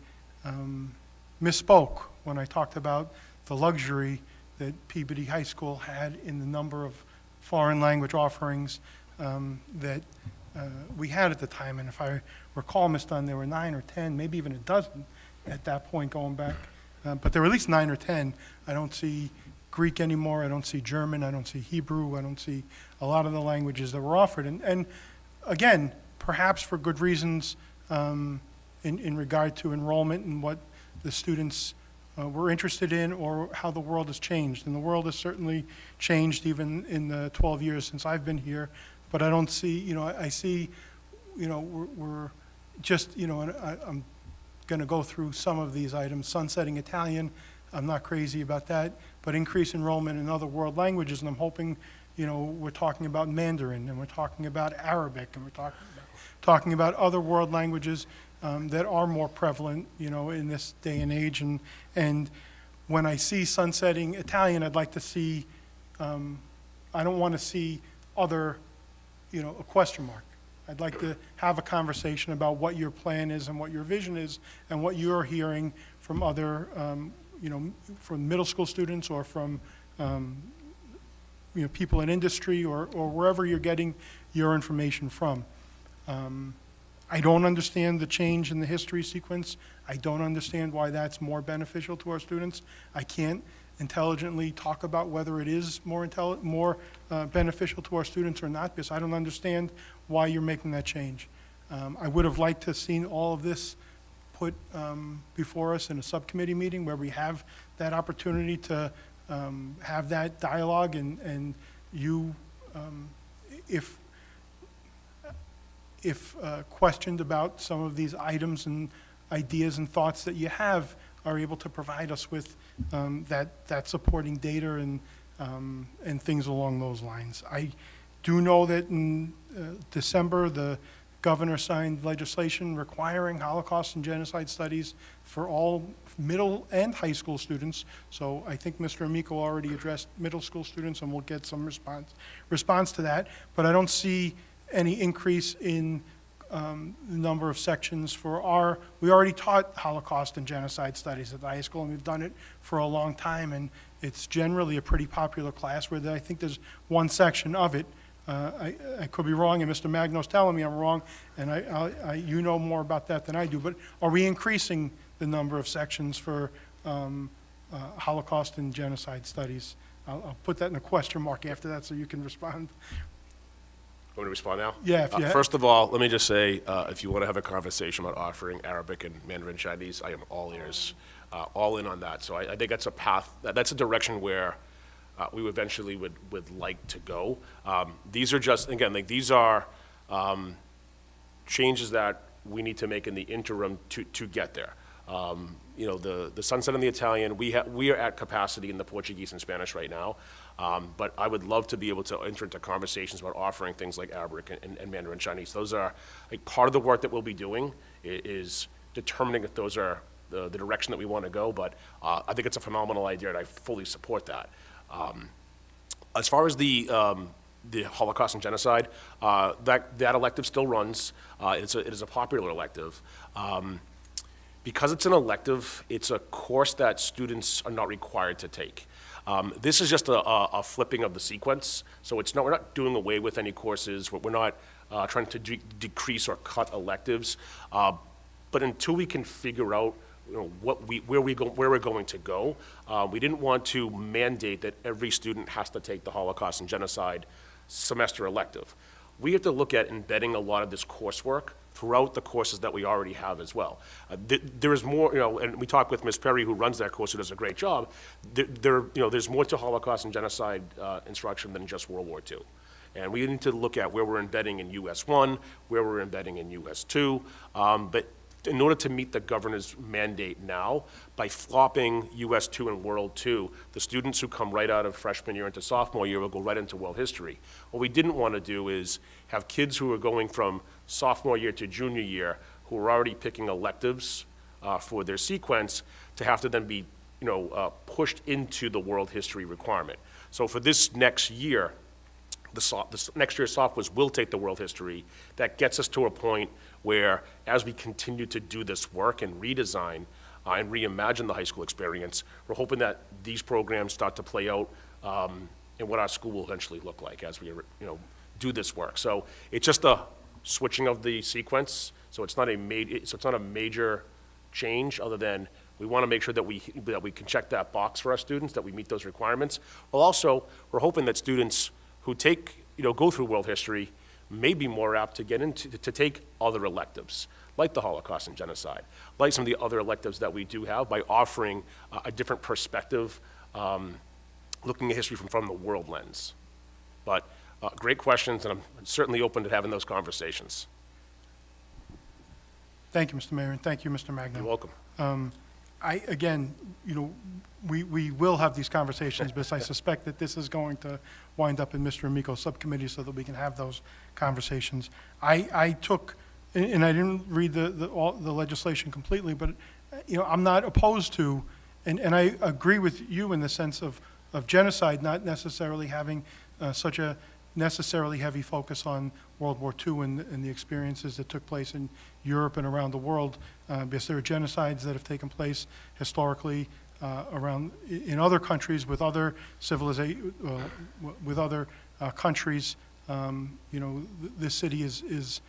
misspoke when I talked about the luxury that Peabody High School had in the number of foreign language offerings that we had at the time. And if I recall, Ms. Dunn, there were 9 or 10, maybe even a dozen at that point going back. But there were at least 9 or 10. I don't see Greek anymore. I don't see German. I don't see Hebrew. I don't see a lot of the languages that were offered. And again, perhaps for good reasons in regard to enrollment and what the students were interested in or how the world has changed. And the world has certainly changed even in the 12 years since I've been here. But I don't see, I see, we're just, I'm going to go through some of these items. Sunsetting Italian, I'm not crazy about that, but increase enrollment in other world languages, and I'm hoping, we're talking about Mandarin, and we're talking about Arabic, and we're talking about other world languages that are more prevalent, in this day and age. And when I see sunsetting Italian, I'd like to see, I don't want to see other, a question mark. I'd like to have a conversation about what your plan is and what your vision is and what you're hearing from other, from middle school students or from, people in industry or wherever you're getting your information from. I don't understand the change in the history sequence. I don't understand why that's more beneficial to our students. I can't intelligently talk about whether it is more beneficial to our students or not, because I don't understand why you're making that change. I would have liked to have seen all of this put before us in a subcommittee meeting where we have that opportunity to have that dialogue and you, if questioned about some of these items and ideas and thoughts that you have, are able to provide us with that supporting data and things along those lines. I do know that in December, the governor signed legislation requiring Holocaust and genocide studies for all middle and high school students. So I think Mr. Amico already addressed middle school students, and we'll get some response to that. But I don't see any increase in the number of sections for we already taught Holocaust and genocide studies at the high school, and we've done it for a long time, and it's generally a pretty popular class where I think there's one section of it. I could be wrong, and Mr. Magno's telling me I'm wrong, and you know more about that than I do, but are we increasing the number of sections for Holocaust and genocide studies I'll put that in a question mark after that so you can respond. Want me to respond now? Yeah, if you ha- First of all, let me just say, if you want to have a conversation about offering Arabic and Mandarin Chinese, I am all ears, all in on that. So I think that's a path, that's a direction where we eventually would like to go. These are just, again, like these are changes that we need to make in the interim to get there. You know, the sunset on the Italian, we are at capacity in the Portuguese and Spanish right now, but I would love to be able to enter into conversations about offering things like Arabic and Mandarin Chinese. Those are, like, part of the work that we'll be doing is determining if those are the direction that we want to go, but I think it's a phenomenal idea, and I fully support that. As far as the Holocaust and Genocide, that elective still runs. It is a popular elective. Because it's an elective, it's a course that students are not required to take. This is just a flipping of the sequence, so we're not doing away with any courses. We're not trying to decrease or cut electives. But until we can figure out, you know, where we're going to go, we didn't want to mandate that every student has to take the Holocaust and Genocide semester elective. We have to look at embedding a lot of this coursework throughout the courses that we already have as well. There is more, you know, and we talked with Ms. Perry, who runs that course, who does a great job. There's more to Holocaust and Genocide instruction than just World War II. And we need to look at where we're embedding in US 1, where we're embedding in US 2, but in order to meet the governor's mandate now, by flopping US 2 and World 2, the students who come right out of freshman year into sophomore year will go right into world history. What we didn't want to do is have kids who are going from sophomore year to junior year, who are already picking electives for their sequence, to have to then be, you know, pushed into the world history requirement. So for this next year, the next year's sophomores will take the world history. That gets us to a point where, as we continue to do this work and redesign and reimagine the high school experience, we're hoping that these programs start to play out in what our school will eventually look like as we, you know, do this work. So it's just a switching of the sequence. So it's not a major change, other than we want to make sure that we can check that box for our students, that we meet those requirements. Well, also, we're hoping that students who go through world history may be more apt to take other electives, like the Holocaust and Genocide, like some of the other electives that we do have, by offering a different perspective, looking at history from the world lens. But great questions, and I'm certainly open to having those conversations. Thank you, Mr. Mayor, and thank you, Mr. Magno. You're welcome. Again, you know, we will have these conversations, but I suspect that this is going to wind up in Mr. Amico's subcommittee so that we can have those conversations. I took, and I didn't read the legislation completely, but, you know, I'm not opposed to, and I agree with you in the sense of genocide not necessarily having such a necessarily heavy focus on World War II and the experiences that took place in Europe and around the world, because there are genocides that have taken place historically around in other countries with other with other countries. You know, this city is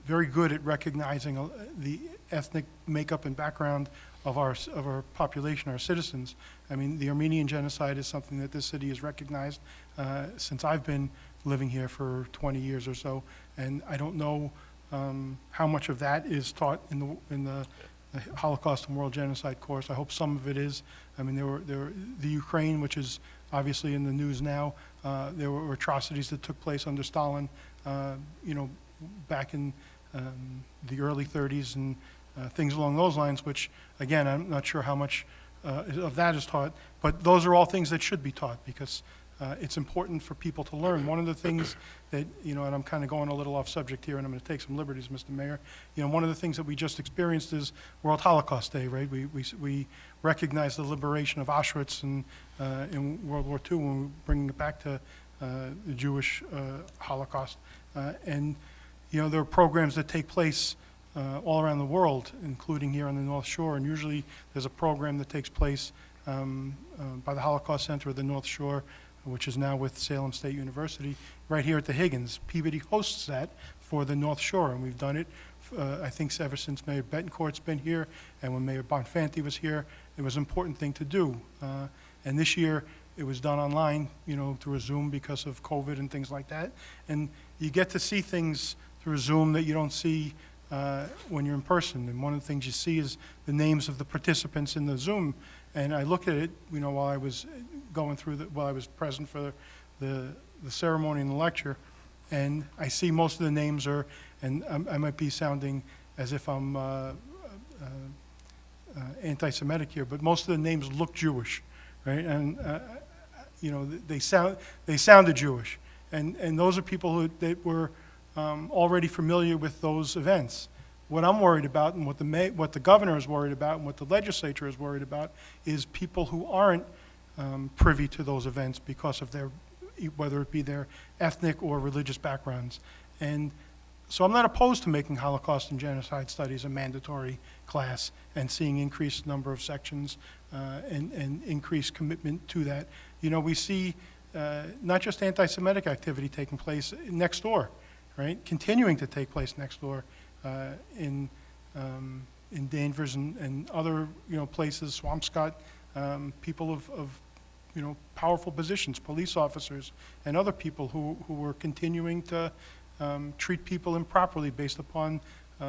very good at recognizing the ethnic makeup and background of our population, our citizens. I mean, the Armenian genocide is something that this city has recognized since I've been living here for 20 years or so, and I don't know how much of that is taught in the Holocaust and World Genocide course. I hope some of it is. I mean, there were the Ukraine, which is obviously in the news now. There were atrocities that took place under Stalin, you know, back in the early 30s and things along those lines, which, again, I'm not sure how much of that is taught, but those are all things that should be taught, because it's important for people to learn. One of the things that, you know, and I'm kind of going a little off subject here, and I'm going to take some liberties, Mr. Mayor. You know, one of the things that we just experienced is World Holocaust Day, right? We recognize the liberation of Auschwitz in World War II when we bring it back to the Jewish Holocaust. And, you know, there are programs that take place all around the world, including here on the North Shore, and usually there's a program that takes place by the Holocaust Center of the North Shore, which is now with Salem State University, right here at the Higgins. Peabody hosts that for the North Shore, and we've done it, I think, ever since Mayor Betancourt's been here, and when Mayor Bonfanti was here, it was an important thing to do. And this year, it was done online, through a Zoom because of COVID and things like that. And you get to see things through Zoom that you don't see when you're in person. And one of the things you see is the names of the participants in the Zoom. And I looked at it, while I was going through while I was present for the ceremony and the lecture, and I see most of the names are, and I might be sounding as if I'm anti-Semitic here, but most of the names look Jewish, right? And they sounded Jewish, and those are people that were already familiar with those events. What I'm worried about, and what the governor is worried about, and what the legislature is worried about, is people who aren't privy to those events because of whether it be their ethnic or religious backgrounds. And so I'm not opposed to making Holocaust and genocide studies a mandatory class and seeing increased number of sections and increased commitment to that. We see not just anti-Semitic activity taking place next door, right? Continuing to take place next door in Danvers and other places, Swampscott, people of powerful positions, police officers, and other people who were continuing to treat people improperly based upon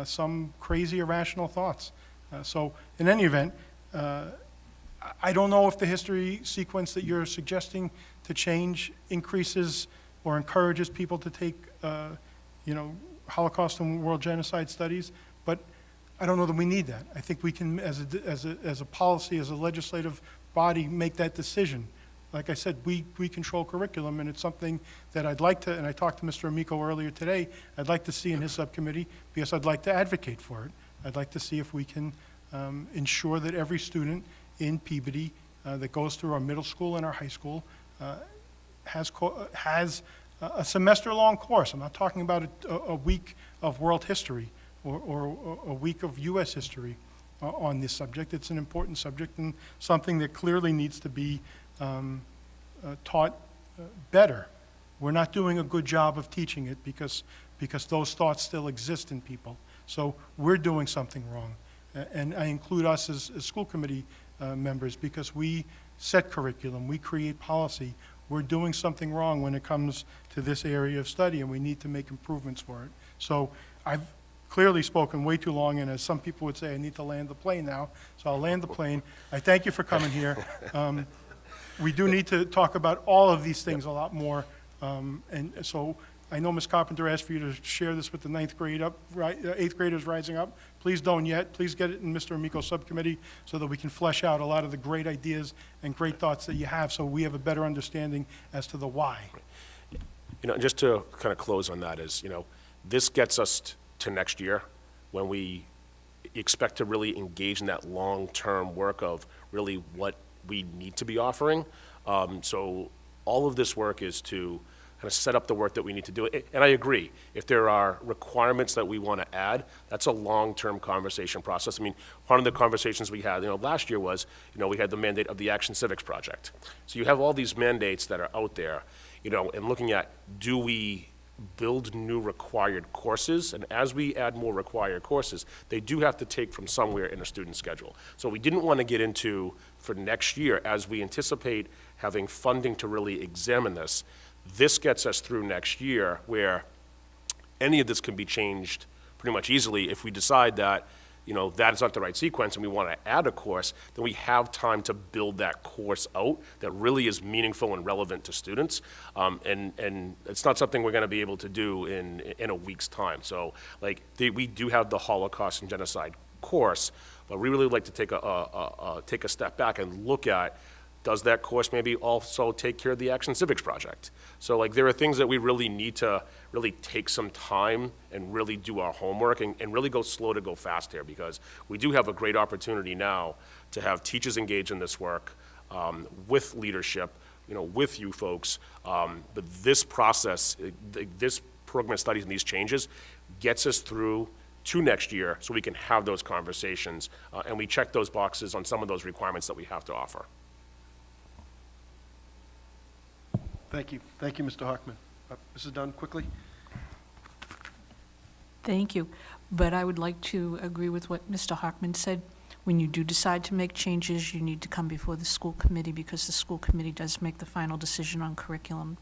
some crazy, irrational thoughts. So in any event, I don't know if the history sequence that you're suggesting to change increases or encourages people to take, Holocaust and world genocide studies, but I don't know that we need that. I think we can, as a policy, as a legislative body, make that decision. Like I said, we control curriculum, and it's something that I'd like to, and I talked to Mr. Amico earlier today, I'd like to see in his subcommittee, because I'd like to advocate for it. I'd like to see if we can ensure that every student in Peabody that goes through our middle school and our high school has a semester-long course. I'm not talking about a week of world history or a week of U.S. history on this subject. It's an important subject and something that clearly needs to be taught better. We're not doing a good job of teaching it because those thoughts still exist in people. So we're doing something wrong. And I include us as school committee members because we set curriculum, we create policy. We're doing something wrong when it comes to this area of study, and we need to make improvements for it. So I've clearly spoken way too long, and as some people would say, I need to land the plane now, so I'll land the plane. I thank you for coming here. We do need to talk about all of these things a lot more, and so I know Ms. Carpenter asked for you to share this with the 8th graders rising up. Please don't yet. Please get it in Mr. Amico's subcommittee so that we can flesh out a lot of the great ideas and great thoughts that you have so we have a better understanding as to the why. Just to kind of close on that is, this gets us to next year when we expect to really engage in that long-term work of really what we need to be offering. So all of this work is to kind of set up the work that we need to do. And I agree, if there are requirements that we want to add, that's a long-term conversation process. I mean, one of the conversations we had, last year was, we had the mandate of the Action Civics Project. So you have all these mandates that are out there, and looking at, do we build new required courses? And as we add more required courses, they do have to take from somewhere in a student schedule. So we didn't want to get into, for next year, as we anticipate having funding to really examine this, this gets us through next year where any of this can be changed pretty much easily. If we decide that, that is not the right sequence and we want to add a course, then we have time to build that course out that really is meaningful and relevant to students. And it's not something we're going to be able to do in a week's time. So we do have the Holocaust and Genocide course, but we really like to take a step back and look at, does that course maybe also take care of the Action Civics Project? So there are things that we really need to really take some time and really do our homework and really go slow to go fast here, because we do have a great opportunity now to have teachers engage in this work with leadership, with you folks. But this process, this program of studies and these changes gets us through to next year so we can have those conversations and we check those boxes on some of those requirements that we have to offer. Thank you. Thank you, Mr. Hockman. Mrs. Dunn, quickly. Thank you. But I would like to agree with what Mr. Hockman said. when you do decide to make changes, you need to come before the school committee because the school committee does make the final decision on curriculum.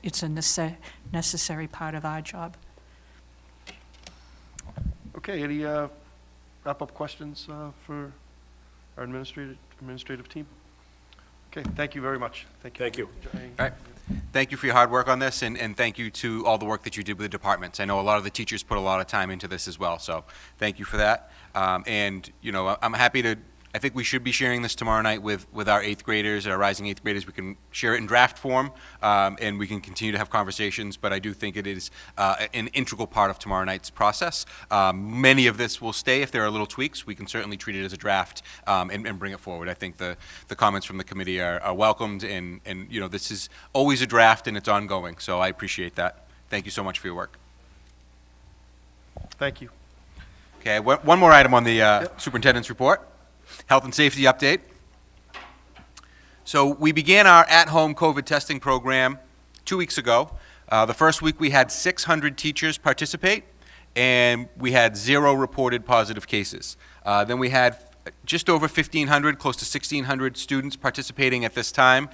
It's a necessary part of our job. Okay, any wrap-up questions for our administrative team? Okay, thank you very much. Thank you. All right. Thank you for your hard work on this, and thank you to all the work that you did with the departments. I know a lot of the teachers put a lot of time into this as well, so thank you for that. And, you know, I'm happy to, I think we should be sharing this tomorrow night with our 8th graders, our rising 8th graders. We can share it in draft form, and we can continue to have conversations, but I do think it is an integral part of tomorrow night's process. Many of this will stay. If there are little tweaks, we can certainly treat it as a draft and bring it forward. I think the comments from the committee are welcomed, and you know, this is always a draft and it's ongoing, so I appreciate that. Thank you so much for your work. Thank you. Okay, one more item on the superintendent's report. Health and safety update. So we began our at-home COVID testing program 2 weeks ago. The first week we had 600 teachers participate, and we had 0 reported positive cases. Then we had just over 1,500, close to 1,600 students participating at this time.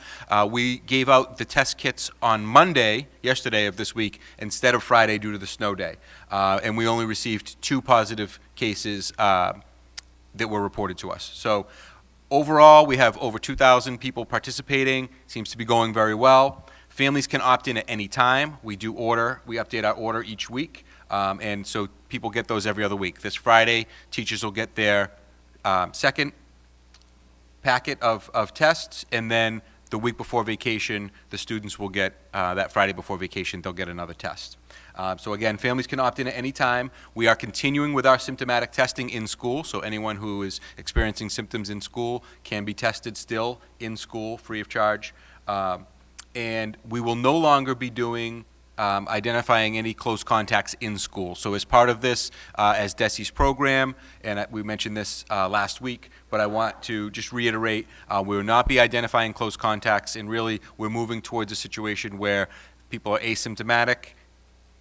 We gave out the test kits on Monday, yesterday of this week, instead of Friday due to the snow day. And we only received 2 positive cases that were reported to us. So overall, we have over 2,000 people participating. Seems to be going very well. Families can opt in at any time. We update our order each week, and so people get those every other week. This Friday, teachers will get their second packet of tests, and then the week before vacation, the students will get, that Friday before vacation, they'll get another test. So again, families can opt in at any time. We are continuing with our symptomatic testing in school, so anyone who is experiencing symptoms in school can be tested still in school, free of charge. And we will no longer be doing identifying any close contacts in school. So as part of this, as DESI's program, and we mentioned this last week, but I want to just reiterate, we will not be identifying close contacts, and really we're moving towards a situation where people are asymptomatic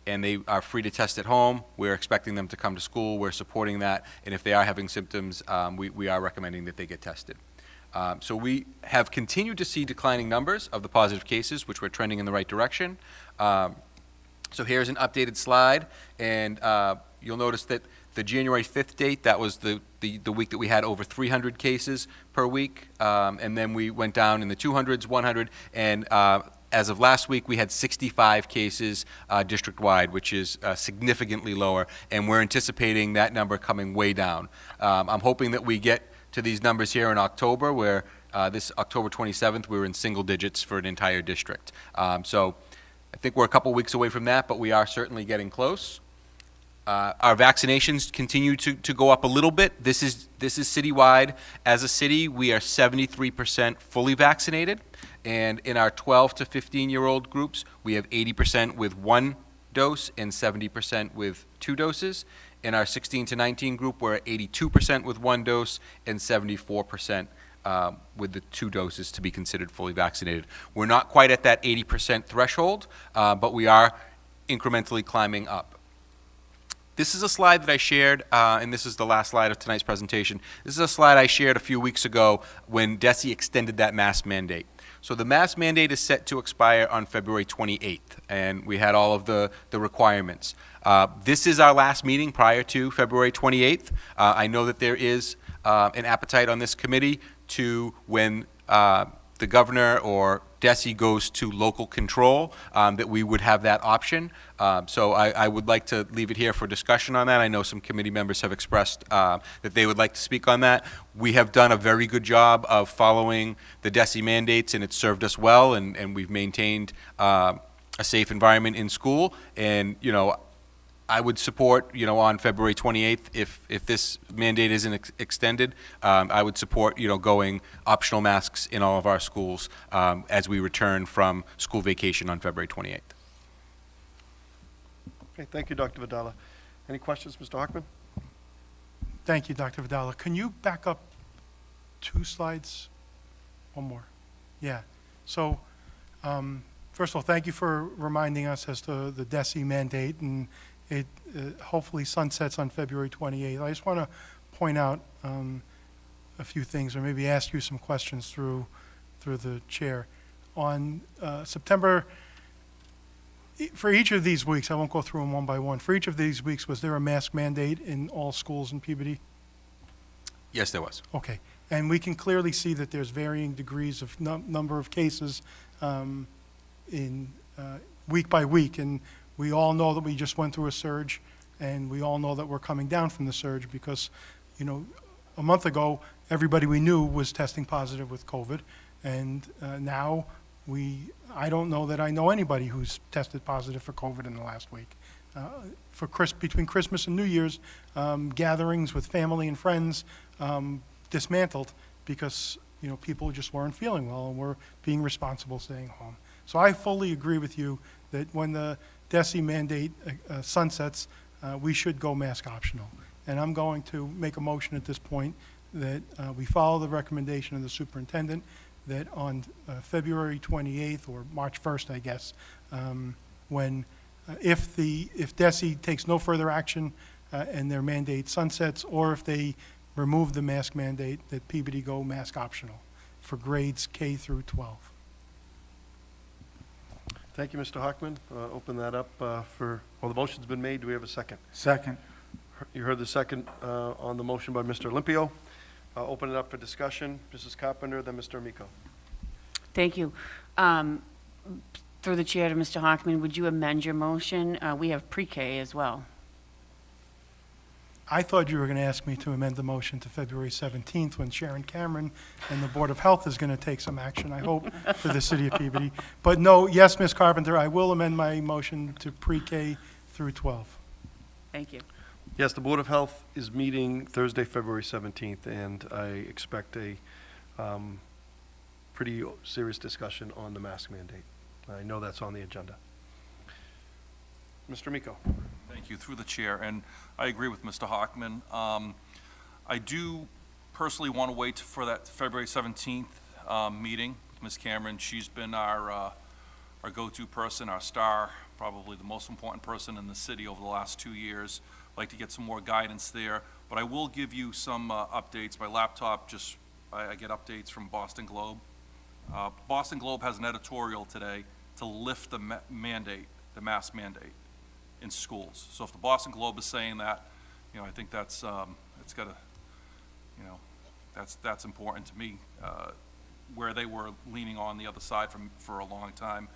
and they are free to test at home. We're expecting them to come to school. We're supporting that. And if they are having symptoms, we are recommending that they get tested. So we have continued to see declining numbers of the positive cases, which we're trending in the right direction. So here's an updated slide, and you'll notice that the January 5th date, that was the week that we had over 300 cases per week, and then we went down in the 200s, 100, and as of last week, we had 65 cases district-wide, which is significantly lower, and we're anticipating that number coming way down. I'm hoping that we get to these numbers here in October, where this October 27th, we were in single digits for an entire district. So I think we're a couple weeks away from that, but we are certainly getting close. Our vaccinations continue to go up a little bit. This is citywide. As a city, we are 73% fully vaccinated, and in our 12 to 15-year-old groups, we have 80% with 1 dose and 70% with 2 doses. In our 16 to 19 group, we're at 82% with 1 dose and 74% with the 2 doses to be considered fully vaccinated. We're not quite at that 80% threshold, but we are incrementally climbing up. This is a slide that I shared, and this is the last slide of tonight's presentation. This is a slide I shared a few weeks ago when DESI extended that mask mandate. So the mask mandate is set to expire on February 28th, and we had all of the requirements. This is our last meeting prior to February 28th. I know that there is an appetite on this committee to, when the governor or DESI goes to local control, that we would have that option. So I would like to leave it here for discussion on that. I know some committee members have expressed that they would like to speak on that. We have done a very good job of following the DESI mandates, and it's served us well, and we've maintained a safe environment in school. And, you know, I would support, you know, on February 28th, if this mandate isn't extended, I would support, you know, going optional masks in all of our schools as we return from school vacation on February 28th. Okay, thank you, Dr. Vidala. Any questions, Mr. Hockman? Thank you, Dr. Vidala. Can you back up 2 slides? One more. Yeah. So, first of all, thank you for reminding us as to the DESI mandate, and it hopefully sunsets on February 28th. I just want to point out a few things, or maybe ask you some questions through the chair. On September, for each of these weeks, I won't go through them one by one, for each of these weeks, was there a mask mandate in all schools in Peabody? Yes, there was. Okay. And we can clearly see that there's varying degrees of number of cases in week by week. And we all know that we just went through a surge, and we all know that we're coming down from the surge because, you know, a month ago, everybody we knew was testing positive with COVID. And now I don't know that I know anybody who's tested positive for COVID in the last week. Between Christmas and New Year's, gatherings with family and friends dismantled because, you know, people just weren't feeling well and were being responsible staying home. So I fully agree with you that when the DESE mandate sunsets, we should go mask optional. And I'm going to make a motion at this point that we follow the recommendation of the superintendent that on February 28th or March 1st, I guess, when if DESE takes no further action and their mandate sunsets, or if they remove the mask mandate, that Peabody go mask optional for grades K through 12. Thank you, Mr. Hockman. Open that up for, well, the motion's been made. Do we have a second? Second. You heard the second on the motion by Mr. Olympio. Open it up for discussion. Mrs. Carpenter, then Mr. Amico. Thank you. Through the chair to Mr. Hockman, would you amend your motion? We have pre-K as well. I thought you were going to ask me to amend the motion to February 17th when Sharon Cameron and the Board of Health is going to take some action, I hope, for the city of Peabody. But no, yes, Ms. Carpenter, I will amend my motion to pre-K through 12. Thank you. Yes, the Board of Health is meeting Thursday, February 17th, and I expect a pretty serious discussion on the mask mandate. I know that's on the agenda. Mr. Amico. Thank you, through the chair, and I agree with Mr. Hockman. I do personally want to wait for that February 17th meeting with Ms. Cameron. She's been our go-to person, our star, probably the most important person in the city over the last 2 years. I'd like to get some more guidance there, but I will give you some updates. My laptop I get updates from Boston Globe. Boston Globe has an editorial today to lift the mandate, the mask mandate in schools. So if the Boston Globe is saying that, you know, I think that's it's got to, you know, that's important to me. Where they were leaning on the other side for a long time.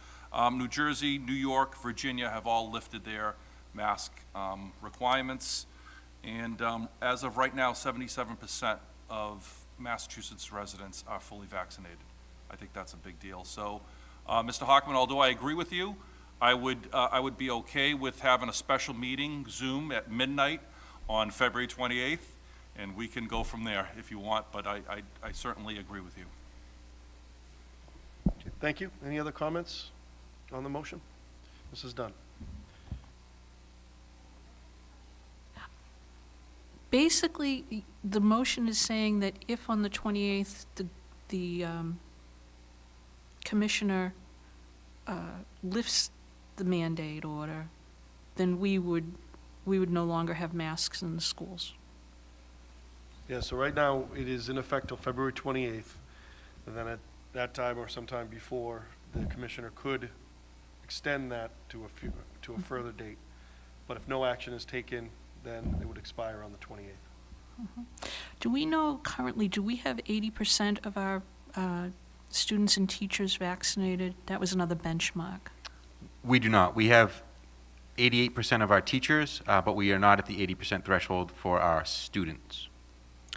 New Jersey, New York, Virginia have all lifted their mask requirements, and as of right now, 77% of Massachusetts residents are fully vaccinated. I think that's a big deal. So, Mr. Hockman, although I agree with you, I would be okay with having a special meeting, Zoom, at midnight on February 28th, and we can go from there if you want, but I certainly agree with you. Okay, thank you. Any other comments on the motion? Mrs. Dunn. Basically, the motion is saying that if on the 28th the commissioner lifts the mandate order, then we would no longer have masks in the schools. Yeah, so right now, it is in effect till February 28th, and then at that time or sometime before, the commissioner could extend that to a further date. But if no action is taken, then it would expire on the 28th. Do we know currently, do we have 80% of our students and teachers vaccinated? That was another benchmark. We do not. We have 88% of our teachers, but we are not at the 80% threshold for our students.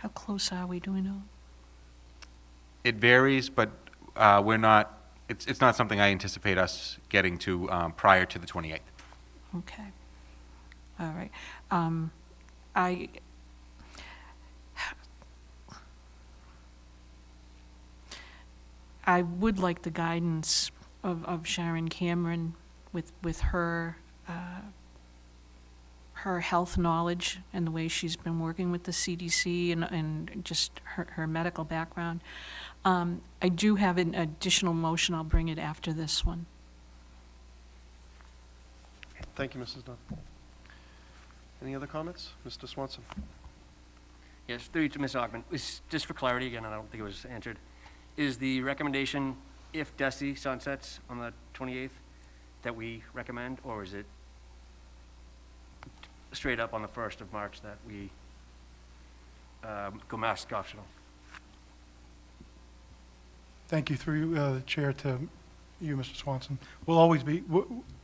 How close are we, do we know? It varies, but we're not, it's not something I anticipate us getting to prior to the 28th. Okay. All right. I would like the guidance of Sharon Cameron with her her health knowledge and the way she's been working with the CDC and just her medical background. I do have an additional motion. I'll bring it after this one. Thank you, Mrs. Dunn. Any other comments? Mr. Swanson. Yes, through you to Ms. Ackman. Just for clarity, again, I don't think it was answered. Is the recommendation, if DESI sunsets on the 28th, that we recommend, or is it straight up on the 1st of March that we go mask optional? Thank you, through the chair to you, Mr. Swanson. We'll always be,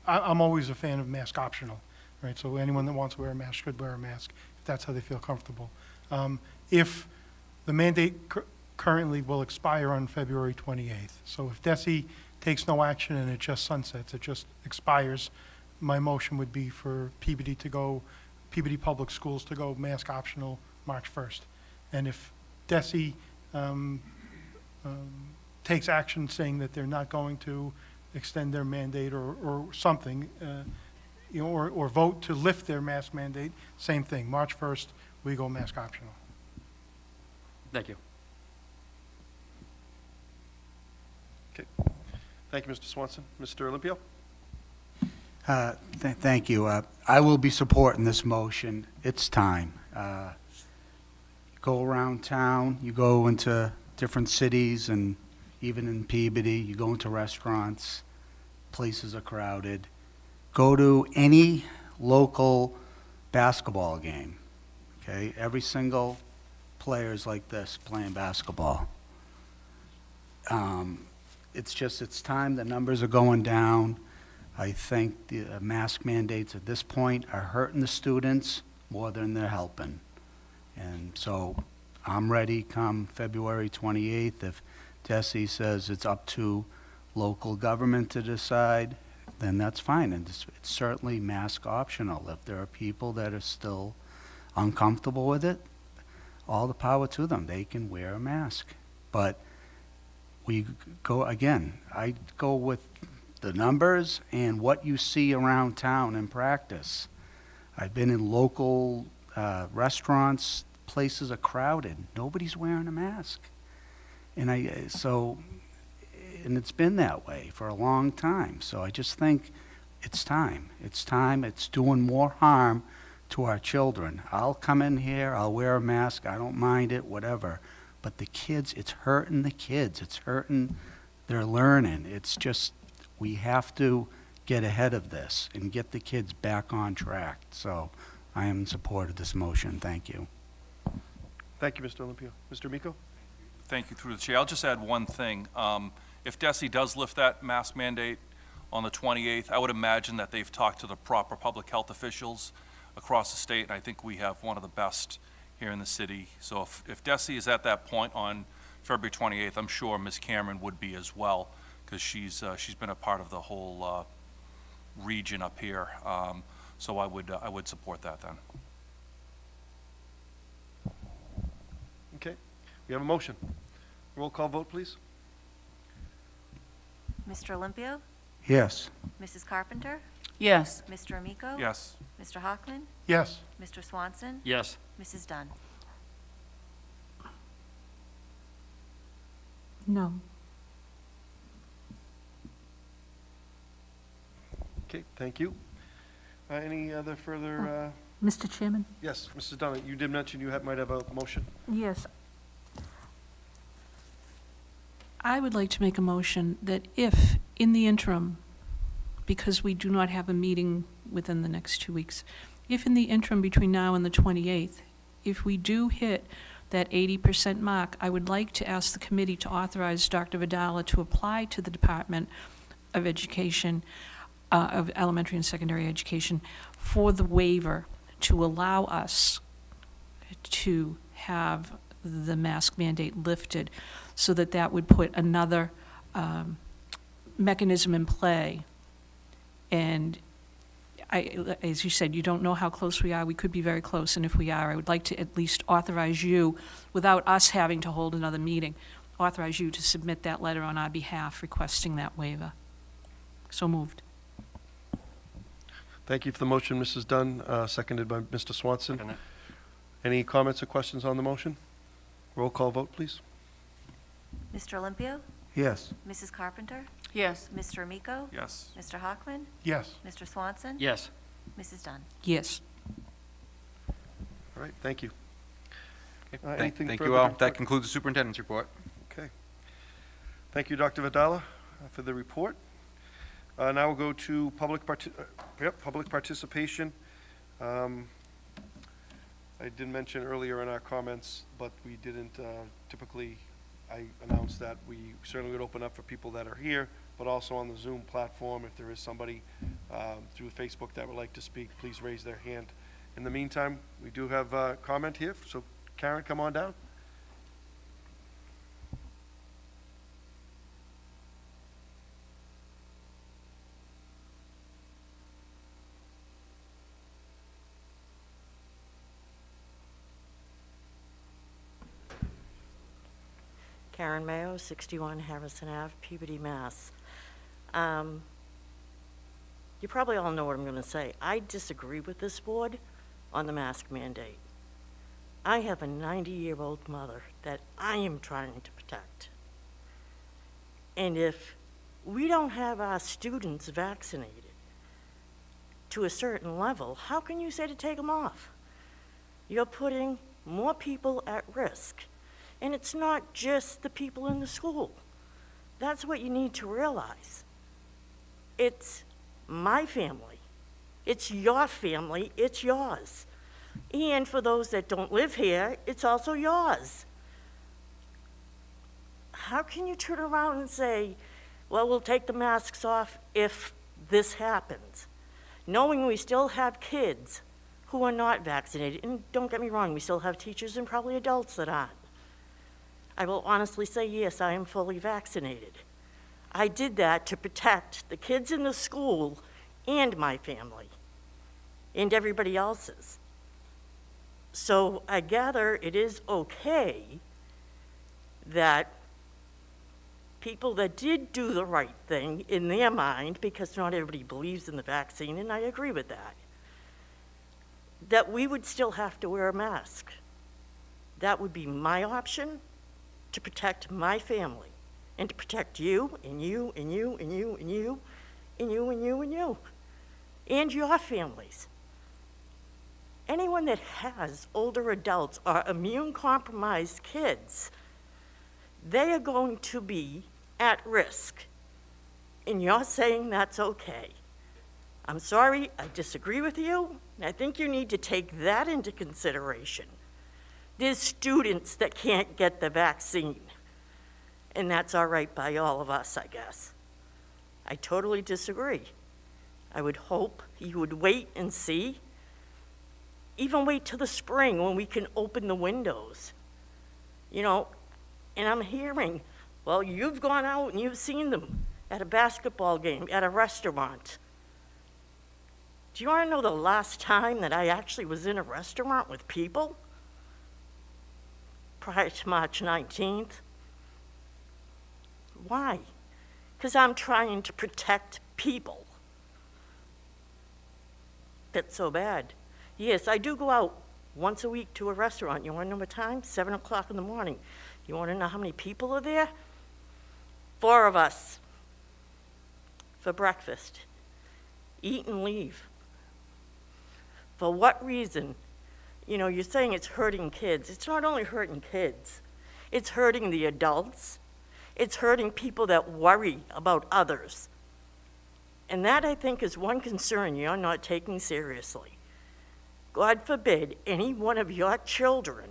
I'm always a fan of mask optional, right? So anyone that wants to wear a mask should wear a mask, if that's how they feel comfortable. If the mandate currently will expire on February 28th, so if DESI takes no action and it just sunsets, it just expires, my motion would be for Peabody Public Schools to go mask optional March 1st. And if DESI takes action saying that they're not going to extend their mandate or something, or vote to lift their mask mandate, same thing. March 1st, we go mask optional. Thank you. Okay. Thank you, Mr. Swanson. Mr. Olympio? Thank you. I will be supporting this motion. It's time. Go around town, you go into different cities, and even in Peabody, you go into restaurants, places are crowded. Go to any local basketball game, okay? Every single player is like this, playing basketball. It's time. The numbers are going down. I think the mask mandates at this point are hurting the students more than they're helping. And so I'm ready come February 28th. If DESI says it's up to local government to decide, then that's fine. And it's certainly mask optional. If there are people that are still uncomfortable with it, all the power to them. They can wear a mask. But we go, again, I go with the numbers and what you see around town in practice. I've been in local restaurants, places are crowded. Nobody's wearing a mask. And it's been that way for a long time. So I just think it's time. It's time. It's doing more harm to our children. I'll come in here, I'll wear a mask, I don't mind it, whatever. But the kids, it's hurting the kids. It's hurting their learning. It's just, we have to get ahead of this and get the kids back on track. So I am in support of this motion. Thank you. Thank you, Mr. Olympio. Mr. Miko? Thank you, through the chair. I'll just add one thing. If DESI does lift that mask mandate on the 28th, I would imagine that they've talked to the proper public health officials across the state, and I think we have one of the best here in the city. So if DESI is at that point on February 28th, I'm sure Ms. Cameron would be as well, because she's been a part of the whole region up here. So I would support that then. Okay. We have a motion. Roll call vote, please. Mr. Olympio? Yes. Mrs. Carpenter? Yes. Mr. Amico? Yes. Mr. Hockman? Yes. Mr. Swanson? Yes. Mrs. Dunn? No. Okay, thank you. Any other further? Mr. Chairman? Yes, Mrs. Dunn, you did mention you might have a motion. Yes. I would like to make a motion that if, in the interim, because we do not have a meeting within the next 2 weeks, if in the interim between now and the 28th, if we do hit that 80% mark, I would like to ask the committee to authorize Dr. Vidala to apply to the Department of Education, of Elementary and Secondary Education, for the waiver to allow us to have the mask mandate lifted, so that that would put another mechanism in play. And as you said, you don't know how close we are. We could be very close, and if we are, I would like to at least authorize you, without us having to hold another meeting, authorize you to submit that letter on our behalf requesting that waiver. So moved. Thank you for the motion, Mrs. Dunn, seconded by Mr. Swanson. Any comments or questions on the motion? Roll call vote, please. Mr. Olympio? Yes. Mrs. Carpenter? Yes. Mr. Amico? Yes. Mr. Hockman? Yes. Mr. Swanson? Yes. Mrs. Dunn? Yes. All right, thank you. Anything Thank further you all. to That report? concludes the superintendent's report. Okay. Thank you, Dr. Vidala, for the report. Now we'll go to public participation. I did mention earlier in our comments, but we didn't typically, I announced that we certainly would open up for people that are here, but also on the Zoom platform. If there is somebody through Facebook that would like to speak, please raise their hand. In the meantime, we do have a comment here, so Karen, come on down. Karen Mayo, 61 Harrison Ave, Peabody, Mass. You probably all know what I'm going to say. I disagree with this board on the mask mandate. I have a 90-year-old mother that I am trying to protect. And if we don't have our students vaccinated to a certain level, how can you say to take them off? You're putting more people at risk. And it's not just the people in the school. That's what you need to realize. It's my family. It's your family. It's yours. And for those that don't live here, it's also yours. How can you turn around and say, well, we'll take the masks off if this happens, knowing we still have kids who are not vaccinated? And don't get me wrong, we still have teachers and probably adults that aren't. I will honestly say, yes, I am fully vaccinated. I did that to protect the kids in the school and my family and everybody else's. So I gather it is okay that people that did do the right thing in their mind, because not everybody believes in the vaccine, and I agree with that, that we would still have to wear a mask. That would be my option, to protect my family and to protect you and you and you and you and you and you and you and you and your families. Anyone that has older adults or immune compromised kids, they are going to be at risk. And you're saying that's okay. I'm sorry, I disagree with you. I think you need to take that into consideration. There's students that can't get the vaccine, and that's all right by all of us, I guess. I totally disagree. I would hope you would wait and see, even wait till the spring when we can open the windows. You know, and I'm hearing, well, you've gone out and you've seen them at a basketball game, at a restaurant. Do you want to know the last time that I actually was in a restaurant with people? Prior to March 19th. Why? Because I'm trying to protect people. That's so bad. Yes, I do go out once a week to a restaurant. You want to know what time? 7 o'clock in the morning. You want to know how many people are there? 4 of us for breakfast. Eat and leave. For what reason? You know, you're saying it's hurting kids. It's not only hurting kids. It's hurting the adults. It's hurting people that worry about others. And that, I think, is one concern you're not taking seriously. God forbid any one of your children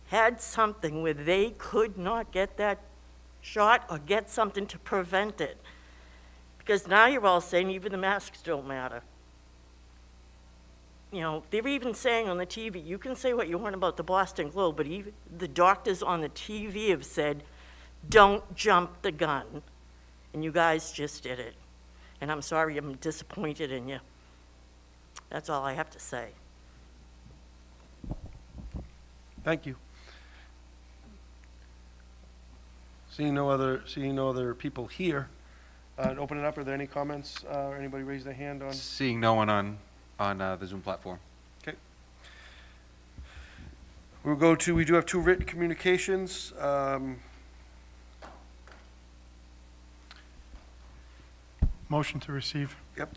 had something where they could not get that shot or get something to prevent it. Because now you're all saying even the masks don't matter. You know, they're even saying on the TV, you can say what you want about the Boston Globe, but even the doctors on the TV have said, don't jump the gun. And you guys just did it. And I'm sorry, I'm disappointed in you. That's all I have to say. Thank you. Seeing no other people here, open it up. Are there any comments? Anybody raise their hand on? Seeing no one on the Zoom platform. Okay. We do have 2 written communications. Motion to receive. Yep,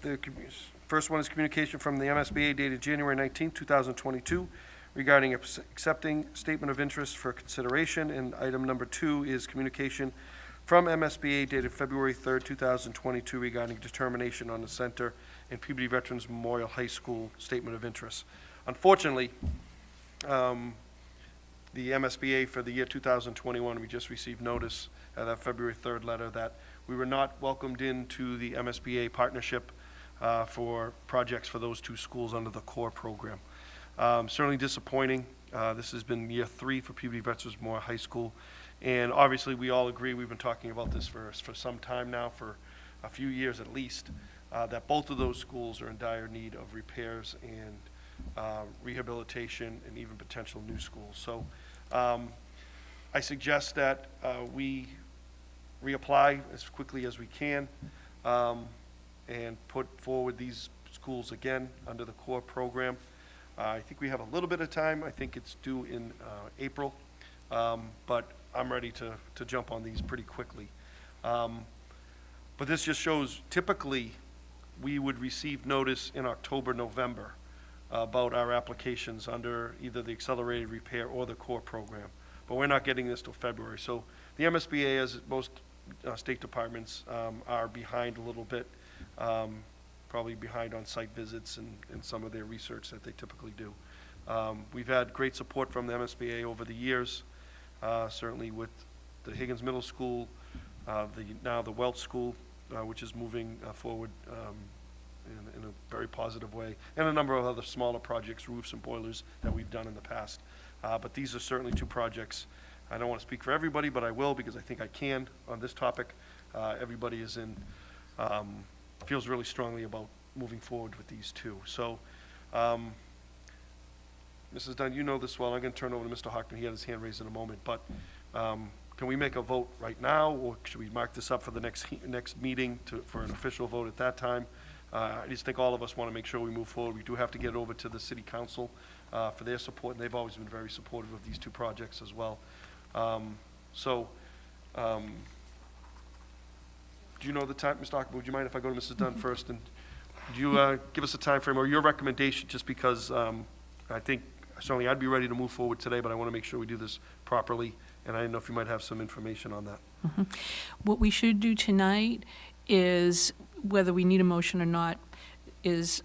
first one is communication from the MSBA dated January 19, 2022, regarding accepting statement of interest for consideration. And item number 2 is communication from MSBA dated February 3rd, 2022 regarding determination on the center and Peabody Veterans Memorial High School statement of interest. Unfortunately, the MSBA for the year 2021, we just received notice at that February 3rd letter that we were not welcomed into the MSBA partnership for projects for those 2 schools under the core program. Certainly disappointing. This has been year 3 for Peabody Veterans Memorial High School. And obviously, we all agree, we've been talking about this for some time now, for a few years at least, that both of those schools are in dire need of repairs and rehabilitation and even potential new schools. So I suggest that we reapply as quickly as we can and put forward these schools again under the core program. I think we have a little bit of time. I think it's due in April, but I'm ready to jump on these pretty quickly. But this just shows, typically, we would receive notice in October, November about our applications under either the accelerated repair or the core program. But we're not getting this till February. So the MSBA, as most state departments, are behind a little bit, probably behind on site visits and some of their research that they typically do. We've had great support from the MSBA over the years, certainly with the Higgins Middle School, now the Welch School, which is moving forward in a very positive way, and a number of other smaller projects, roofs and boilers, that we've done in the past. But these are certainly 2 projects. I don't want to speak for everybody, but I will, because I think I can on this topic. Everybody is feels really strongly about moving forward with these 2. So, Mrs. Dunn, you know this well. I'm going to turn over to Mr. Hockman. He had his hand raised in a moment, but can we make a vote right now, or should we mark this up for the next meeting for an official vote at that time? I just think all of us want to make sure we move forward. We do have to get it over to the City Council for their support, and they've always been very supportive of these 2 projects as well. Do you know the time, Mr. Hockman? Would you mind if I go to Mrs. Dunn first? And do you give us a time frame or your recommendation, just because I think certainly I'd be ready to move forward today, but I want to make sure we do this properly, and I didn't know if you might have some information on that. What we should do tonight is, whether we need a motion or not, is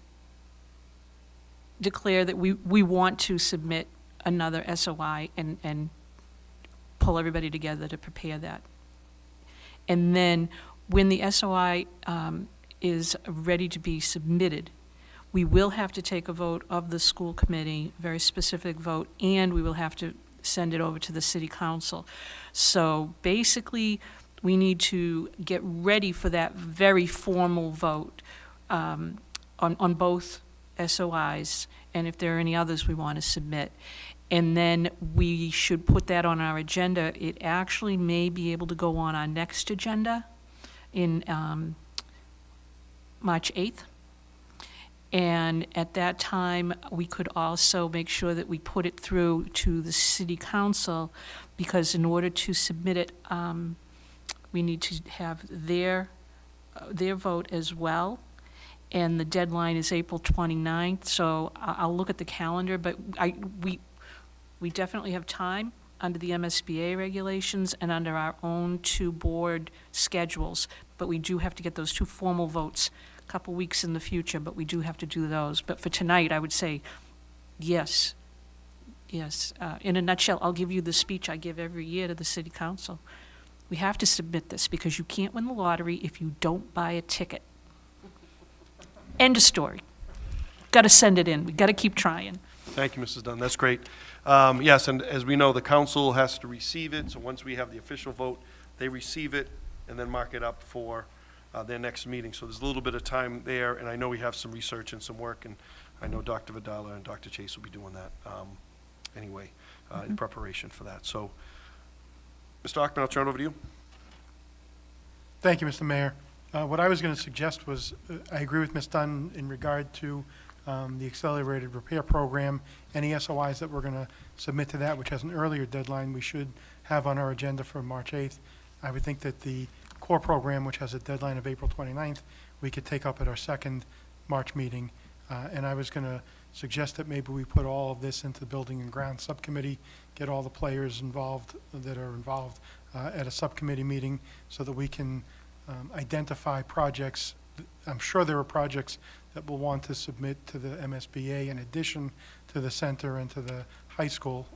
declare that we want to submit another SOI and pull everybody together to prepare that. And then when the SOI is ready to be submitted, we will have to take a vote of the school committee, very specific vote, and we will have to send it over to the City Council. So basically, we need to get ready for that very formal vote on both SOIs, and if there are any others we want to submit. And then we should put that on our agenda. It actually may be able to go on our next agenda in March 8th. And at that time, we could also make sure that we put it through to the City Council, because in order to submit it, we need to have their vote as well. And the deadline is April 29th, so I'll look at the calendar, but we definitely have time under the MSBA regulations and under our own 2 board schedules, but we do have to get those 2 formal votes a couple weeks in the future, but we do have to do those. But for tonight, I would say yes. Yes. In a nutshell, I'll give you the speech I give every year to the City Council. We have to submit this, because you can't win the lottery if you don't buy a ticket. End of story. Got to send it in. We got to keep trying. Thank you, Mrs. Dunn. That's great. Yes, and as we know, the council has to receive it, so once we have the official vote, they receive it and then mark it up for their next meeting. So there's a little bit of time there, and I know we have some research and some work, and I know Dr. Vidala and Dr. Chase will be doing that anyway, in preparation for that. So, Mr. Hockman, I'll turn it over to you. Thank you, Mr. Mayor. What I was going to suggest was, I agree with Ms. Dunn in regard to the accelerated repair program. Any SOIs that we're going to submit to that, which has an earlier deadline, we should have on our agenda for March 8th. I would think that the core program, which has a deadline of April 29th, we could take up at our second March meeting And I was going to suggest that maybe we put all of this into the Building and Grounds Subcommittee, get all the players involved that are involved at a subcommittee meeting so that we can identify projects. I'm sure there are projects that we'll want to submit to the MSBA in addition to the center and to the high school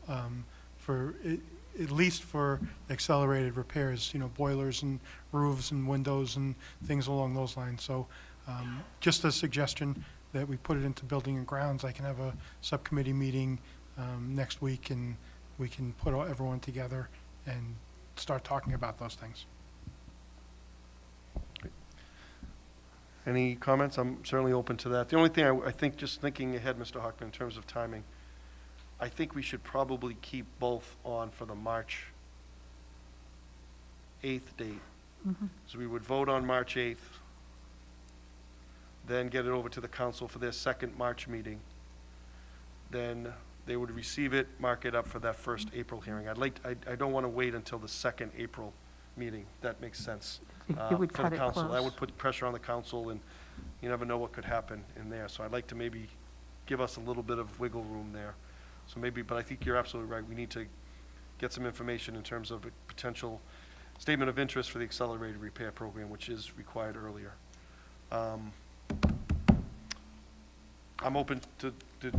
at least for accelerated repairs, boilers and roofs and windows and things along those lines. So just a suggestion that we put it into Building and Grounds. I can have a subcommittee meeting next week, and we can put everyone together and start talking about those things. Any comments? I'm certainly open to that. The only thing I think, just thinking ahead, Mr. Hockman, in terms of timing, I think we should probably keep both on for the March 8th date. So we would vote on March 8th, then get it over to the council for their second March meeting. Then they would receive it, mark it up for that first April hearing. I don't want to wait until the second April meeting. That makes sense. It would for cut the it council. That close. would put pressure on the council, and you never know what could happen in there. So I'd like to maybe give us a little bit of wiggle room there. So maybe, but I think you're absolutely right. We need to get some information in terms of a potential statement of interest for the accelerated repair program, which is required earlier. I'm open to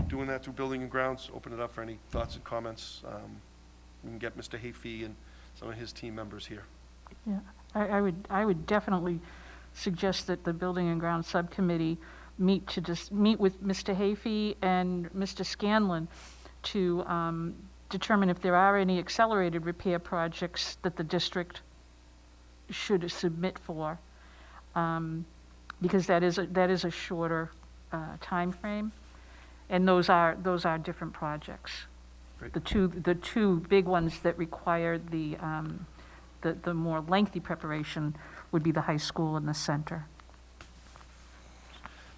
doing that through Building and Grounds. Open it up for any thoughts and comments. We can get Mr. Hayfee and some of his team members here. Yeah, I would definitely suggest that the Building and Grounds Subcommittee meet with Mr. Hayfee and Mr. Scanlon to determine if there are any accelerated repair projects that the district should submit for, because that is a shorter time frame, and those are different projects. Great. The two big ones that require the more lengthy preparation would be the high school and the center.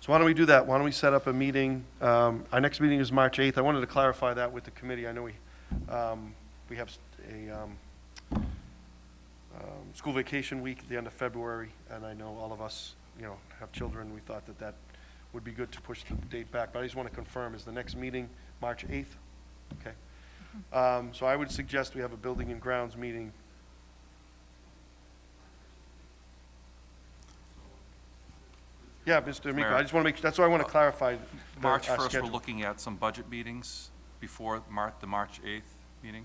So why don't we do that? Why don't we set up a meeting? Our next meeting is March 8th. I wanted to clarify that with the committee. I know we have a school vacation week at the end of February, and I know all of us, have children. We thought that would be good to push the date back, but I just want to confirm, is the next meeting March 8th? Okay. So I would suggest we have a Building and Grounds meeting. Yeah, Mr. Amico, Mayor. I just want to that's why I want to clarify March our 1st, we're schedule. looking at some budget meetings before the March 8th meeting.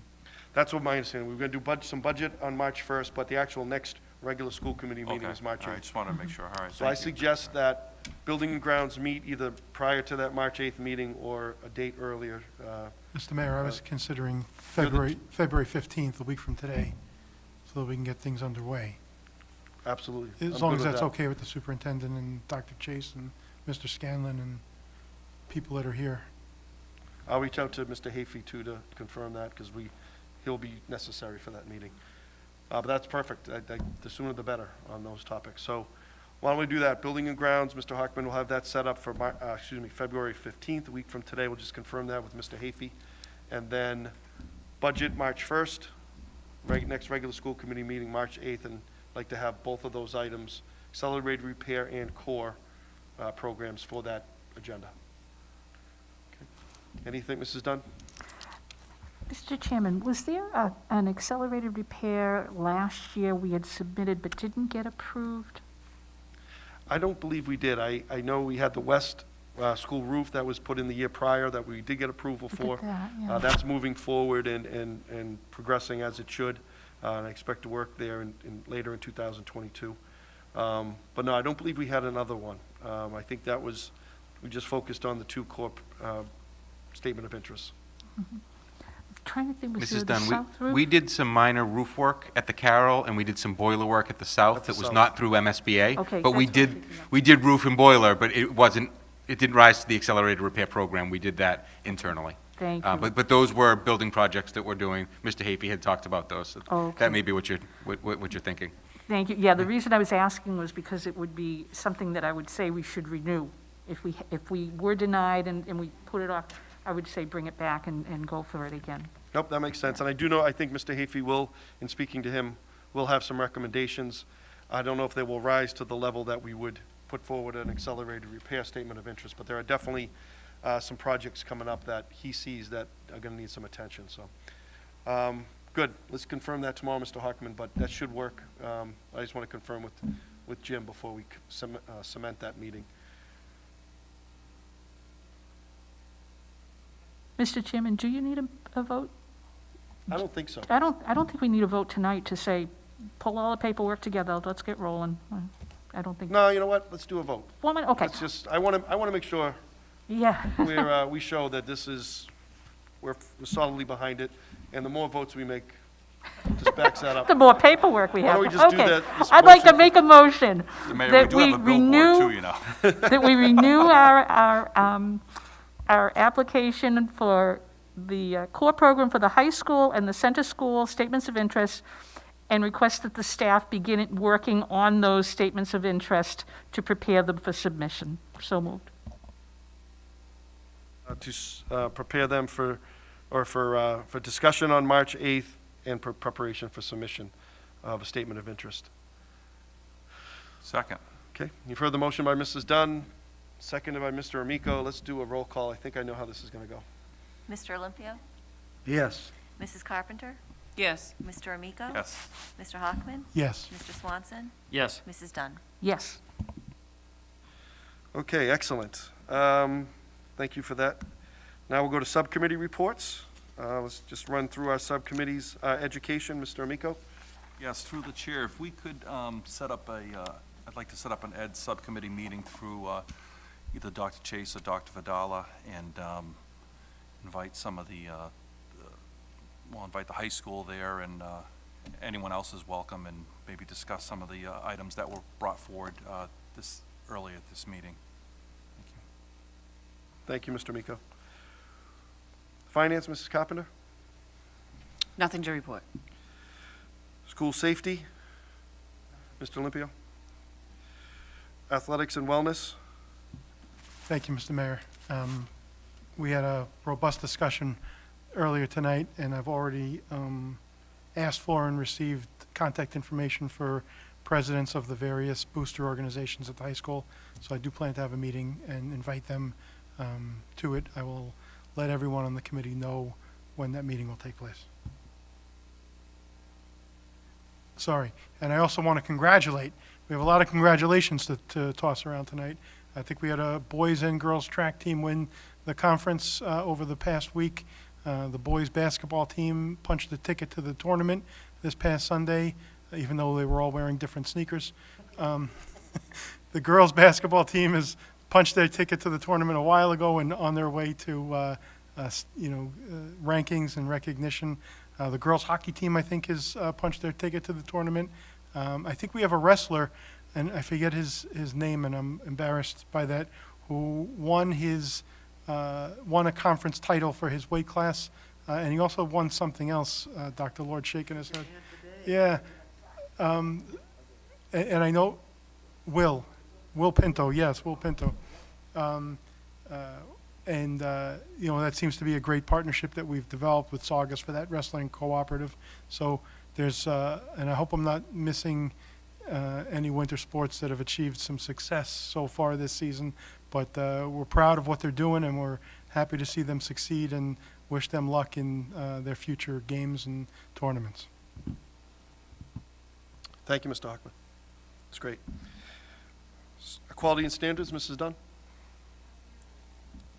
That's what my understanding. We're going to do some budget on March 1st, but the actual next regular school committee meeting Okay. is March 8th. All right, just wanted to make sure. All right, So I thank you. suggest that Building and Grounds meet either prior to that March 8th meeting or a date earlier. Mr. Mayor, I was considering February 15th, a week from today, so that we can get things underway. Absolutely. As I'm long good as with that's that. okay with the superintendent and Dr. Chase and Mr. Scanlon and people that are here. I'll reach out to Mr. Hayfee too to confirm that, because he'll be necessary for that meeting. But that's perfect. The sooner the better on those topics. So why don't we do that? Building and Grounds, Mr. Hockman will have that set up for February 15th, a week from today. We'll just confirm that with Mr. Hayfee. And then budget March 1st, next regular school committee meeting March 8th, and I'd like to have both of those items, accelerated repair and core programs, for that agenda. Okay. Anything, Mrs. Dunn? Mr. Chairman, was there an accelerated repair last year we had submitted but didn't get approved? I don't believe we did. I know we had the west school roof that was put in the year prior that we did get approval Look at for. that, yeah. That's moving forward and progressing as it should. And I expect to work there later in 2022. But no, I don't believe we had another one. I think we just focused on the two core statement of interest. Trying to think, was there Mrs. the Dunn, south roof? we did some minor roof work at the Carroll, and we did some boiler work at the south At the that was south. not through MSBA. Okay, But we that's what I'm did, thinking of. we did roof and boiler, but it didn't rise to the accelerated repair program. We did that internally. Thank you. But those were building projects that we're doing. Mr. Hayfee had talked about those. So Okay. that may be what you're thinking. Thank you. Yeah, the reason I was asking was because it would be something that I would say we should renew. If we were denied and we put it off, I would say bring it back and go for it again. Nope, that makes sense. And I think Mr. Hayfee will, in speaking to him, will have some recommendations. I don't know if they will rise to the level that we would put forward an accelerated repair statement of interest, but there are definitely some projects coming up that he sees that are going to need some attention, so. Good, let's confirm that tomorrow, Mr. Hockman, but that should work. I just want to confirm with Jim before we cement that meeting. Mr. Chairman, do you need a vote? I don't think so. I don't think we need a vote tonight to say, pull all the paperwork together, let's get rolling. I don't think. No, you know what, let's do a vote. Okay. Let's just, I want to make sure Yeah. we show that this is, we're solidly behind it, and the more votes we make, just backs that up. The more paperwork we Why have. don't we just do Okay. that, this I'd like to motion make a motion Mr. Mayor, we that do we have a billboard renew, too, you know. that we renew our application for the core program for the high school and the center school statements of interest, and request that the staff begin working on those statements of interest to prepare them for submission. So moved. To prepare them for discussion on March 8th and for preparation for submission of a statement of interest. Second. Okay, you've heard the motion by Mrs. Dunn, seconded by Mr. Amico. Let's do a roll call. I think I know how this is going to go. Mr. Olympio? Yes. Mrs. Carpenter? Yes. Mr. Amico? Yes. Mr. Hockman? Yes. Mr. Swanson? Yes. Mrs. Dunn? Yes. Okay, excellent. Thank you for that. Now we'll go to subcommittee reports. Let's just run through our subcommittees. Education, Mr. Amico? Yes, through the chair, if we could set up I'd like to set up an ed subcommittee meeting through either Dr. Chase or Dr. Vidala, and invite some of we'll invite the high school there, and anyone else is welcome, and maybe discuss some of the items that were brought forward earlier at this meeting. Thank you, Mr. Amico. Finance, Mrs. Carpenter? Nothing to report. School safety, Mr. Olympio? Athletics and wellness? Thank you, Mr. Mayor. We had a robust discussion earlier tonight, and I've already asked for and received contact information for presidents of the various booster organizations at the high school. So I do plan to have a meeting and invite them to it. I will let everyone on the committee know when that meeting will take place. Sorry. And I also want to congratulate. We have a lot of congratulations to toss around tonight. I think we had a boys and girls track team win the conference over the past week. The boys basketball team punched the ticket to the tournament this past Sunday, even though they were all wearing different sneakers. The girls basketball team has punched their ticket to the tournament a while ago and on their way to rankings and recognition. The girls hockey team, I think, has punched their ticket to the tournament. I think we have a wrestler, and I forget his name, and I'm embarrassed by that, who won a conference title for his weight class, and he also won something else. Dr. Lord shaking his head. Yeah. And I know Will Pinto. Yes, Will Pinto. That seems to be a great partnership that we've developed with Saugus for that wrestling cooperative. So there's, and I hope I'm not missing any winter sports that have achieved some success so far this season, but we're proud of what they're doing, and we're happy to see them succeed and wish them luck in their future games and tournaments. Thank you, Mr. Hockman. That's great. Equality and standards, Mrs. Dunn?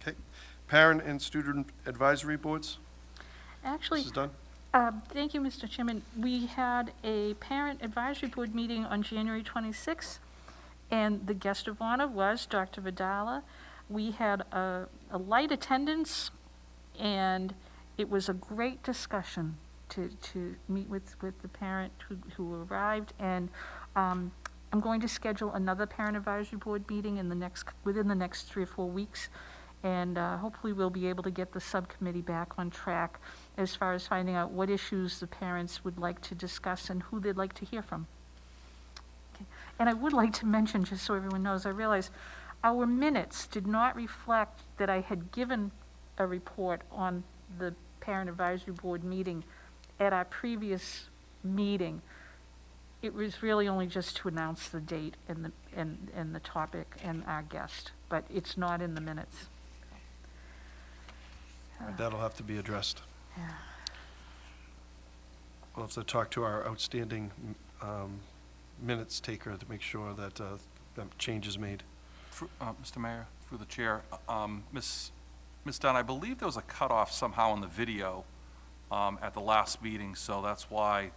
Okay. Parent and student advisory boards? Actually, Mrs. Dunn? thank you, Mr. Chairman. We had a parent advisory board meeting on January 26th, and the guest of honor was Dr. Vidala. We had a light attendance, and it was a great discussion to meet with the parent who arrived, and I'm going to schedule another parent advisory board meeting within the next 3 or 4 weeks, and hopefully we'll be able to get the subcommittee back on track as far as finding out what issues the parents would like to discuss and who they'd like to hear from. Okay. And I would like to mention, just so everyone knows, I realize our minutes did not reflect that I had given a report on the parent advisory board meeting at our previous meeting. it was really only just to announce the date and the topic and our guest, but it's not in the minutes. That'll have to be addressed. Yeah. We'll have to talk to our outstanding minutes taker to make sure that that change is made. Mr. Mayor, through the chair, Ms. Dunn, I believe there was a cutoff somehow in the video at the last meeting, so that's why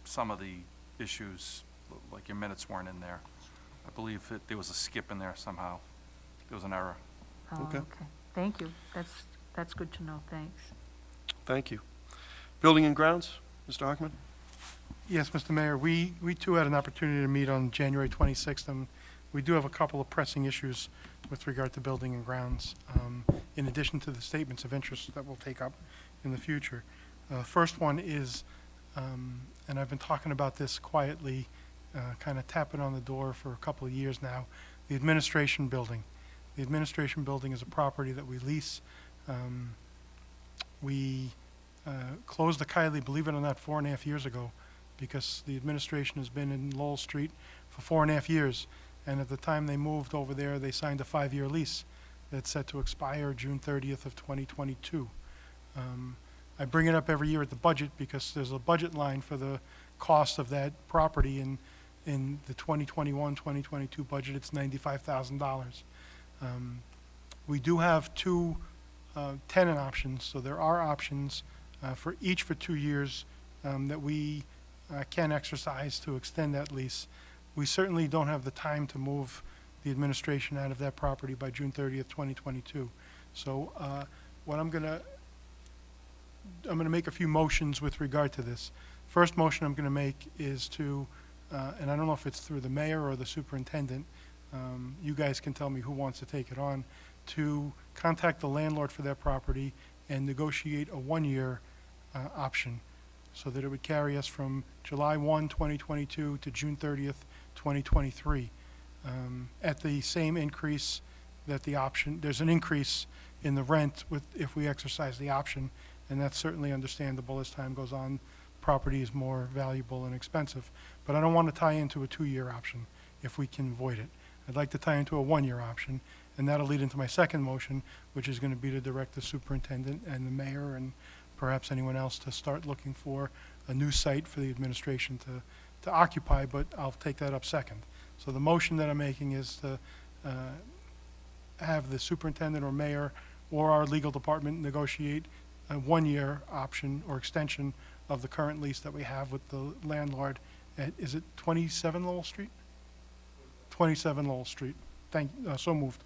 some of the issues, like your minutes weren't in there. I believe there was a skip in there somehow. There was an error. Oh, okay. Thank you. That's good to know. Thanks. Thank you. Building and Grounds, Mr. Hockman? Yes, Mr. Mayor, we too had an opportunity to meet on January 26th, and we do have a couple of pressing issues with regard to building and grounds, in addition to the statements of interest that we'll take up in the future. First one is, and I've been talking about this quietly, kind of tapping on the door for a couple of years now, the administration building. The administration building is a property that we lease. We closed the Kiley, believe it or not, 4.5 years ago, because the administration has been in Lowell Street for 4.5 years. And at the time they moved over there, they signed a 5-year lease that's set to expire June 30th of 2022. I bring it up every year at the budget because there's a budget line for the cost of that property, and in the 2021-2022 budget, it's $95,000. We do have two tenant options, so there are options for each for 2 years that we can exercise to extend that lease. We certainly don't have the time to move the administration out of that property by June 30th, 2022. So what I'm gonna make a few motions with regard to this. First motion I'm gonna make is to, and I don't know if it's through the mayor or the superintendent, you guys can tell me who wants to take it on, to contact the landlord for that property and negotiate a 1-year option so that it would carry us from July 1, 2022 to June 30th, 2023. At the same increase that the option, there's an increase in the rent if we exercise the option, and that's certainly understandable as time goes on. Property is more valuable and expensive, but I don't want to tie into a 2-year option if we can avoid it. I'd like to tie into a 1-year option, and that'll lead into my second motion, which is going to be to direct the superintendent and the mayor and perhaps anyone else to start looking for a new site for the administration to occupy, but I'll take that up second. So the motion that I'm making is to have the superintendent or mayor or our legal department negotiate a 1-year option or extension of the current lease that we have with the landlord at, is it 27 Lowell Street? 27 Lowell Street. So moved.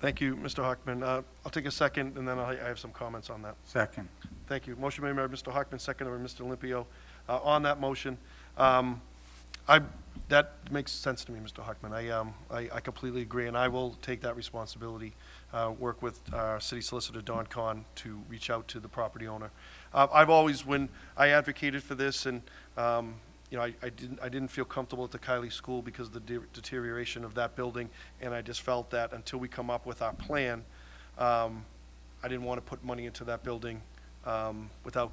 Thank you, Mr. Hockman. I'll take a second, and then I have some comments on that. Second. Thank you. Motion made by Mr. Hockman, seconded by Mr. Olympio. On that motion, that makes sense to me, Mr. Hockman. I completely agree, and I will take that responsibility, work with our city solicitor, Don Kahn, to reach out to the property owner. I've always, when I advocated for this, and I didn't feel comfortable at the Kiley School because of the deterioration of that building, and I just felt that until we come up with our plan, I didn't want to put money into that building without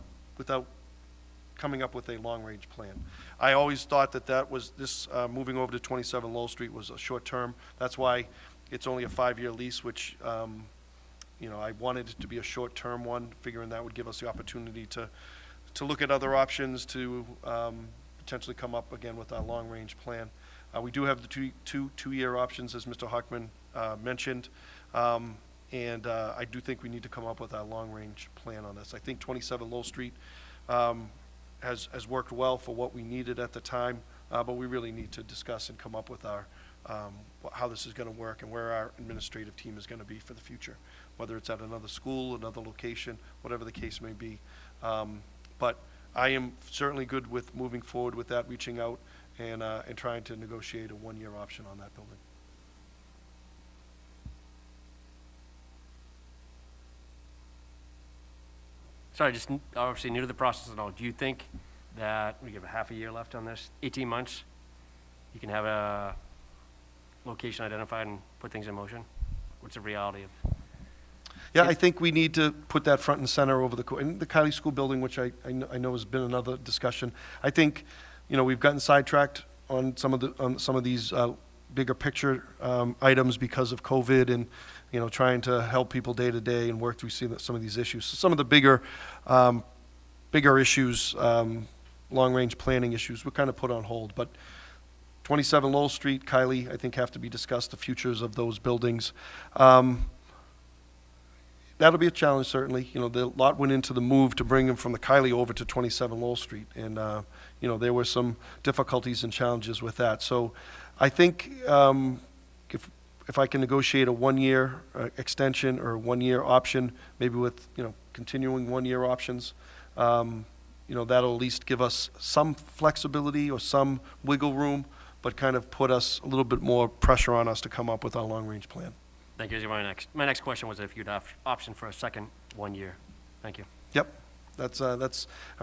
coming up with a long-range plan. I always thought that was this moving over to 27 Lowell Street was a short term. That's why it's only a 5-year lease, which I wanted it to be a short-term one, figuring that would give us the opportunity to look at other options to potentially come up again with our long-range plan. We do have the two-year options, as Mr. Hockman mentioned, and I do think we need to come up with our long-range plan on this. I think 27 Lowell Street has worked well for what we needed at the time, but we really need to discuss and come up with our how this is going to work and where our administrative team is going to be for the future, whether it's at another school, another location, whatever the case may be. But I am certainly good with moving forward with that, reaching out and trying to negotiate a 1-year option on that building. Sorry, just obviously new to the process and all. Do you think that we have a half a year left on this, 18 months, you can have a location identified and put things in motion? What's the reality of? Yeah, I think we need to put that front and center over in the Kiley School building, which I know has been another discussion. I think we've gotten sidetracked on some of these bigger picture items because of COVID and, trying to help people day to day and work through some of these issues. So some of the bigger issues, long-range planning issues, were kind of put on hold. But 27 Lowell Street, Kylie, I think have to be discussed, the futures of those buildings. That'll be a challenge, certainly. A lot went into the move to bring them from the Kylie over to 27 Lowell Street. And, there were some difficulties and challenges with that. So I think if I can negotiate a one-year extension or a one-year option, maybe with, continuing one-year options, that'll at least give us some flexibility or some wiggle room, but kind of put us a little bit more pressure on us to come up with our long-range plan. Thank you. My next question was if you'd have option for a second 1 year. Thank you. Yep, that's. I'm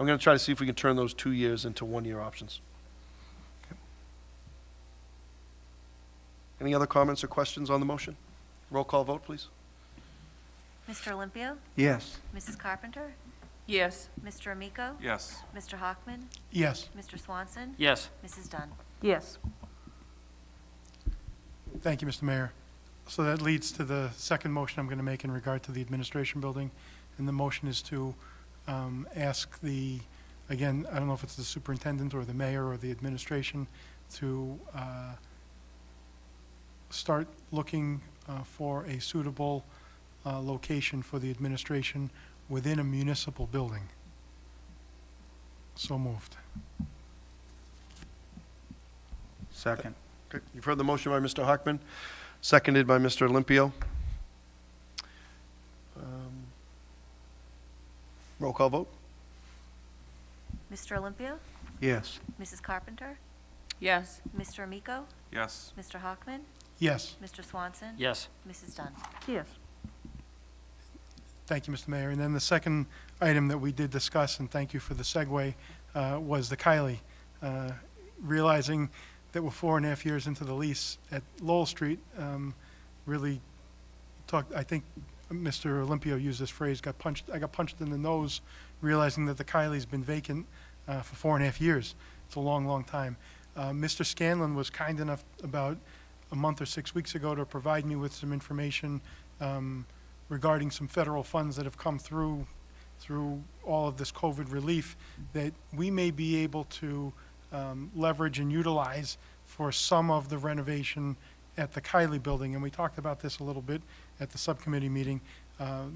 going to try to see if we can turn those 2 years into one-year options. Okay. Any other comments or questions on the motion? Roll call vote, please. Mr. Olympio? Yes. Mrs. Carpenter? Yes. Mr. Amico? Yes. Mr. Hockman? Yes. Mr. Swanson? Yes. Mrs. Dunn? Yes. Thank you, Mr. Mayor. So that leads to the second motion I'm going to make in regard to the administration building. And the motion is to ask again, I don't know if it's the superintendent or the mayor or the administration, to start looking for a suitable location for the administration within a municipal building. So moved. Second. Okay. You've heard the motion by Mr. Hockman, seconded by Mr. Olympio. Roll call vote. Mr. Olympio? Yes. Mrs. Carpenter? Yes. Mr. Amico? Yes. Mr. Hockman? Yes. Mr. Swanson? Yes. Mrs. Dunn? Yes. Thank you, Mr. Mayor. And then the second item that we did discuss, and thank you for the segue, was the Kylie. Realizing that we're 4.5 years into the lease at Lowell Street, really I think Mr. Olympio used this phrase, I got punched in the nose, realizing that the Kylie's been vacant for 4.5 years. It's a long, long time. Mr. Scanlon was kind enough about a month or 6 weeks ago to provide me with some information regarding some federal funds that have come through all of this COVID relief that we may be able to leverage and utilize for some of the renovation at the Kylie building. And we talked about this a little bit at the subcommittee meeting.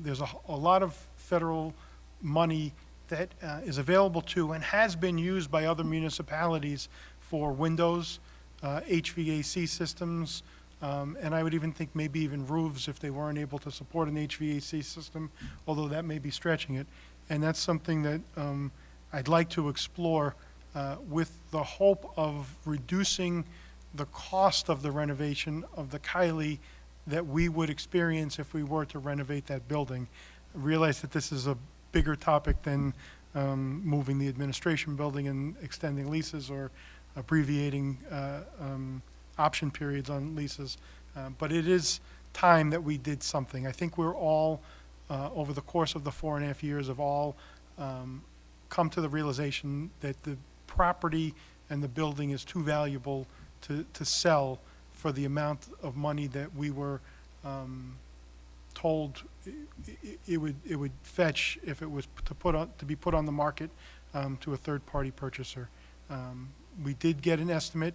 There's a lot of federal money that is available to and has been used by other municipalities for windows, HVAC systems, and I would even think maybe even roofs if they weren't able to support an HVAC system, although that may be stretching it. And that's something that I'd like to explore with the hope of reducing the cost of the renovation of the Kylie that we would experience if we were to renovate that building. I realize that this is a bigger topic than moving the administration building and extending leases or abbreviating option periods on leases, but it is time that we did something. I think we're all, over the course of the 4.5 years, have all come to the realization that the property and the building is too valuable to sell for the amount of money that we were told it would fetch if it was to be put on the market to a third-party purchaser. We did get an estimate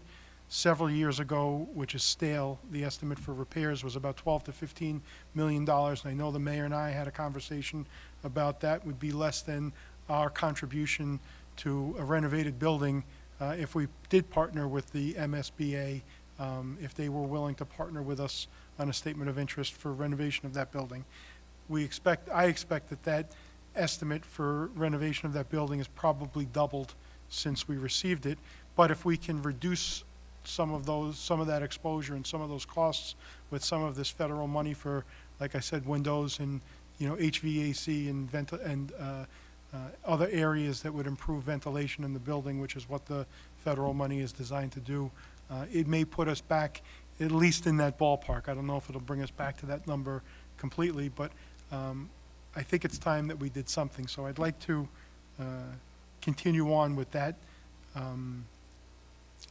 several years ago, which is stale. The estimate for repairs was about $12 to $15 million. And I know the mayor and I had a conversation about that would be less than our contribution to a renovated building if we did partner with the MSBA, if they were willing to partner with us on a statement of interest for renovation of that building. I expect that estimate for renovation of that building is probably doubled since we received it. But if we can reduce some of that exposure and some of those costs with some of this federal money for, like I said, windows and HVAC and other areas that would improve ventilation in the building, which is what the federal money is designed to do, it may put us back at least in that ballpark. I don't know if it'll bring us back to that number completely, but I think it's time that we did something. So I'd like to continue on with that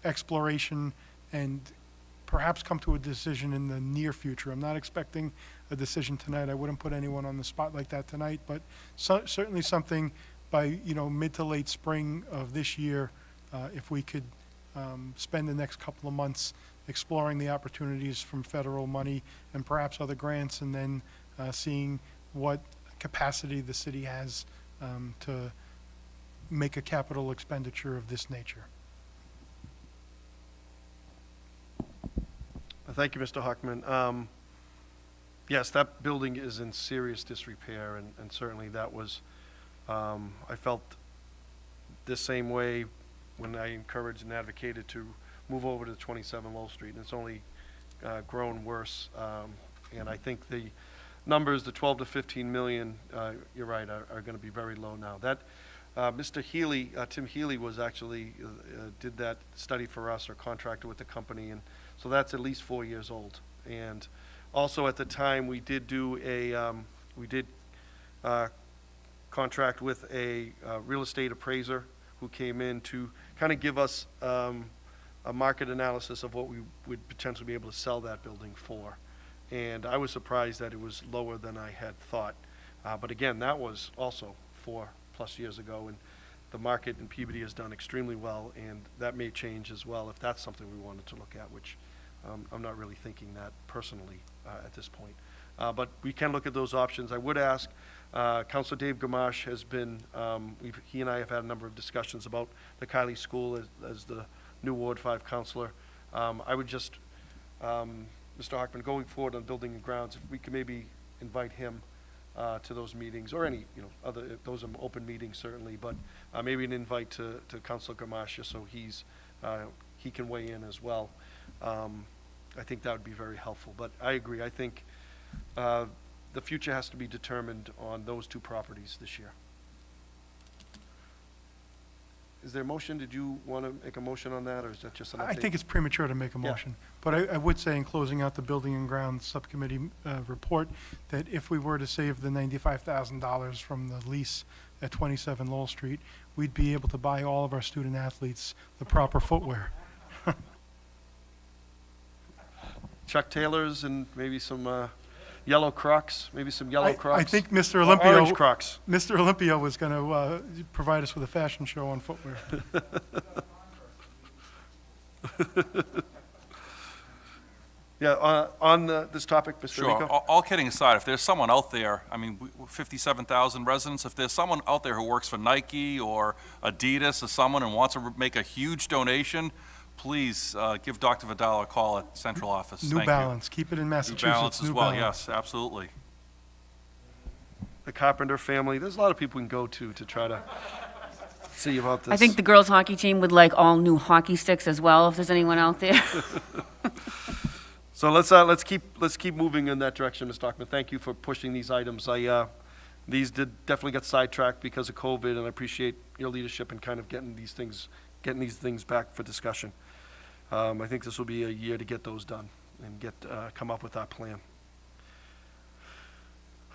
exploration and perhaps come to a decision in the near future. I'm not expecting a decision tonight. I wouldn't put anyone on the spot like that tonight, but certainly something by, mid to late spring of this year, if we could spend the next couple of months exploring the opportunities from federal money and perhaps other grants, and then seeing what capacity the city has to make a capital expenditure of this nature. Thank you, Mr. Hockman. Yes, that building is in serious disrepair, and certainly that was, I felt the same way when I encouraged and advocated to move over to 27 Lowell Street, and it's only grown worse. And I think the numbers, the 12 to 15 million, you're right, are going to be very low now. That Mr. Healy, Tim Healy, was actually did that study for us, or contracted with the company, and so that's at least 4 years old. And also at the time, we did do a contract with a real estate appraiser who came in to kind of give us a market analysis of what we would potentially be able to sell that building for. And I was surprised that it was lower than I had thought. But again, that was also 4+ years ago, and the market in Peabody has done extremely well, and that may change as well if that's something we wanted to look at, which I'm not really thinking that personally at this point. But we can look at those options. I would ask, Councilor Dave Gamache has been, he and I have had a number of discussions about the Kiley School as the new Ward 5 councilor. I would just, Mr. Hockman, going forward on building and grounds, if we could maybe invite him to those meetings, or any, other, those are open meetings certainly, but maybe an invite to Councilor Gamache, so he can weigh in as well. I think that would be very helpful. But I agree. I think the future has to be determined on those two properties this year. Is there a motion? Did you want to make a motion on that, or is that just an update? I think it's premature to make a motion. But I would say, in closing out the Building and Grounds Subcommittee report, that if we were to save the $95,000 from the lease at 27 Lowell Street, we'd be able to buy all of our student athletes the proper footwear. Chuck Taylors and maybe some yellow Crocs, maybe some yellow Crocs. I think Mr. Or Olympia, orange Crocs. Mr. Olympia was going to provide us with a fashion show on footwear. Yeah, on this topic, Mr. Sure. Rico? All kidding aside, if there's someone out there, I mean, 57,000 residents, if there's someone out there who works for Nike or Adidas or someone and wants to make a huge donation, please give Dr. Vidal a call at central office. New Thank Balance. You. Keep it in Massachusetts. New Balance as New well, Balance. yes, absolutely. The Carpenter family. There's a lot of people we can go to try to see about this. I think the girls' hockey team would like all new hockey sticks as well, if there's anyone out there. So let's keep moving in that direction, Ms. Stockman. Thank you for pushing these items. These did definitely get sidetracked because of COVID, and I appreciate your leadership in kind of getting these things back for discussion. I think this will be a year to get those done and come up with our plan.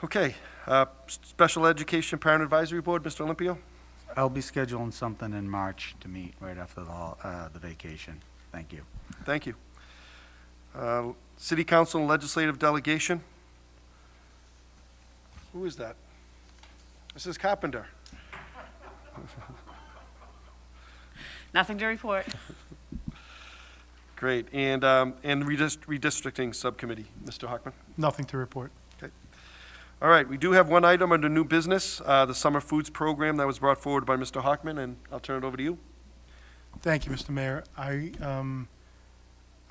Okay, Special Education Parent Advisory Board, Mr. Olympio? I'll be scheduling something in March to meet right after the vacation. Thank you. Thank you. City Council and Legislative Delegation. Who is that? Mrs. Carpenter. Nothing to report. Great. And redistricting subcommittee, Mr. Hockman. Nothing to report. Okay. All right. We do have one item under new business, the summer foods program that was brought forward by Mr. Hockman, and I'll turn it over to you. Thank you, Mr. Mayor. I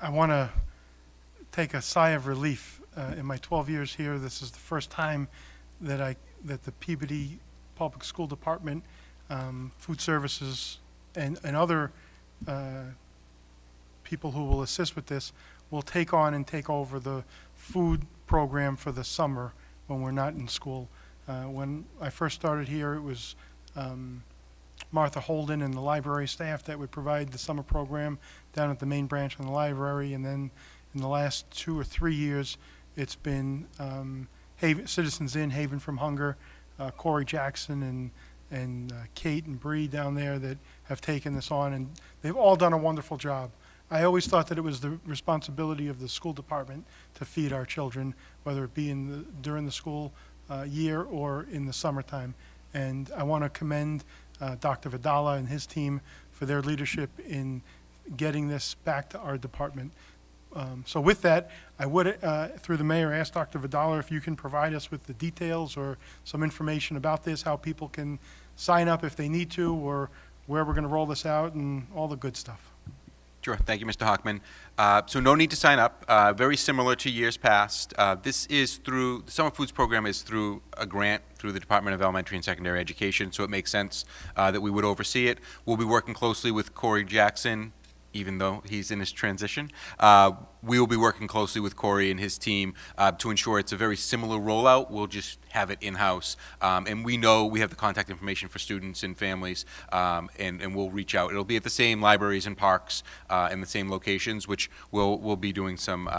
want to take a sigh of relief. In my 12 years here, this is the first time that the Peabody Public School Department, Food Services, and other people who will assist with this will take on and take over the food program for the summer when we're not in school. When I first started here, it was Martha Holden and the library staff that would provide the summer program down at the main branch in the library, and then in the last 2 or 3 years, it's been Citizens Inn, Haven from Hunger, Corey Jackson, and Kate and Bree down there that have taken this on, and they've all done a wonderful job. I always thought that it was the responsibility of the school department to feed our children, whether it be during the school year or in the summertime. And I want to commend Dr. Vidala and his team for their leadership in getting this back to our department. So with that, I would, through the mayor, ask Dr. Vidala if you can provide us with the details or some information about this, how people can sign up if they need to, or where we're going to roll this out, and all the good stuff. Sure. Thank you, Mr. Hockman. So no need to sign up. Very similar to years past. This is through, the Summer Foods Program is through a grant through the Department of Elementary and Secondary Education, so it makes sense that we would oversee it. We'll be working closely with Corey Jackson, even though he's in his transition. We will be working closely with Corey and his team to ensure it's a very similar rollout. We'll just have it in-house. And we know we have the contact information for students and families, and we'll reach out. It'll be at the same libraries and parks and the same locations, which we'll be doing some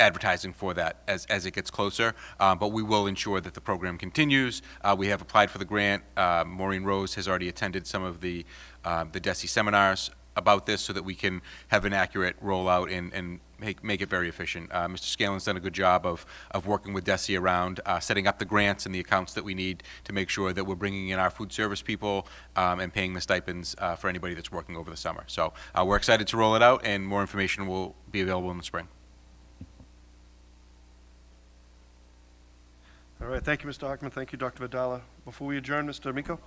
advertising for that as it gets closer, but we will ensure that the program continues. We have applied for the grant. Maureen Rose has already attended some of the DESE seminars about this so that we can have an accurate rollout and make it very efficient. Mr. Scalen's done a good job of working with DESE around setting up the grants and the accounts that we need to make sure that we're bringing in our food service people and paying the stipends for anybody that's working over the summer. So we're excited to roll it out, and more information will be available in the spring. All right, thank you, Mr. Hockman. Thank you, Dr. Vidala. Before we adjourn, Mr. Miko?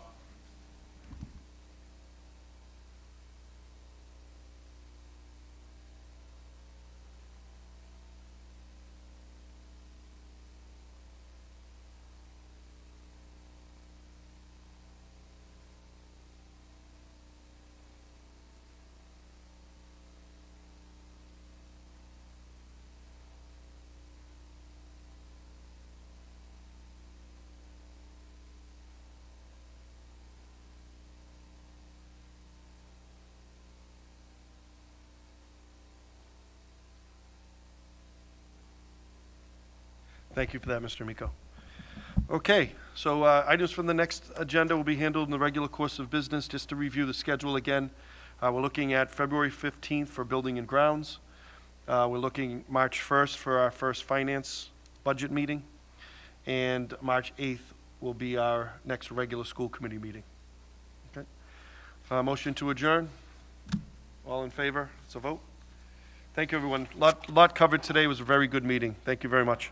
Thank you for that, Mr. Miko. Okay, so items from the next agenda will be handled in the regular course of business. Just to review the schedule again, we're looking at February 15th for Building and Grounds. We're looking March 1st for our first finance budget meeting. And March 8th will be our next regular school committee meeting. Okay. Motion to adjourn. All in favor? It's a vote. Thank you, everyone. Lot covered today. It was a very good meeting. Thank you very much.